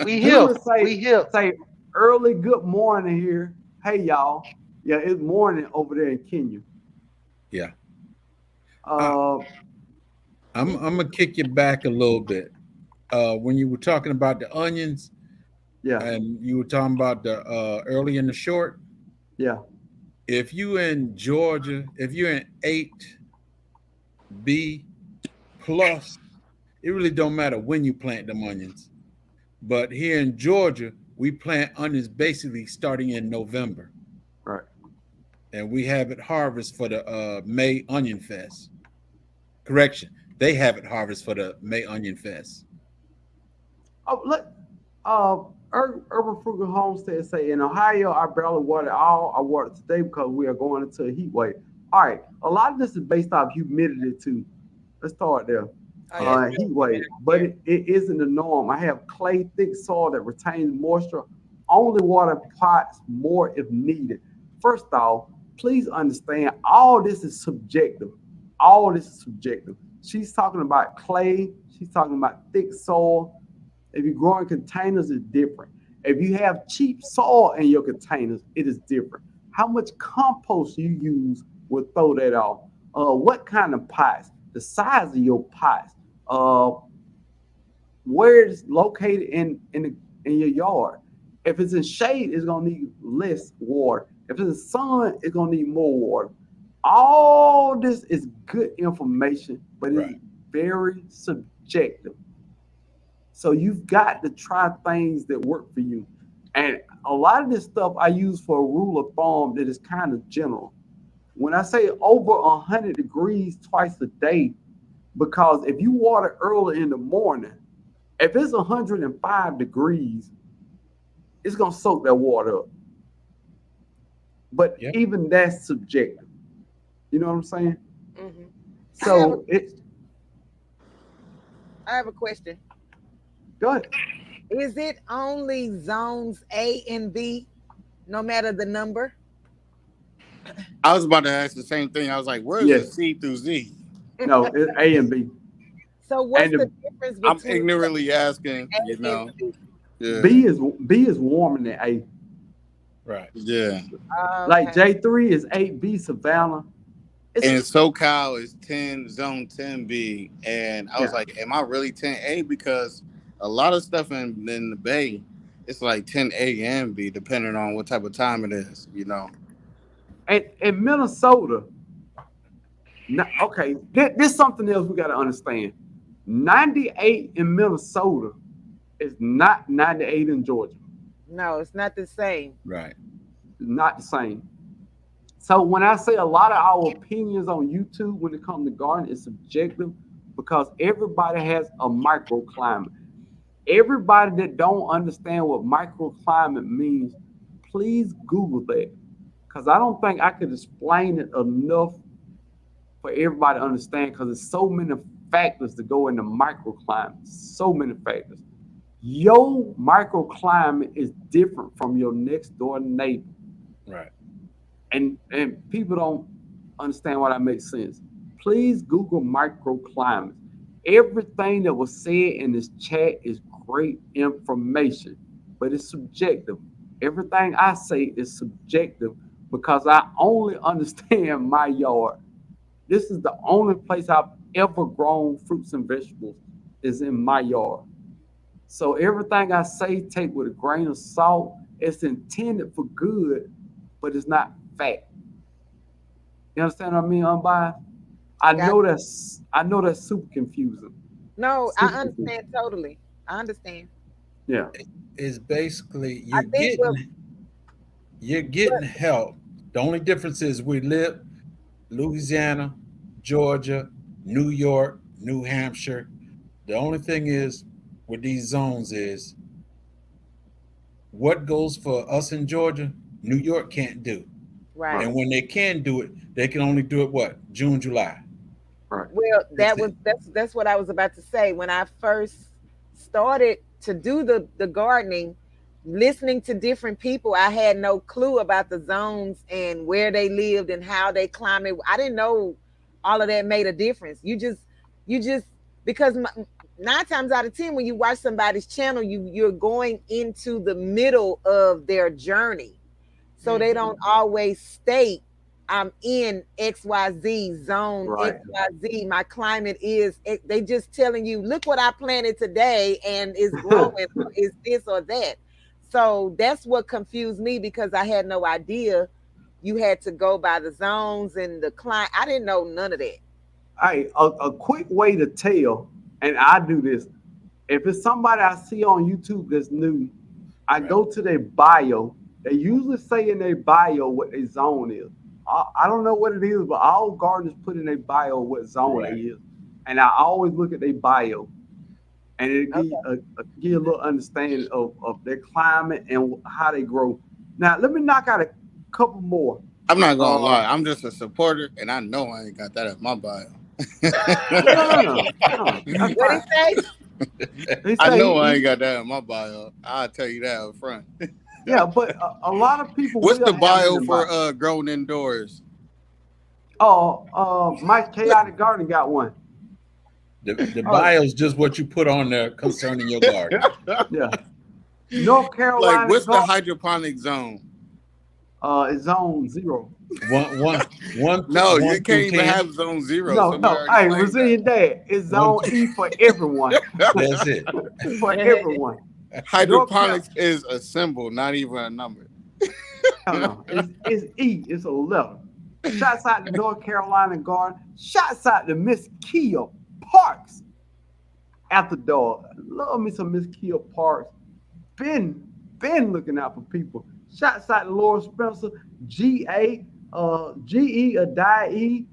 we here. We here. Say early good morning here. Hey y'all. Yeah, it's morning over there in Kenya. Yeah. Uh, I'm gonna kick you back a little bit. When you were talking about the onions, yeah, and you were talking about the early and the short. yeah. If you in Georgia, if you're in 8B plus, it really don't matter when you plant them onions. But here in Georgia, we plant onions basically starting in November. Right. And we have it harvest for the May Onion Fest. Correction, they have it harvest for the May Onion Fest. Oh, look. Urban Frugal Homestead say in Ohio, I barely water all I water today because we are going into a heat wave. All right, a lot of this is based off humidity too. Let's start there. Heat wave, but it isn't the norm. I have clay thick soil that retains moisture. Only water pots more if needed. First off, please understand all this is subjective. All this is subjective. She's talking about clay. She's talking about thick soil. If you grow in containers, it's different. If you have cheap soil in your containers, it is different. How much compost you use will throw that off. What kind of pots? The size of your pots. Where it's located in your yard. If it's in shade, it's gonna need less water. If it's in sun, it's gonna need more water. All this is good information, but it's very subjective. So you've got to try things that work for you. And a lot of this stuff I use for a rule of thumb that is kind of general. When I say over 100 degrees twice a day, because if you water early in the morning, if it's 105 degrees, it's going to soak that water up. But even that's subjective. You know what I'm saying? Mm-hmm. So I have a question. Go ahead. Is it only zones A and B, no matter the number? I was about to ask the same thing. I was like, where's the C through Z? No, it's A and B. So what's the difference between? I'm ignorantly asking, you know. Yeah. B is warmer than A. Right. Yeah. Like J3 is 8B Savannah. And SoCal is 10 zone 10B. And I was like, am I really 10A? Because a lot of stuff in the Bay, it's like 10A and B, depending on what type of time it is, you know. And in Minnesota, okay, this is something else we got to understand. 98 in Minnesota is not 98 in Georgia. No, it's not the same. Right. Not the same. So when I say a lot of our opinions on YouTube when it comes to gardening is subjective because everybody has a microclimate. Everybody that don't understand what microclimate means, please Google that. Because I don't think I could explain it enough for everybody to understand because there's so many factors to go into microclimate. So many factors. Your microclimate is different from your next door neighbor. Right. And people don't understand why that makes sense. Please Google microclimates. Everything that was said in this chat is great information, but it's subjective. Everything I say is subjective because I only understand my yard. This is the only place I've ever grown fruits and vegetables is in my yard. So everything I say, take with a grain of salt. It's intended for good, but it's not fact. You understand what I mean, unbiased? I know that's super confusing. No, I Super confusing. understand totally. I understand. Yeah. Is basically I think what you're getting help. The only difference is we live Louisiana, Georgia, New York, New Hampshire. The only thing is with these zones is what goes for us in Georgia, New York can't do. right. Right. And when they can do it, they can only do it what? June, July. Right. Well, That's it. that's what I was about to say when I first started to do the gardening, listening to different people. I had no clue about the zones and where they lived and how they climbed. I didn't know all of that made a difference. You just because 9 times out of 10 when you watch somebody's channel, you're going into the middle of their journey. So they don't always state I'm in XYZ zone, Right. XYZ. My climate is, they just telling you, look what I planted today and it's growing, or is this or that. So that's what confused me because I had no idea you had to go by the zones and the climate. I didn't know none of that. Hey, a quick way to tell, and I do this. If it's somebody I see on YouTube that's new, I go to their bio. They usually say in their bio what their zone is. I don't know what it is, but all gardeners put in their bio what zone they is, and I always look at their bio, and it give you a little understanding of their climate and how they grow. Now, let me knock out a couple more. I'm not gonna lie. I'm just a supporter, and I know I ain't got that in my bio. No. That's What he fine. say? I know I ain't got that in my bio. I'll tell you that up front. Yeah, but a lot of people. What's will the have bio it in for grown indoors? Mike Chaotic Garden got one. The bio is just what you put on there concerning your garden. Yeah. North Carolina. Like, what's the hydroponic zone? It's zone 0. One. No, one you can't even 10. have zone 0. No. Somebody already Hey, claimed Resilient Dad, it's zone E for everyone. That's it. For everyone. Hydroponics is a symbol, not even a number. No. It's E. It's a letter. Shouts out to North Carolina Garden. Shouts out to Miss Kia Parks. After dark. Love me some Miss Kia Parks. Been looking out for people. Shouts out to Laura Spencer, GA, GE, Adai,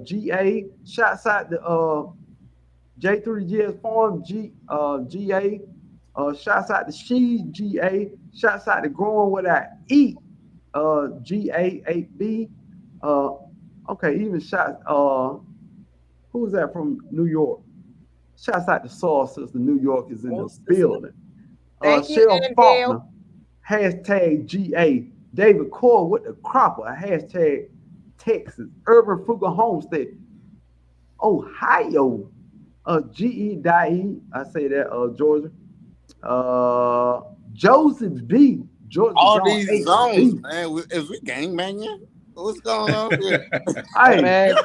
GA. Shouts out to J3GS Farm, GA. Shouts out to She, GA. Shouts out to Growing Without Eat, GA8B. Okay, even shots. Who's that from New York? Shouts out to Soul Sister. New York is in the building. Thank you, Cheryl Angel. Faulkner, hashtag GA. David Core with the cropper, hashtag Texas. Urban Frugal Homestead, Ohio. GE Die, I say that, Georgia. Joseph B. Georgia. All these zones, man. Is we gangbanging? What's going on here? Hey, man.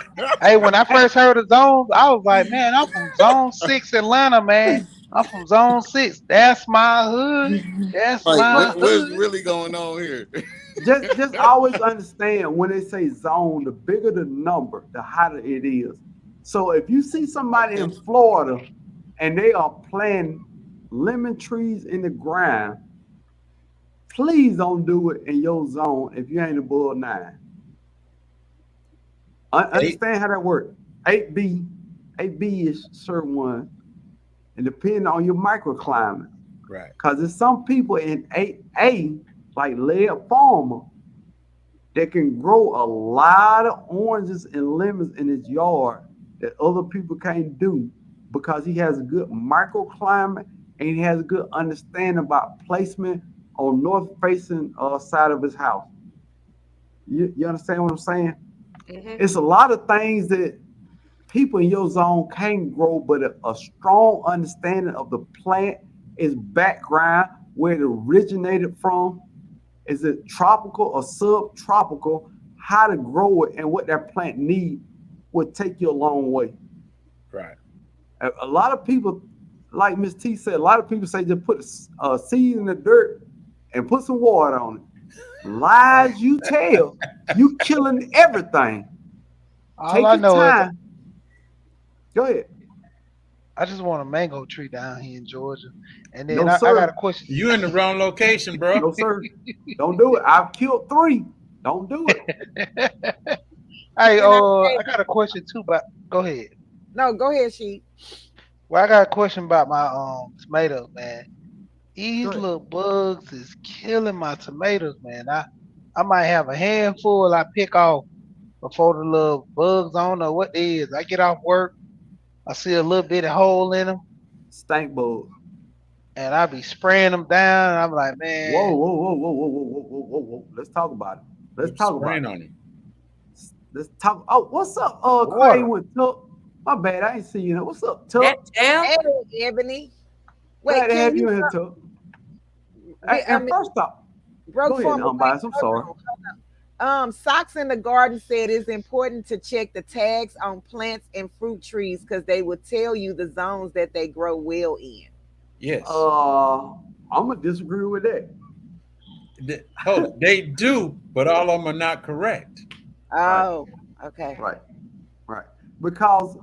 Hey, when I first heard of zones, I was like, man, I'm from Zone 6 Atlanta, man. I'm from Zone 6. That's my hood. That's Like, my what's hood. really going on here? Just always understand when they say zone, the bigger the number, the hotter it is. So if you see somebody in Florida and they are planting lemon trees in the ground, please don't do it in your zone if you ain't above 9. Understand how that works. 8B is certain one, and depending on your microclimate. Right. Because there's some people in 8A, like Lead Farmer, that can grow a lot of oranges and lemons in his yard that other people can't do because he has a good microclimate and he has a good understanding about placement on north-facing side of his house. You understand what I'm saying? Mm-hmm. It's a lot of things that people in your zone can't grow, but a strong understanding of the plant, its background, where it originated from. Is it tropical or subtropical? How to grow it and what that plant need will take you a long way. Right. A lot of people, like Miss T said, a lot of people say just put a seed in the dirt and put some water on it. Lies you tell, you killing everything. All Take I your know is time. Go ahead. I just want a mango tree down here in Georgia. And then No, I got sir. a question. You in the wrong location, bro. No, sir. Don't do it. I've killed 3. Don't do it. Hey, Can I I got a question too, but go ahead. No, go ahead, she. Well, I got a question about my tomatoes, man. Go These ahead. little bugs is killing my tomatoes, man. I might have a handful I pick off before the little bugs. I don't know what they is. I get off work, I see a little bitty hole in them, Stank bug. and I be spraying them down. And I'm like, Whoa, man, whoa, whoa, whoa, whoa, whoa, whoa, whoa, whoa, whoa. Let's talk about it. Let's You talk about spraying it. on him. Let's talk. Oh, what's up, Craig water. with Tuck? My bad, I ain't see you. What's up, Tuck? That Tam? Hey, Ebony. Wait, Glad to have can you you? in here, Tuck. Hey, I and mean, first off, broke go ahead, farmer. unbiased. I'm sorry. Socks in the Garden said it's important to check the tags on plants and fruit trees because they will tell you the zones that they grow well in. Yes. I'm gonna disagree with that. They do, but all of them are not correct. Oh, okay. Right, right. Because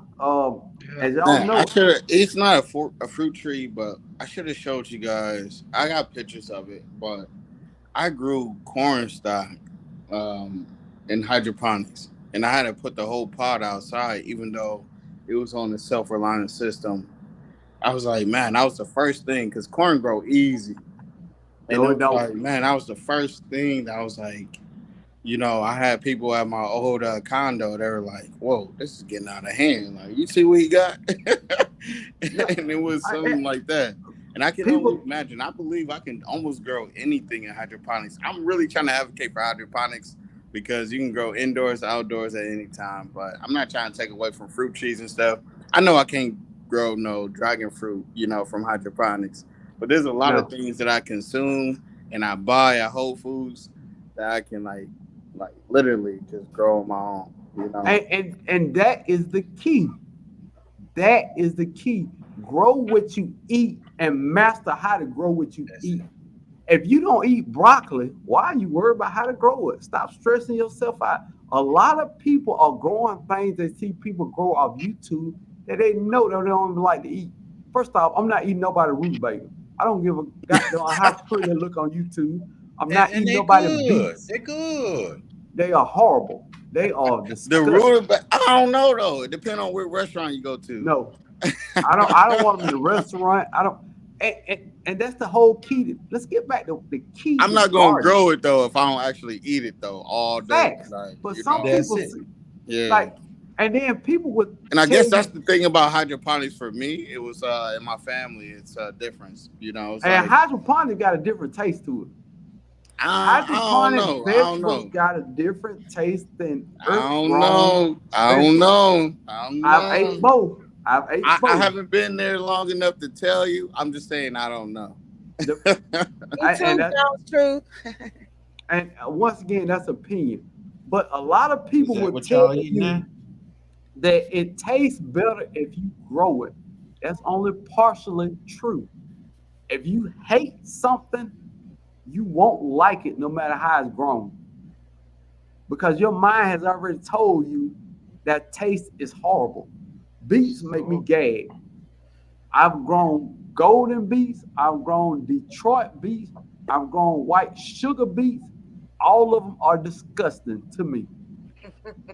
as y'all Man, know, I should have. It's not a fruit tree, but I should have showed you guys. I got pictures of it, but I grew corn stock in hydroponics, and I had to put the whole pod outside, even though it was on the self-reliant system. I was like, man, that was the first thing because corn grow easy, and no, it it was like, don't. man, that was the first thing that I was like, I had people at my old condo. They were like, "Whoa, this is getting out of hand. Like, you see what he got?" And it was something like that. And I can only People, imagine. I believe I can almost grow anything in hydroponics. I'm really trying to advocate for hydroponics because you can grow indoors, outdoors at any time. But I'm not trying to take away from fruit trees and stuff. I know I can't grow no dragon fruit, from hydroponics. But there's a lot of no. things that I consume and I buy at Whole Foods that I can like literally just grow on my own, And that is the key. That is the key. Grow what you eat and master how to grow what you eat. If you don't eat broccoli, why are you worried about how to grow it? Stop stressing yourself out. A lot of people are growing things they see people grow off YouTube that they know they don't even like to eat. First off, I'm not eating nobody rutabaga. I don't give a goddamn how pretty they look on YouTube. I'm not And eating they're nobody good. beets. They're good. They are horrible. They are The disgusting. rutabaga, I don't know though. It depends on what restaurant you go to. No, I don't want them in the restaurant. I don't. And that's the whole key. Let's get back to the key. I'm not gonna grow it though if I don't actually eat it though all day. Facts. Like, But some That's people it. yeah. like, and then people would. And I tell guess you- that's the thing about hydroponics for me. It was in my family. It's a difference. It's and like, hydroponics got a different taste to it. I don't Hydroponic know. vegetables got a different taste than I earth don't grown know. I don't vegetables. know. I don't I've ate know. both. I've ate I both. haven't been there long enough to tell you. I'm just saying I don't know. Me too, and that- Jones Truth. And once again, that's opinion. But a lot of people Is that would what tell y'all eating you now? that it tastes better if you grow it. That's only partially true. If you hate something, you won't like it no matter how it's grown. Because your mind has already told you that taste is horrible. Beets make me gag. I've grown golden beets, I've grown Detroit beets, I've grown white sugar beets. All of them are disgusting to me.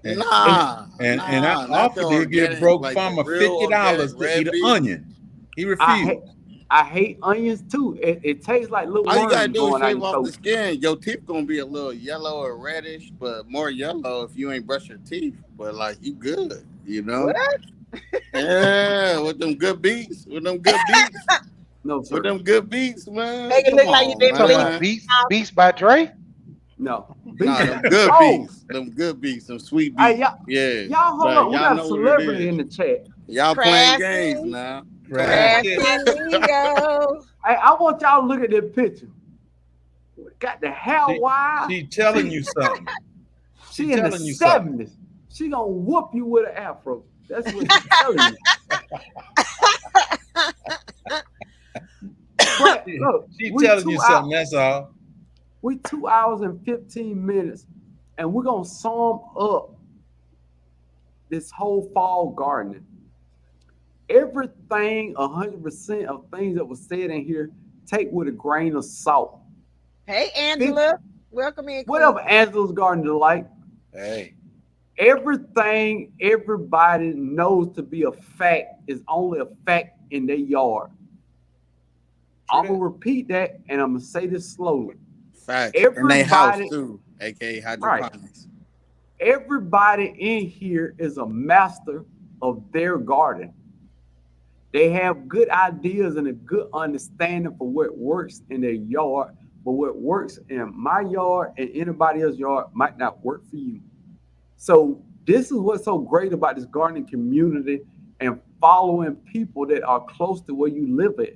Nah. And I not the offered to give organic, Broke like Farmer the real $50 organic to red eat an beet. onion. He I refused. hate, I hate onions too. It tastes like little All you gotta worms do is going out shave your off throat. the skin. Your teeth gonna be a little yellow or reddish, but more yellow if you ain't brush your teeth. But like you good, What? Yeah, with them good beats, No, sir. with them good beats, man. Make it Come look like you on, didn't Talking bleed. about man. Beats by Dre. No. Nah, them good Oh, beats, them sweet hey, beats. Yeah, y'all hold but on. We y'all got a know what it celebrity is. in the chat. Y'all playing games Crafty. now. Crafting Leo. I want y'all to look at that picture. Got the hair wide. She telling you something. She in the 70s. She gonna whoop you with an afro. That's what she's telling you. But look, she telling you something. That's all. We 2 hours and 15 minutes, and we're gonna sum up this whole fall gardening. Everything, 100% of things that was said in here, take with a grain of salt. Hey, Angela. Welcome in. Whatever Angela's garden is like. Hey. Everything everybody knows to be a fact is only a fact in their yard. I'm going to repeat that, and I'm going to say this slowly. Facts. In their house, too, a.k.a. hydroponics. Right. Everybody in here is a master of their garden. They have good ideas and a good understanding for what works in their yard, but what works in my yard and anybody else's yard might not work for you. So this is what's so great about this gardening community and following people that are close to where you live at.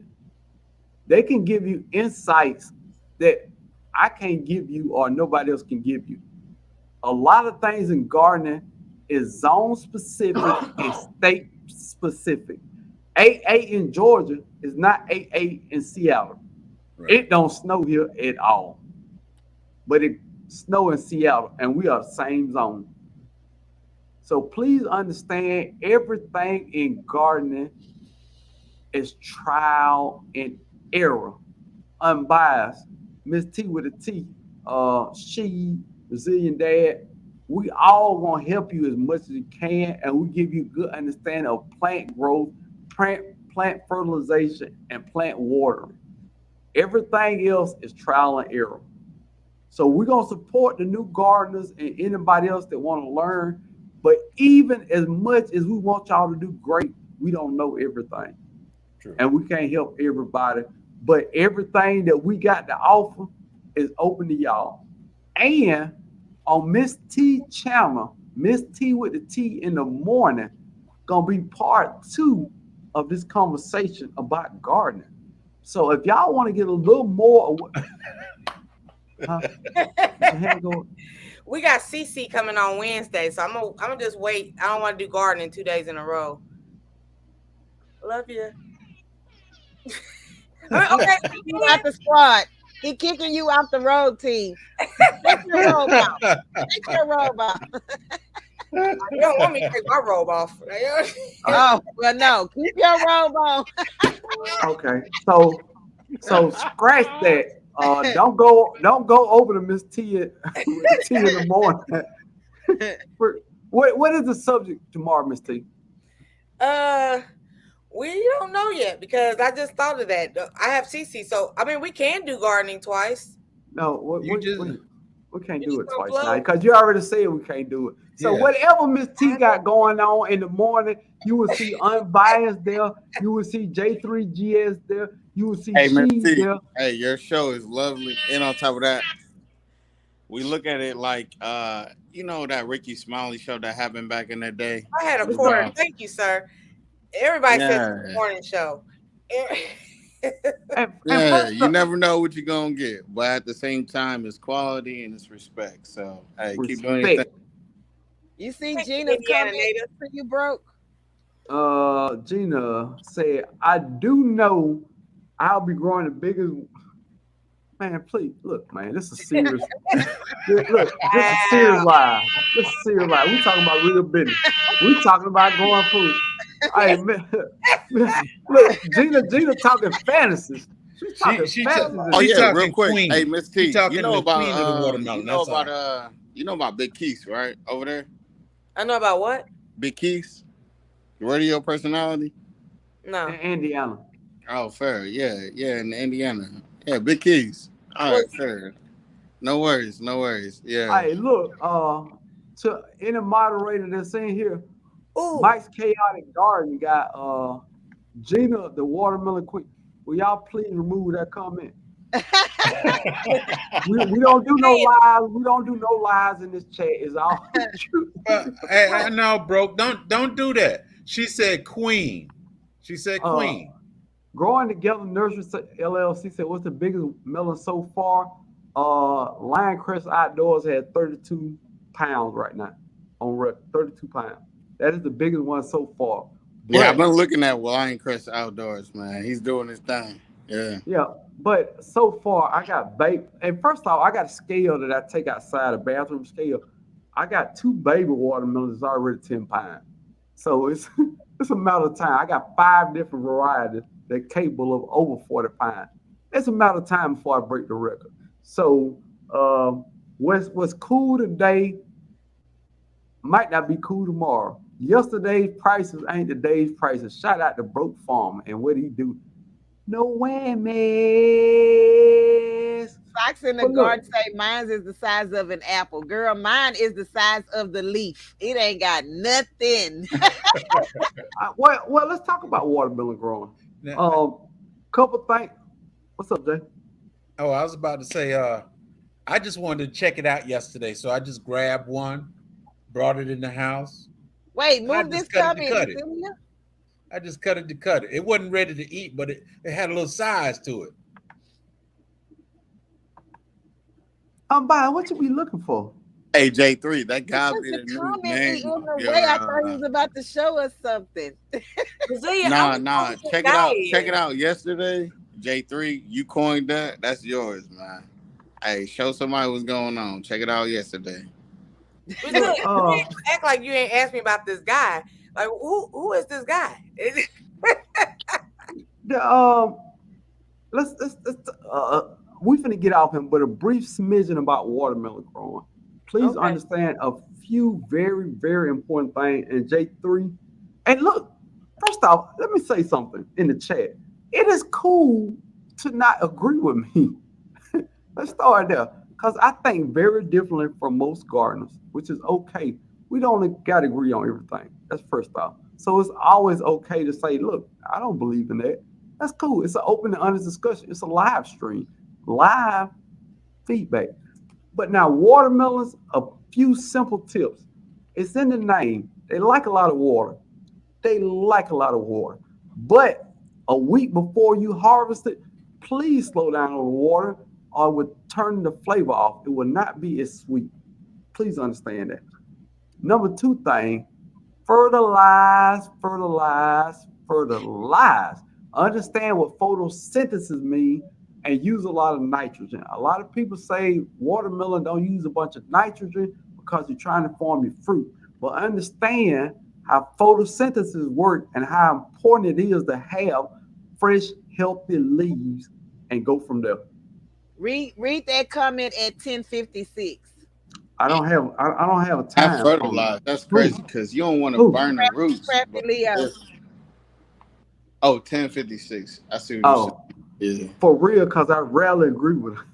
They can give you insights that I can't give you or nobody else can give you. A lot of things in gardening is zone specific and state specific. 8-8 in Georgia is not 8-8 in Seattle. Right. It don't snow here at all. But it snow in Seattle, and we are the same zone. So please understand, everything in gardening is trial and error. Unbiased. Miss T with a T. She, Brazilian Dad. We all want to help you as much as we can, and we give you good understanding of plant growth, plant fertilization, and plant watering. Everything else is trial and error. So we're going to support the new gardeners and anybody else that want to learn. But even as much as we want y'all to do great, we don't know everything. True. And we can't help everybody. But everything that we got to offer is open to y'all. And on Miss T channel, Miss T with the T in the morning, going to be part 2 of this conversation about gardening. So if y'all want to get a little more, we got CC coming on Wednesday, so I'm gonna just wait. I don't want to do gardening 2 days in a row. Love you. Okay, you out the squad. He kicking you off the road team. Take your robe off. Take your robe off. You don't want me to take my robe off. Oh, well, no. Keep your robe on. Okay, so scratch that. Don't go over to Miss T in the morning. What is the subject tomorrow, Miss T? We don't know yet because I just thought of that. I have CC, so I mean we can do gardening twice. No, we can't do it twice now because you already said we can't do it. So whatever Miss T got going on in the morning, you will see Unbiased there. You will see J3GS there. You will see She there. Hey, your show is lovely. And on top of that, we look at it like, that Ricky Smiley show that happened back in the day. I had a quarter. Thank you, sir. Everybody says it's a morning show. You never know what you're going to get. But at the same time, it's quality and it's respect. So, hey, keep doing your thing. You see Gina's comment for you, Broke? Gina said, I do know I'll be growing the biggest. Man, please, look, man, this is serious. Look, this is serious live. This is serious live. We talking about real business. We talking about growing food. Hey, man, look, Gina talking fantasies. She's talking fantasies. Real quick. Queen. Hey, Miss T, you know about Big Keith, right? Over there? I know about what? Big Keith, radio personality? No. In Indiana. Oh, fair. Yeah, in Indiana. Yeah, Big Keys. All right, fair. No worries. Yeah. Hey, look, to any moderator that's in here, Mike's Chaotic Garden got Gina the Watermelon Queen. Will y'all please remove that comment? we don't do no lies. We don't do no lies in this chat. It's all true. Hey, no, bro. Don't do that. She said queen. She said queen. Growing Together Nursery LLC said, what's the biggest melon so far? Lioncrest Outdoors had 32 pounds right now on record. 32 pounds. That is the biggest one so far. Yeah, I've been looking at Lioncrest Outdoors, man. He's doing his thing. Yeah. Yeah, but so far I got and first off, I got a scale that I take outside, a bathroom scale. I got 2 baby watermelons that's already 10 pounds. So it's it's a matter of time. I got 5 different varieties that are capable of over 40 pounds. It's a matter of time before I break the record. So what's cool today might not be cool tomorrow. Yesterday's prices ain't today's prices. Shout out to Brokefarmer and what he do. No whammies. Fox in the garden say mine is the size of an apple. Girl, mine is the size of the leaf. It ain't got nothing. Well, let's talk about watermelon growing. Couple things. What's up, Jay? Oh, I was about to say, I just wanted to check it out yesterday, so I just grabbed one, brought it in the house. Wait, move this tummy. I just cut it to cut it. It wasn't ready to eat, but it had a little size to it. Byron, what you be looking for? Hey, J3, that guy be the new name. I thought he was about to show us something. Nah. Check it out. Check it out. Yesterday, J3, you coined that. That's yours, man. Hey, show somebody what's going on. Check it out yesterday. Act like you ain't asked me about this guy. Like, who is this guy? Let's we finna get off him, but a brief smidgen about watermelon growing. Please understand a few very, very important things. And J3, and look, first off, let me say something in the chat. It is cool to not agree with me. Let's start there, because I think very differently from most gardeners, which is okay. We don't got to agree on everything. That's first off. So it's always okay to say, look, I don't believe in that. That's cool. It's an open and honest discussion. It's a live stream, live feedback. But now watermelons, a few simple tips. It's in the name. They like a lot of water. But a week before you harvest it, please slow down on the water or it would turn the flavor off. It will not be as sweet. Please understand that. Number 2 thing, fertilize. Understand what photosynthesis means and use a lot of nitrogen. A lot of people say watermelon don't use a bunch of nitrogen because you're trying to form your fruit. But understand how photosynthesis works and how important it is to have fresh, healthy leaves and go from there. Read that comment at 10:56. I don't have a time. Fertilize. That's crazy because you don't want to burn the roots. Oh, 1056. I see what you're saying. Yeah. For real, because I rarely agree with her.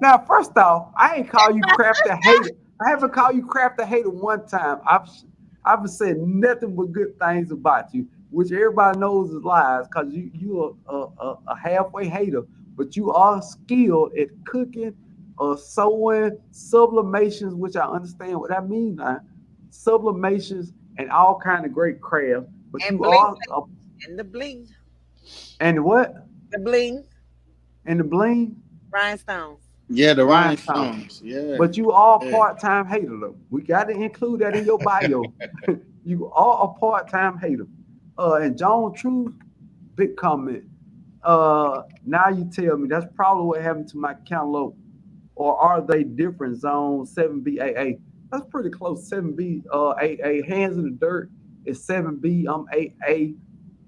Now, first off, I ain't call you crap to hater. I haven't called you crap to hater one time. I've said nothing but good things about you, which everybody knows is lies, because you are a halfway hater, but you are skilled at cooking or sewing, sublimations, which I understand what that means now. Sublimations and all kind of great craft. But and you bling, are and the bling. And what? The bling. And the bling? Rhinestones. Yeah, the rhinestones. Yeah. But you are a part-time hater though. We got to include that in your bio. You are a part-time hater. And John Truth, big comment. Now you tell me that's probably what happened to my cantaloupe. Or are they different? Zone 7B88. That's pretty close. 7B 8A. Hands in the dirt is 7B 8A.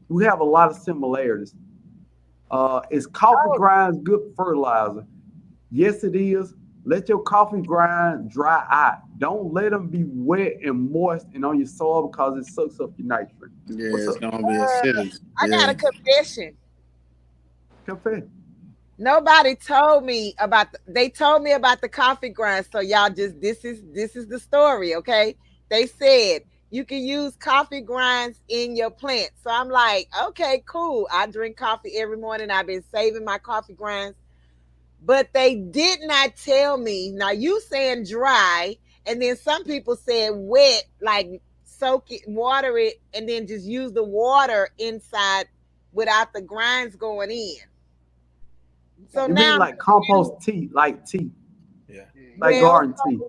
We have a lot of similarities. Is coffee grinds good fertilizer? Yes, it is. Let your coffee grind dry out. Don't let them be wet and moist and on your soil because it sucks up your nitrogen. Yeah, it's gonna be acidic. I got a confession. Confess. Nobody told me about they told me about the coffee grind. So y'all just this is the story, okay? They said you can use coffee grinds in your plant. So I'm like, okay, cool. I drink coffee every morning. I've been saving my coffee grinds. But they did not tell me. Now you saying dry, and then some people said wet, like soak it, water it, and then just use the water inside without the grinds going in. So You now mean like compost tea, like tea, Yeah. like well, garden tea?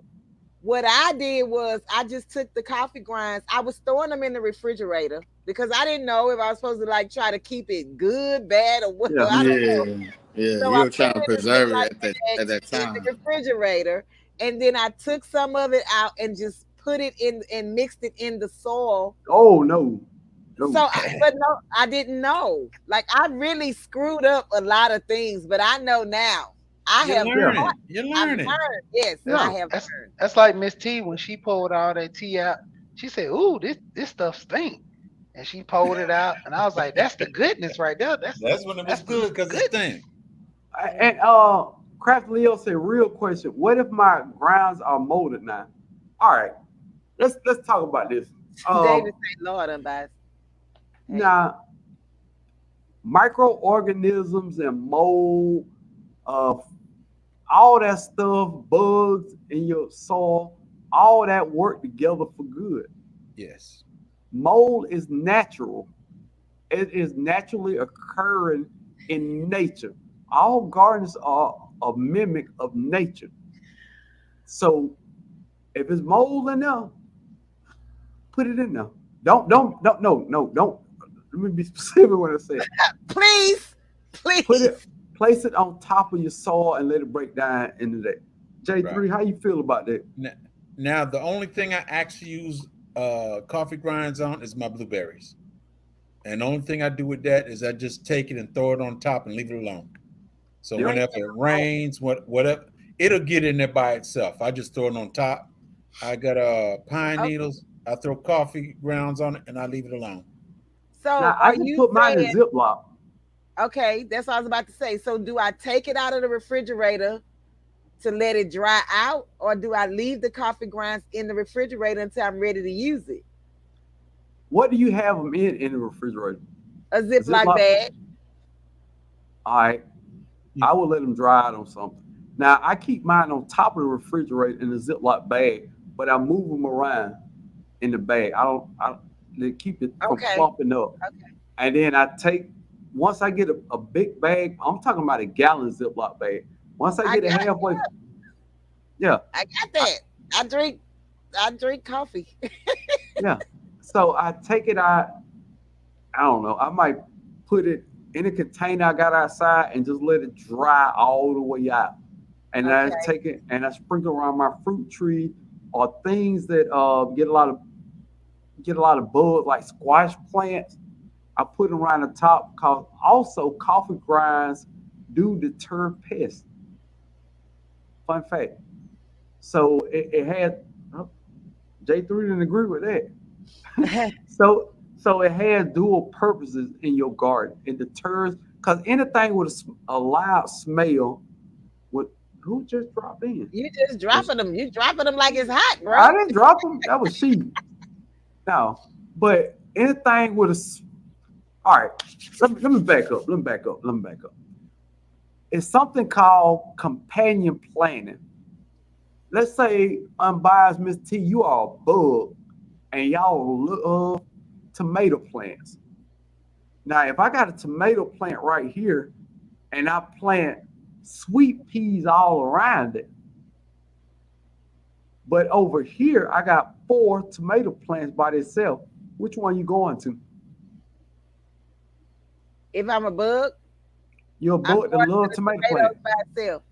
what I did was I just took the coffee grinds. I was throwing them in the refrigerator because I didn't know if I was supposed to like try to keep it good, bad, or what. Yeah. I don't know. Yeah. So You I were put trying it to in the preserve Ziploc it bag at that in time. the refrigerator, and then I took some of it out and just put it in and mixed it in the soil. Oh no. So, but no, I didn't know. Like I really screwed up a lot of things, but I know now. I You're have learning. You're I've learning. learned. Yes, Yeah. I have That's learned. that's like Miss T when she poured all that tea out. She said, "Ooh, this stuff stink," and she poured it out, and I was like, "That's the goodness right there. That's when it was that's the good because it's goodness." thin. And Craft Leo said, real question. What if my grounds are molded now? All right. Let's talk about this. David say, "Lord, unbiased." Hey. Now, microorganisms and mold, all that stuff, bugs in your soil, all that work together for good. Yes. Mold is natural. It is naturally occurring in nature. All gardens are a mimic of nature. So if it's mold in there, put it in there. Don't no. Let me be specific when I say it. Please, Put it, please. place it on top of your soil and let it break down into that. J3, Right. how you feel about that? Now, the only thing I actually use coffee grinds on is my blueberries. And the only thing I do with that is I just take it and throw it on top and leave it alone. So Yeah. whenever it rains, whatever, it'll get in there by itself. I just throw it on top. I got pine needles. I throw coffee grounds on it and I leave it alone. So Now I are just you put mine in saying Ziploc. okay? That's what I was about to say. So do I take it out of the refrigerator to let it dry out, or do I leave the coffee grinds in the refrigerator until I'm ready to use it? What do you have them in the refrigerator? A Ziploc bag. All right. I will let them dry out on something. Now I keep mine on top of the refrigerator in the Ziploc bag, but I move them around in the bag. They keep it from Okay. clumping up. Okay. And then I take, once I get a big bag, I'm talking about a gallon Ziploc bag. Once I get it halfway, yeah, I got that. I drink coffee. yeah. So I take it out. I don't know. I might put it in a container I got outside and just let it dry all the way out. And I Okay. take it and I sprinkle around my fruit tree or things that get a lot of bugs like squash plants. I put them around the top because also coffee grinds do deter pests. Fun fact. So it had J3 didn't agree with that. So it has dual purposes in your garden. It deters because anything with a loud smell would who just dropped in? You just dropping them. You dropping them like it's hot, bro. I didn't drop them. That was she. No, but anything with a all right. Let me back up. Let me back up. It's something called companion planting. Let's say unbiased Miss T, you are a bug and y'all love tomato plants. Now, if I got a tomato plant right here and I plant sweet peas all around it, but over here I got 4 tomato plants by themselves, which one you going to? If I'm a bug, You're a I'm bug that going love to the tomato tomatoes plants. by itself.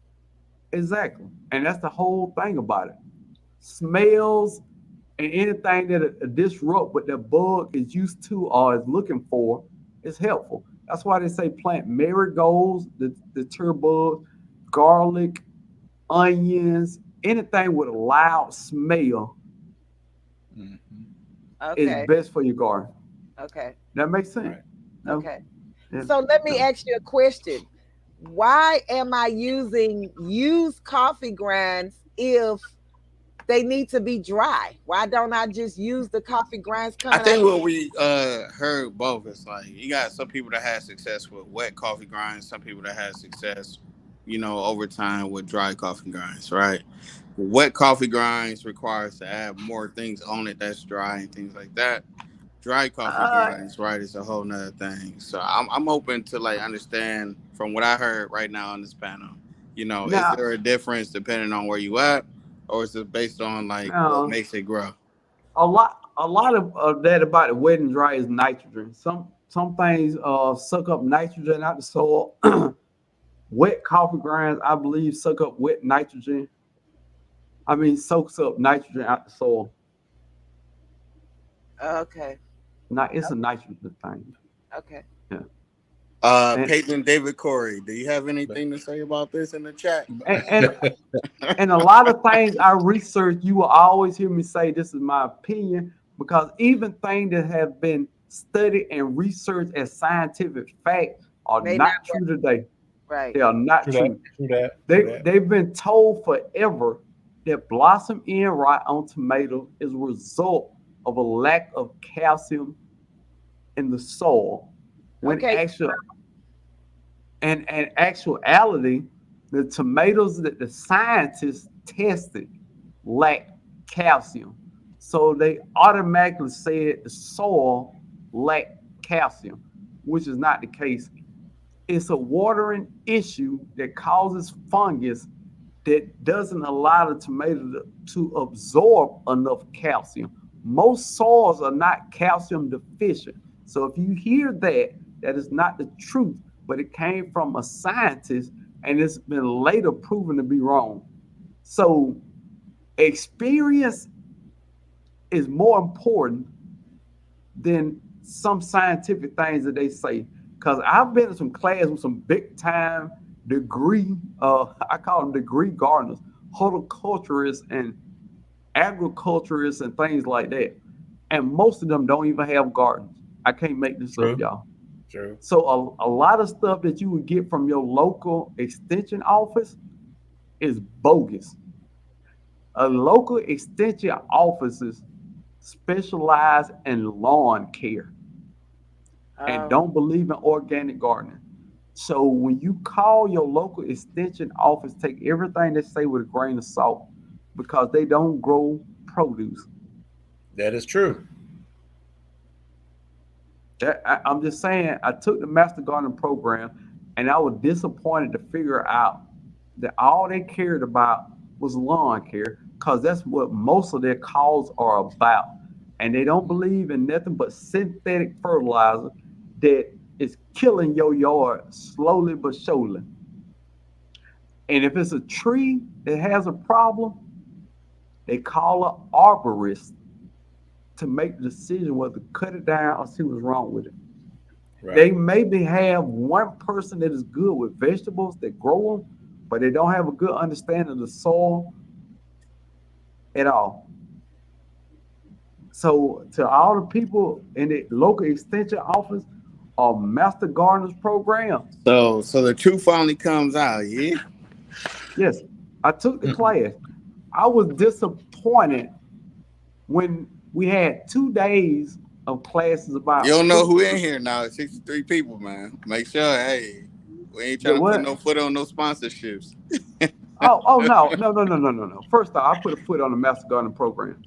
Exactly. And that's the whole thing about it. Smells and anything that disrupt what the bug is used to or is looking for is helpful. That's why they say plant marigolds, the deter bugs, garlic, onions, anything with a loud smell is Okay. best for your garden. Okay. That makes sense. Right. No? Okay. Yeah. So let me No. ask you a question. Why am I using used coffee grinds if they need to be dry? Why don't I just use the coffee grinds I coming think out? what we heard both is like you got some people that had success with wet coffee grinds, some people that had success over time with dry coffee grinds, right? Wet coffee grinds requires to add more things on it that's dry and things like that. Dry coffee grinds, right, is a whole nother thing. So I'm hoping to like understand from what I heard right now on this panel. Is Now, there a difference depending on where you at, or is it based on like what now makes it grow? a lot of that about the wet and dry is nitrogen. Some things suck up nitrogen out the soil. Wet coffee grinds, I believe, suck up wet nitrogen. I mean, soaks up nitrogen out the soil. Okay. Not it's a nitrogen thing. Okay. Yeah. And Peyton David Corey, do you have anything to say about this in the chat? and and a lot of things I research, you will always hear me say this is my opinion because even things that have been studied and researched as scientific fact are May not not true today. Right. They are not True true. that. True that. They True that. they've been told forever that blossom end rot on tomatoes is a result of a lack of calcium in the soil. When Okay. and actuality, the tomatoes that the scientists tested lack calcium. So they automatically said the soil lacked calcium, which is not the case. It's a watering issue that causes fungus that doesn't allow the tomato to absorb enough calcium. Most soils are not calcium deficient. So if you hear that, that is not the truth, but it came from a scientist and it's been later proven to be wrong. So experience is more important than some scientific things that they say. Because I've been in some class with some big time degree, I call them degree gardeners, horticulturists, and agriculturists, and things like that. And most of them don't even have gardens. I can't make this up, True. y'all. True. So a lot of stuff that you would get from your local extension office is bogus. A local extension offices specialize in lawn care and don't believe in organic gardening. So when you call your local extension office, take everything they say with a grain of salt because they don't grow produce. That is true. I'm just saying, I took the master gardening program and I was disappointed to figure out that all they cared about was lawn care because that's what most of their calls are about. And they don't believe in nothing but synthetic fertilizer that is killing your yard slowly but surely. And if it's a tree that has a problem, they call an arborist to make the decision whether to cut it down or see what's wrong with it. Right. They maybe have one person that is good with vegetables that grow them, but they don't have a good understanding of the soil at all. So to all the people in the local extension office or master gardeners program, So the truth finally comes out, yeah. yes, I took the class. I was disappointed when we had 2 days of classes You about don't know fruit. who in here now. It's 63 people, man. Make sure, hey, we ain't The trying to put what? no foot on no sponsorships. Oh no, no, no, no, no, no, no. First off, I put a foot on the master gardening program.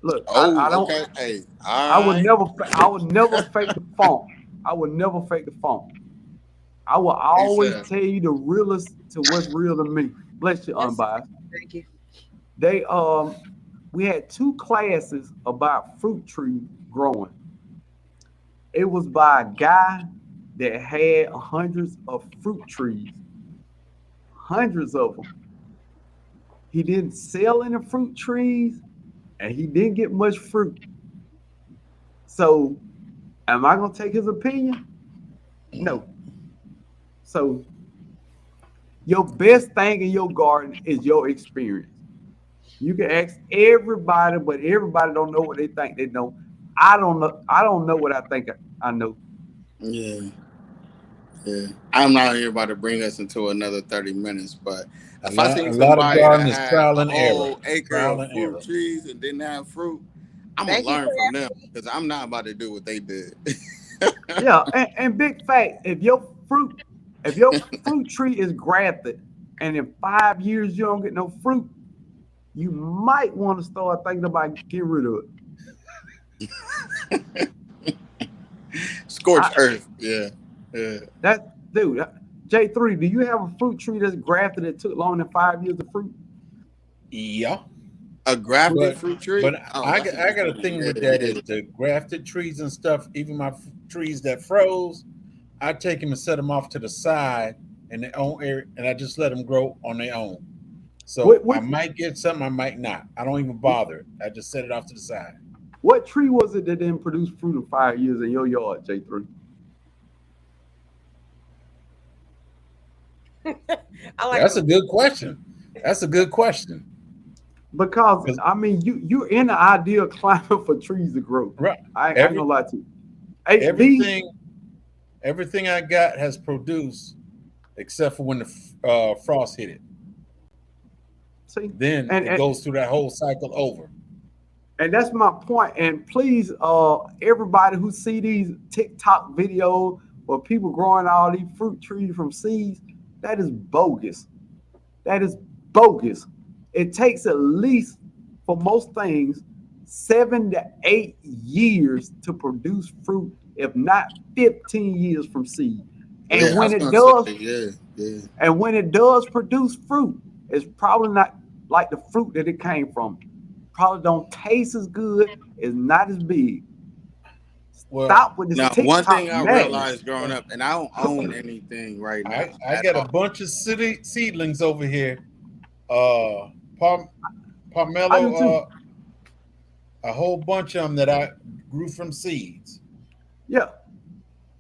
Look, I Oh, don't. okay. Hey, I all would right. never. I would never fake the funk. I would never fake the funk. I will Hey, always sir. tell you the realest to what's real to me. Bless you, Yes. unbiased. Thank you. They we had two classes about fruit tree growing. It was by a guy that had hundreds of fruit trees, hundreds of them. He didn't sell any fruit trees, and he didn't get much fruit. So, am I gonna take his opinion? No. So, your best thing in your garden is your experience. You can ask everybody, but everybody don't know what they think they know. I don't know. I don't know what I think I know. Yeah, yeah. I'm not here about to bring us into another 30 minutes, but A if I lot, seen a lot of somebody that garden is had trial a and error. whole acre Trial of and fruit error. trees and didn't have fruit, I'm gonna Thank you learn for from them asking. because I'm not about to do what they did. Yeah, and big fact, if your fruit tree is grafted, and in 5 years you don't get no fruit, you might want to start thinking about getting rid of it. Scorched earth. Yeah. Yeah. That dude, J3, do you have a fruit tree that's grafted that took longer than 5 years of fruit? Yeah. A grafted But fruit tree? but Oh, I that's got a I got a different. thing Yeah, with that yeah. is the grafted trees and stuff. Even my trees that froze, I take them and set them off to the side in their own area, and I just let them grow on their own. So What I what might get something, I might not. I don't even bother. I just set it off to the side. what tree was it that didn't produce fruit in 5 years in your yard, J3? I like That's them. a good question. That's a good question. Because 'Cause, I mean, you're in the ideal climate for trees to grow. right, I ain't every gonna lie to you. HB, everything everything I got has produced except for when the frost hit it. see, Then and, it and goes through that whole cycle over. and that's my point. And please, everybody who see these TikTok videos where people growing all these fruit trees from seeds, that is bogus. That is bogus. It takes at least, for most things, 7 to 8 years to produce fruit, if not 15 years from seed. And Yeah, I when was it gonna say, does, yeah, yeah. and when it does produce fruit, it's probably not like the fruit that it came from. Probably don't taste as good. It's not as big. Well, Stop with this Now, one thing TikTok I madness. realized growing up, and I don't own anything right now I at got a all. bunch of city seedlings over here. Palm, I do Pomelo, too. a whole bunch of them that I grew from seeds. Yeah,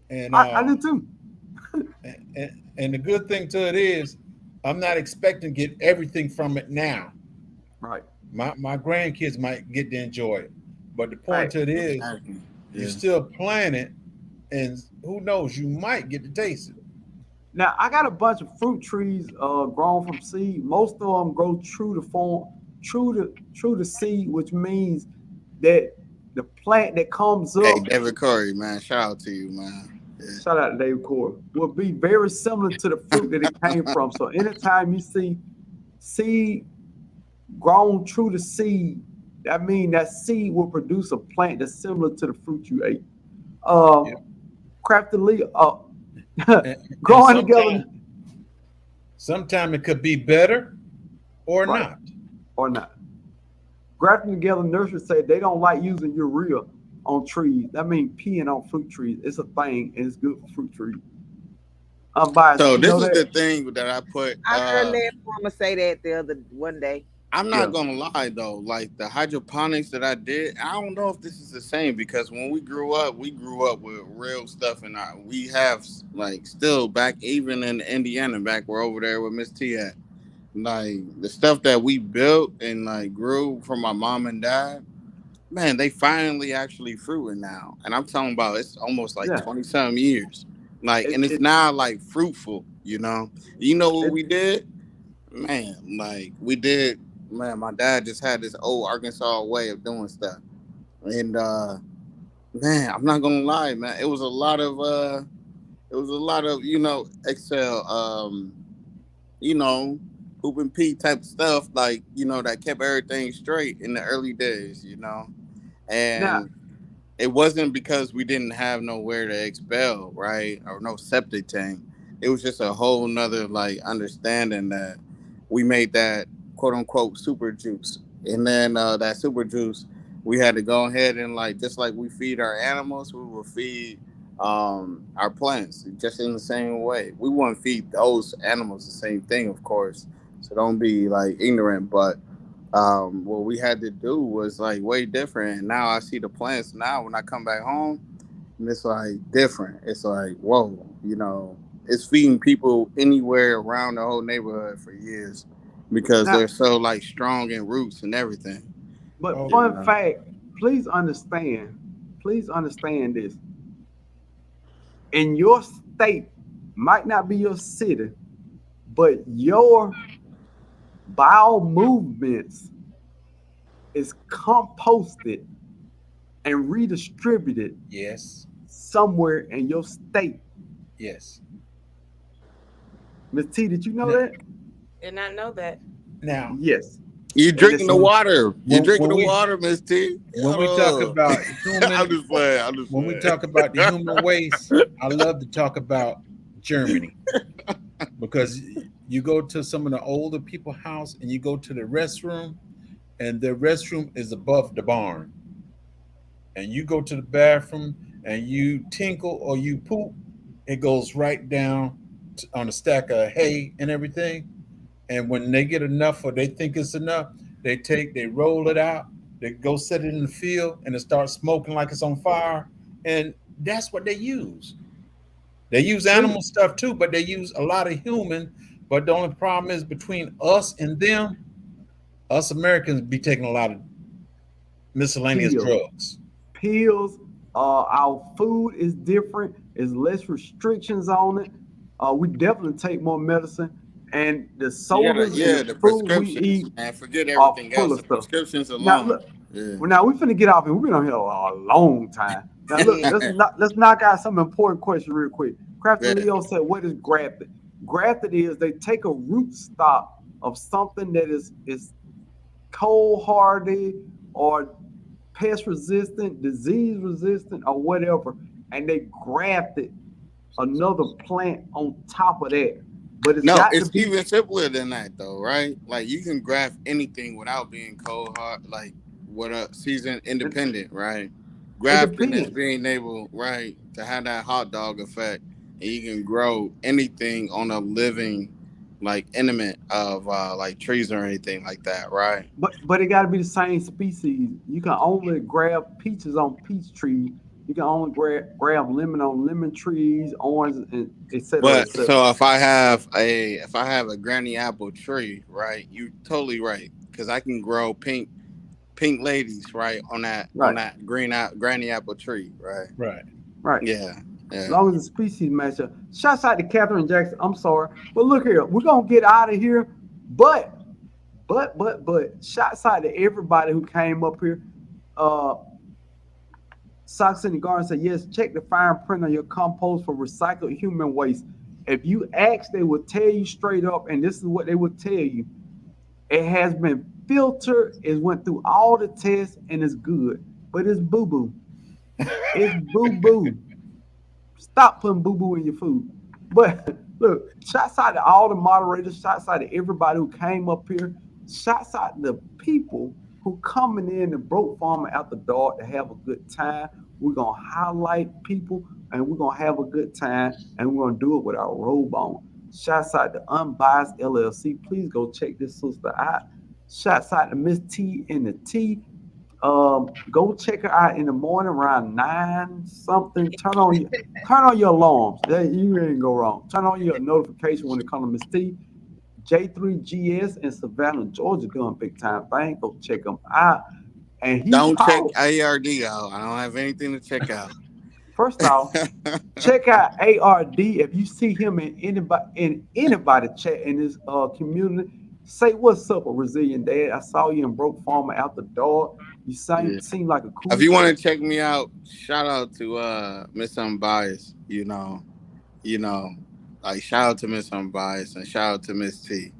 And I do too. and the good thing to it is, I'm not expecting to get everything from it now. Right. My grandkids might get to enjoy it, but the point Right. to it is, Exactly. you Yeah. still plant it, and who knows, you might get to taste it. Now I got a bunch of fruit trees grown from seed. Most of them grow true to form, true to seed, which means that the plant that comes Hey, up, David Curry, man, shout out to you, man. Yeah. shout out to Dave Core, will be very similar to the fruit that it came from. So anytime you see seed grown true to seed, that means that seed will produce a plant that's similar to the fruit you ate. Yeah, Um, craftily, and, and growing together, sometime it could be better or right not. or not. Grafting together nurseries say they don't like using urea on trees. That means peeing on fruit trees. It's a thing and it's good for fruit trees. Unbiased, So did you this know is the that? thing that I put. I heard Led Farmer say that the other one day. I'm Yeah. not gonna lie though, like the hydroponics that I did, I don't know if this is the same because when we grew up with real stuff, and we have like still back even in Indiana, back we're over there with Miss T at. Like the stuff that we built and like grew from my mom and dad, man, they finally actually fruiting now. And I'm talking about it's almost like Yeah. 20 some years. Like, It, and it's it, now like fruitful, you know. You know what it we did? Man, like we did, man, my dad just had this old Arkansas way of doing stuff. And man, I'm not gonna lie, man. It was a lot of, Excel, you know, hoop and P type stuff, like, that kept everything straight in the early days, now, and it wasn't because we didn't have nowhere to expel, right? Or no septic tank. It was just a whole nother like understanding that we made that quote unquote super juice. And then that super juice, we had to go ahead and like just like we feed our animals, we will feed our plants just in the same way. We wouldn't feed those animals the same thing, of course. So don't be like ignorant, but what we had to do was like way different. And now I see the plants now when I come back home, and it's like different. It's like whoa, it's feeding people anywhere around the whole neighborhood for years because now, they're so like strong in roots and everything. but Oh, You fun know. fact, please understand this. In your state, might not be your city, but your bowel movements is composted and redistributed yes, somewhere in your state. yes. Miss T, did you know Now, that? Did not know that. Now, Yes. You And drinking it's the water. You drinking when the we water, Miss T. when we talk about I'm human just playing. I'm just when we playing. talk about the human waste, I love to talk about Germany because you go to some of the older people house and you go to the restroom and the restroom is above the barn, and you go to the bathroom and you tinkle or you poop, it goes right down on a stack of hay and everything. And when they get enough or they think it's enough, they roll it out, they go set it in the field, and it starts smoking like it's on fire. And that's what they use. They use See, animal stuff too, but they use a lot of human. But the only problem is between us and them, us Americans be taking a lot of miscellaneous pills. drugs. Pills. Our food is different. There's less restrictions on it. We definitely take more medicine, and the You gotta, sodas and yeah, the the food we prescriptions, eat man. Forget are everything full else. of The stuff. prescriptions Now alone. look, Yeah. well, now we're finna get off, and we've been on here a long time. Now look, let's knock out some important questions real quick. Crafton Yeah. Leo said, "What is grafted?" Grafted is they take a root stock of something that is cold hardy or pest resistant, disease resistant, or whatever, and they grafted another plant on top of that. But it's No, got to it's be even simpler than that, though, right? Like you can graft anything without being cold hard, like what a season independent, right? it Grafting is depends. being able, right, to have that hot dog effect, and you can grow anything on a living, like intimate of like trees or anything like that, right? But it got to be the same species. You can only grab peaches on peach trees. You can only grab lemon on lemon trees, orange, and et cetera, et But cetera. so if I have a granny apple tree, right? You totally right because I can grow pink ladies right on Right, that granny apple tree, right? Right. right. Yeah, As yeah. long as the species match up. Shouts out to Catherine Jackson. I'm sorry, but look here, we're gonna get out of here. But shouts out to everybody who came up here. Uh, Socks in the Garden said, yes, check the fine print on your compost for recycled human waste. If you ask, they will tell you straight up, and this is what they will tell you. It has been filtered, it went through all the tests, and it's good. But it's boo boo. It's boo boo. Stop putting boo boo in your food. But look, shouts out to all the moderators, shouts out to everybody who came up here, shouts out to the people who coming in and broke farmer out the door to have a good time. We're gonna highlight people and we're gonna have a good time and we're gonna do it with our robe on. Shouts out to Unbiased LLC. Please go check this sister out. Shouts out to Miss T in the T. Go check her out in the morning around 9 something. Turn on your alarms. You ain't go wrong. Turn on your notification when it comes to Miss T. J3GS in Savannah, Georgia, doing big time thing. Go check them out. And he Don't check probably ARD out. I don't have anything to check out. first off, check out ARD. If you see him in anybody chat in this community, say what's up, a resilient dad. I saw you in Broke Farmer out the door. You Yeah. seem like a If cool you person. want to check me out, shout out to Miss Unbiased. You know, like shout out to Miss Unbiased and shout out to Miss T.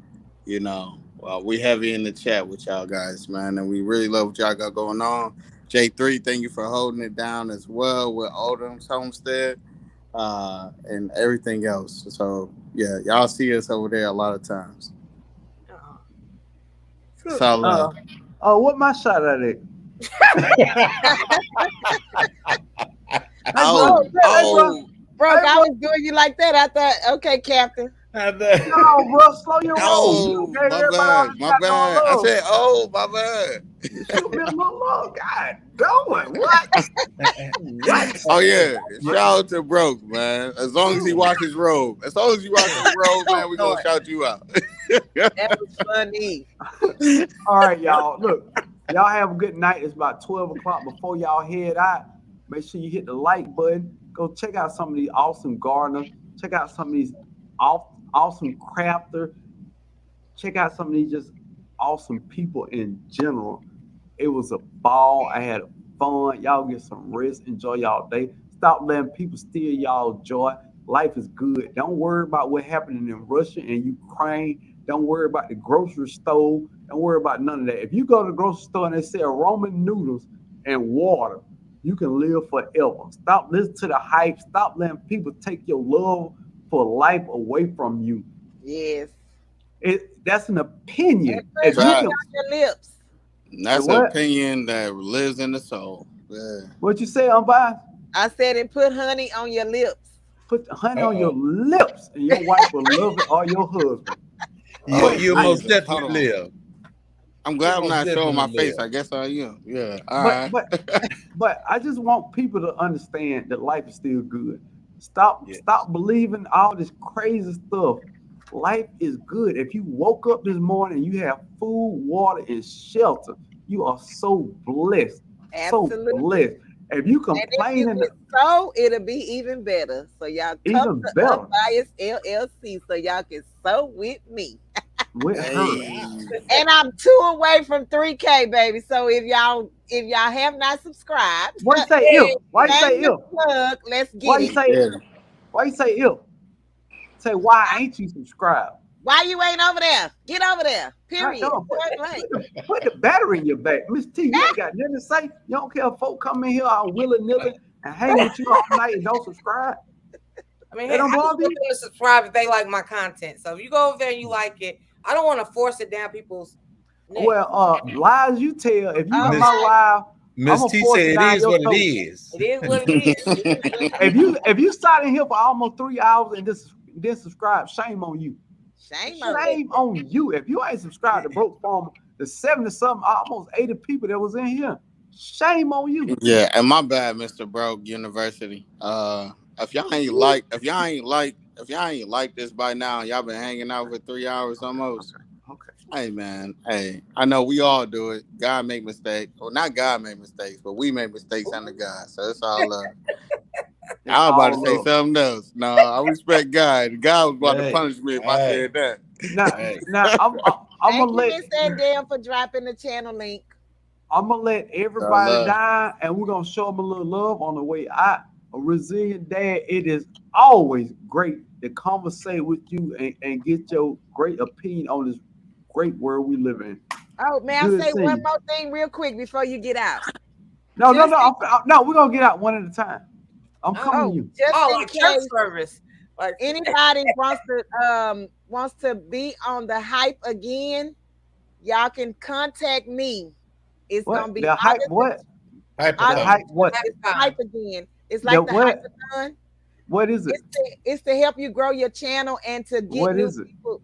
We heavy in the chat with y'all guys, man, and we really love what y'all got going on. J3, thank you for holding it down as well with Odom's Homestead and everything else. So yeah, y'all see us over there a lot of times. Uh-uh. It's all Uh, love. what my shot at it? Hey, bro. Oh, Hey, bro. oh, Broke, Hey, I bro. was doing you like that. I thought, okay, Captain. No, bro. Slow your roll. You oh, gave my everybody all bad, this my goddamn bad. I love. said, oh, my bad. You shoot me a little love. God, going. What? What? Oh yeah, shout out to Broke, man. As long as he wash his robe, as long as you wash his robe, man, we gonna Lord, shout you out. that was funny. All right, y'all. Look, y'all have a good night. It's about 12 o'clock. Before y'all head out, make sure you hit the like button. Go check out some of these awesome gardeners. Check out some of these awesome crafters. Check out some of these just awesome people in general. It was a ball. I had fun. Y'all get some rest. Enjoy y'all day. Stop letting people steal y'all joy. Life is good. Don't worry about what happening in Russia and Ukraine. Don't worry about the grocery store. Don't worry about none of that. If you go to the grocery store and they sell Roman noodles and water, you can live forever. Stop listening to the hype. Stop letting people take your love for life away from you. Yes. That's an And opinion. put If you honey can, Facts. on your lips. That's an what? opinion that lives in the soul. Yeah. What you say, unbiased? I said, and put honey on your lips. Put the honey on your Uh-oh. lips, and your wife will love it, or your husband. You, But Oh you I, most Jesus. Hold definitely on. live. I'm You glad I'm most not showing my definitely face. live. I guess I am. Yeah. All but right. but but I just want people to understand that life is still good. Stop Yes. stop believing all this crazy stuff. Life is good. If you woke up this morning, you have food, water, and shelter. You are so blessed, so Absolutely. blessed. If you And if you complaining, get sow, it'll be even better. So y'all come even to better. Unbiased LLC so y'all can sow with me. With her. Hey. And I'm 2 away from 3K, baby. So if y'all have not subscribed, Why you say if? Why you say shameless if? plug, let's Why get you it. Let's say? get it. Why you say if? Say why ain't you subscribed? Why you ain't over there? Get over there. Right, Period. no, Point blank. put the battery in your back. Miss T, you ain't got nothing to say. You don't care if folk come in here all willy-nilly and hang with you all night and don't subscribe. I mean, They hey, don't I just bother want you? them to subscribe if they like my content. So if you go over there and you like it, I don't want to force it down people's neck. Well, lies you tell. If you in Miss my Okay. live, I'm Miss gonna T force it said it down is your what it throat. is. It is what it is. If you sat in here for almost 3 hours and just didn't subscribe, shame on you. Shame on you. Shame on you. If you ain't subscribed to Broke Farmer, the 70 something, almost 80 people that was in here, shame on you. Yeah, and my bad, Mr. Broke University. If y'all ain't like this by now, y'all been hanging out for 3 hours almost. Okay, okay. Hey man, hey, I know we all do it. God make mistakes. Well, not God make mistakes, but we make mistakes under God. So it's all love. It's I was about to all say love. something else. No, I respect God. God was about to Hey, punish me if I hey, said that. Now, hey. now I'm Thank gonna you, let Miss Sandell, for dropping the channel link. All everybody love. die, and we're gonna show them a little love on the way out. A resilient dad. It is always great to conversate with you and get your great opinion on this great world we live in. Oh, may I Good say seeing one you. more thing real quick before you get out? No, no, Just no, in, no. We're gonna get out one at a time. I'm coming to Oh, you. just oh, in like church case service. Like anybody wants to be on the hype again, y'all can contact me. It's gonna What be the hype? August What the August Hyperthon. hype? the 20th. What half It's the the time. hype again. It's the like the what? hypathon. What is it? It's to help you grow your channel and to get What new is it? people.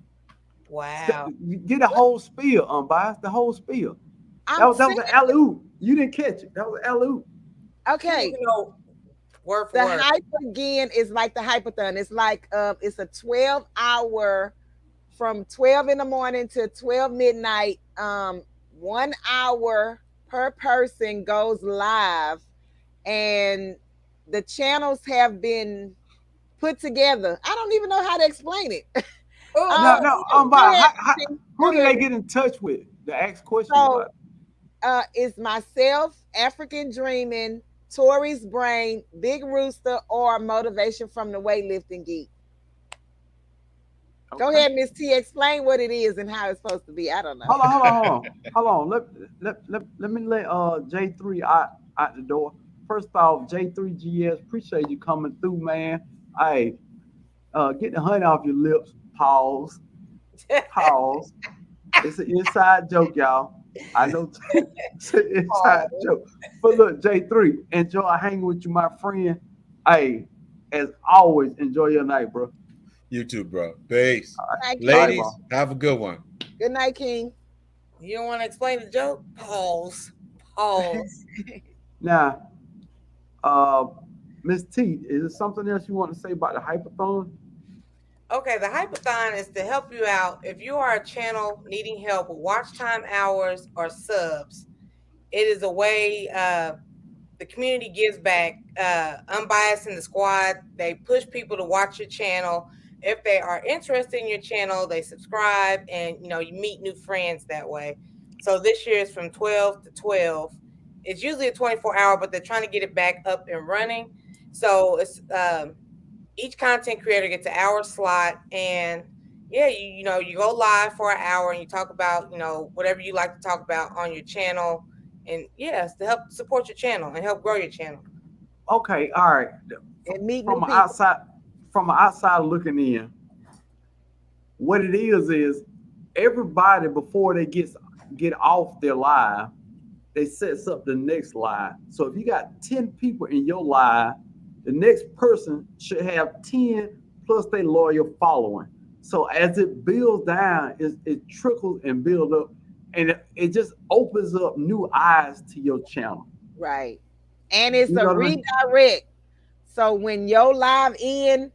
Wow. Get a whole spiel, unbiased. The whole spiel. I'm That saying, was an alley oop. You didn't catch it. That was an alley oop. She didn't okay, even know word for the word. hype again is like the hypathon. It's like it's a 12-hour from 12 in the morning to 12 midnight. 1 hour per person goes live, and the channels have been put together. I don't even know how to explain it. Oh No, no. no, Go unbiased. ahead, Who go did ahead. they get in touch with to ask questions about So it? it's myself, African Dreaming, Tori's Brain, Big Rooster, or Motivation from the Weightlifting Geek. Go Okay. ahead, Miss T. Explain what it is and how it's supposed to be. I don't know. Hold on. Let me let J3 out the door. First off, J3GS, appreciate you coming through, man. Hey, get the honey off your lips. Pause. Pause. It's an inside joke, y'all. I know it's an inside Oh, joke. But look, J3, enjoy hanging with you, my friend. Hey, as always, enjoy your night, bro. You too, bro. Peace. All right. Good night, All right, King. Ladies, bro. have a good one. Good night, King. you don't want to explain the joke? Pause. Pause. Now, uh, Miss T, is there something else you want to say about the hypathon? Okay, the hypathon is to help you out if you are a channel needing help with watch time hours or subs. It is a way the community gives back. Unbiased in the squad, they push people to watch your channel. If they are interested in your channel, they subscribe, and you meet new friends that way. So this year is from 12 to 12. It's usually a 24-hour, but they're trying to get it back up and running. So it's each content creator gets an hour slot, and yeah, you know, you go live for an hour and you talk about, you know, whatever you like to talk about on your channel, and yes, to help support your channel and help grow your channel. Okay, all right. And meet new From an people. outside looking in, what it is everybody before they get off their live, they sets up the next live. So if you got 10 people in your live, the next person should have 10 plus their loyal following. So as it builds down, it trickles and builds up, and it just opens up new eyes to your channel. Right. And it's You a know what I mean? redirect. So when your live in,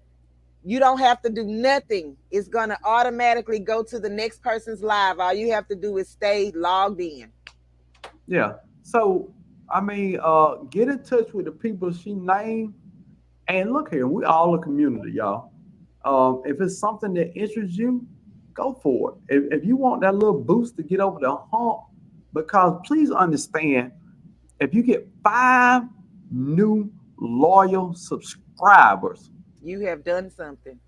you don't have to do nothing. It's gonna automatically go to the next person's live. All you have to do is stay logged in. Yeah. So I mean, get in touch with the people she named. And look here, we all a community, y'all. If it's something that interests you, go for it. If you want that little boost to get over the hump, because please understand, if you get 5 new loyal subscribers, You have done something.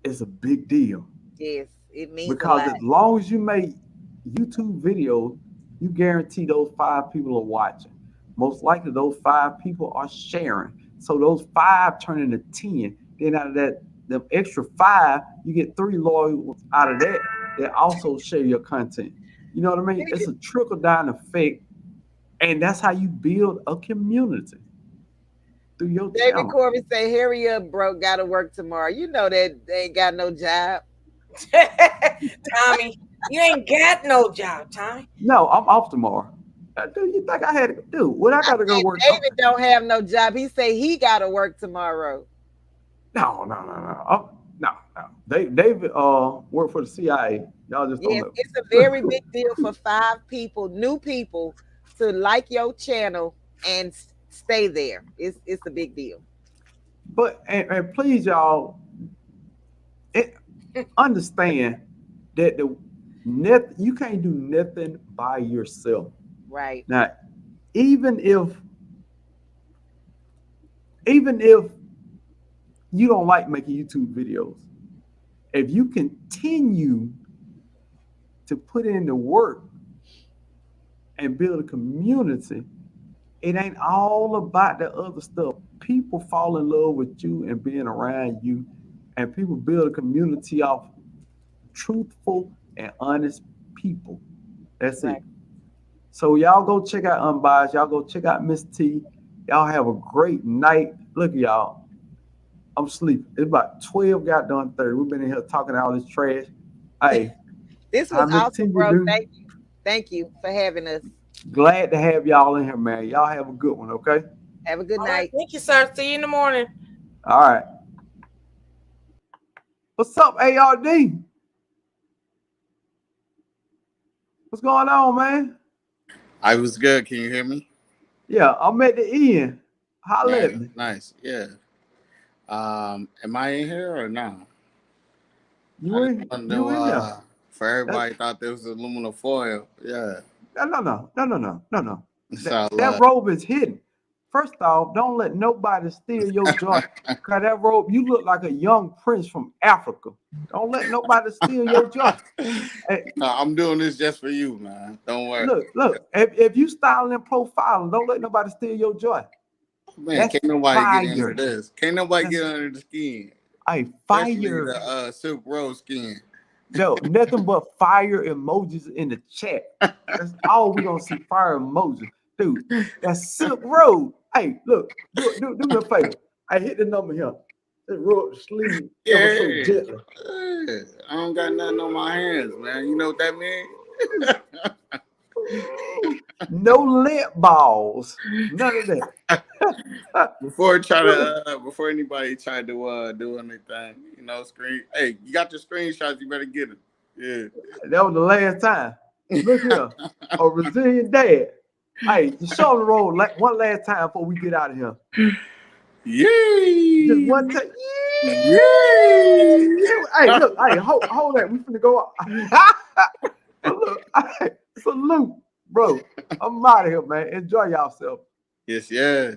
it's a big deal. Yes, it means a Because lot. as long as you make YouTube videos, you guarantee those 5 people are watching. Most likely, those 5 people are sharing. So those 5 turn into 10. Then out of that, the extra 5, you get 3 loyal out of that that also share your content. You know what I mean? It's a trickle down effect, and that's how you build a community through your David channel. Corbin say, "Hurry up, bro. Got to work tomorrow." You know that they ain't got no job. Tommy, you ain't got no job, Tommy. No, I'm off tomorrow. Dude, you think I had to do? When I I got to go said work? David don't have no job. He say he got to work tomorrow. No. No, no. David worked for the CIA. Y'all just don't Yes, know. it's a very big deal for 5 people, new people, to like your channel and stay there. It's a big deal. But and please y'all it, understand that you can't do nothing by yourself. Right. Now, even if even if you don't like making YouTube videos, if you continue to put in the work and build a community, it ain't all about the other stuff. People fall in love with you and being around you, and people build a community off truthful and honest people. That's Right. it. So y'all go check out Unbiased. Y'all go check out Miss T. Y'all have a great night. Look, y'all, I'm sleeping. It's about 12 got done 30. We've been in here talking all this trash. Hey, This how was Miss T awesome, you bro. do? Thank you. Thank you for having us. Glad to have y'all in here, man. Y'all have a good one, okay? Have a good All right, night. thank you, sir. See you in the morning. All right. What's up, ARD? What's going on, man? I was good. Can you hear me? Yeah, I'm at the end. Holla Yeah, at me. nice. Yeah. Am I in here or no? I You just in? want to You know. in there? For That's, everybody thought there was aluminum foil. Yeah. no. It's That all that love. robe is hidden. First off, don't let nobody steal your joy. Cause that robe, you look like a young prince from Africa. Don't let nobody steal your joy. Hey, No, I'm doing this just for you, man. Don't worry. look. If you styling and profiling, don't let nobody steal your joy. Man, That's can't nobody get under fire. this. Can't nobody That's get under the skin. a Especially fire. the Silk Road skin. No, nothing but fire emojis in the chat. That's all we gonna see. Fire emojis, dude. That's Silk Road. Hey, look, do me a favor. I hit the number here. Just roll up the sleeve ever so Yeah. gently. Yeah. I don't got nothing on my hands, man. You know what that means? No lint balls. None of that. Before anybody tried to do anything, Hey, you got the screenshots, you better get them. Yeah. That was the last time. Look here. A resilient dad. Hey, you show the road like one last time before we get out of here. Yay! Just one time. Yay! Hey, look, hey, hold that. We finna go out. Look, hey, salute, bro. I'm out of here, man. Enjoy yourself. Yes, yeah.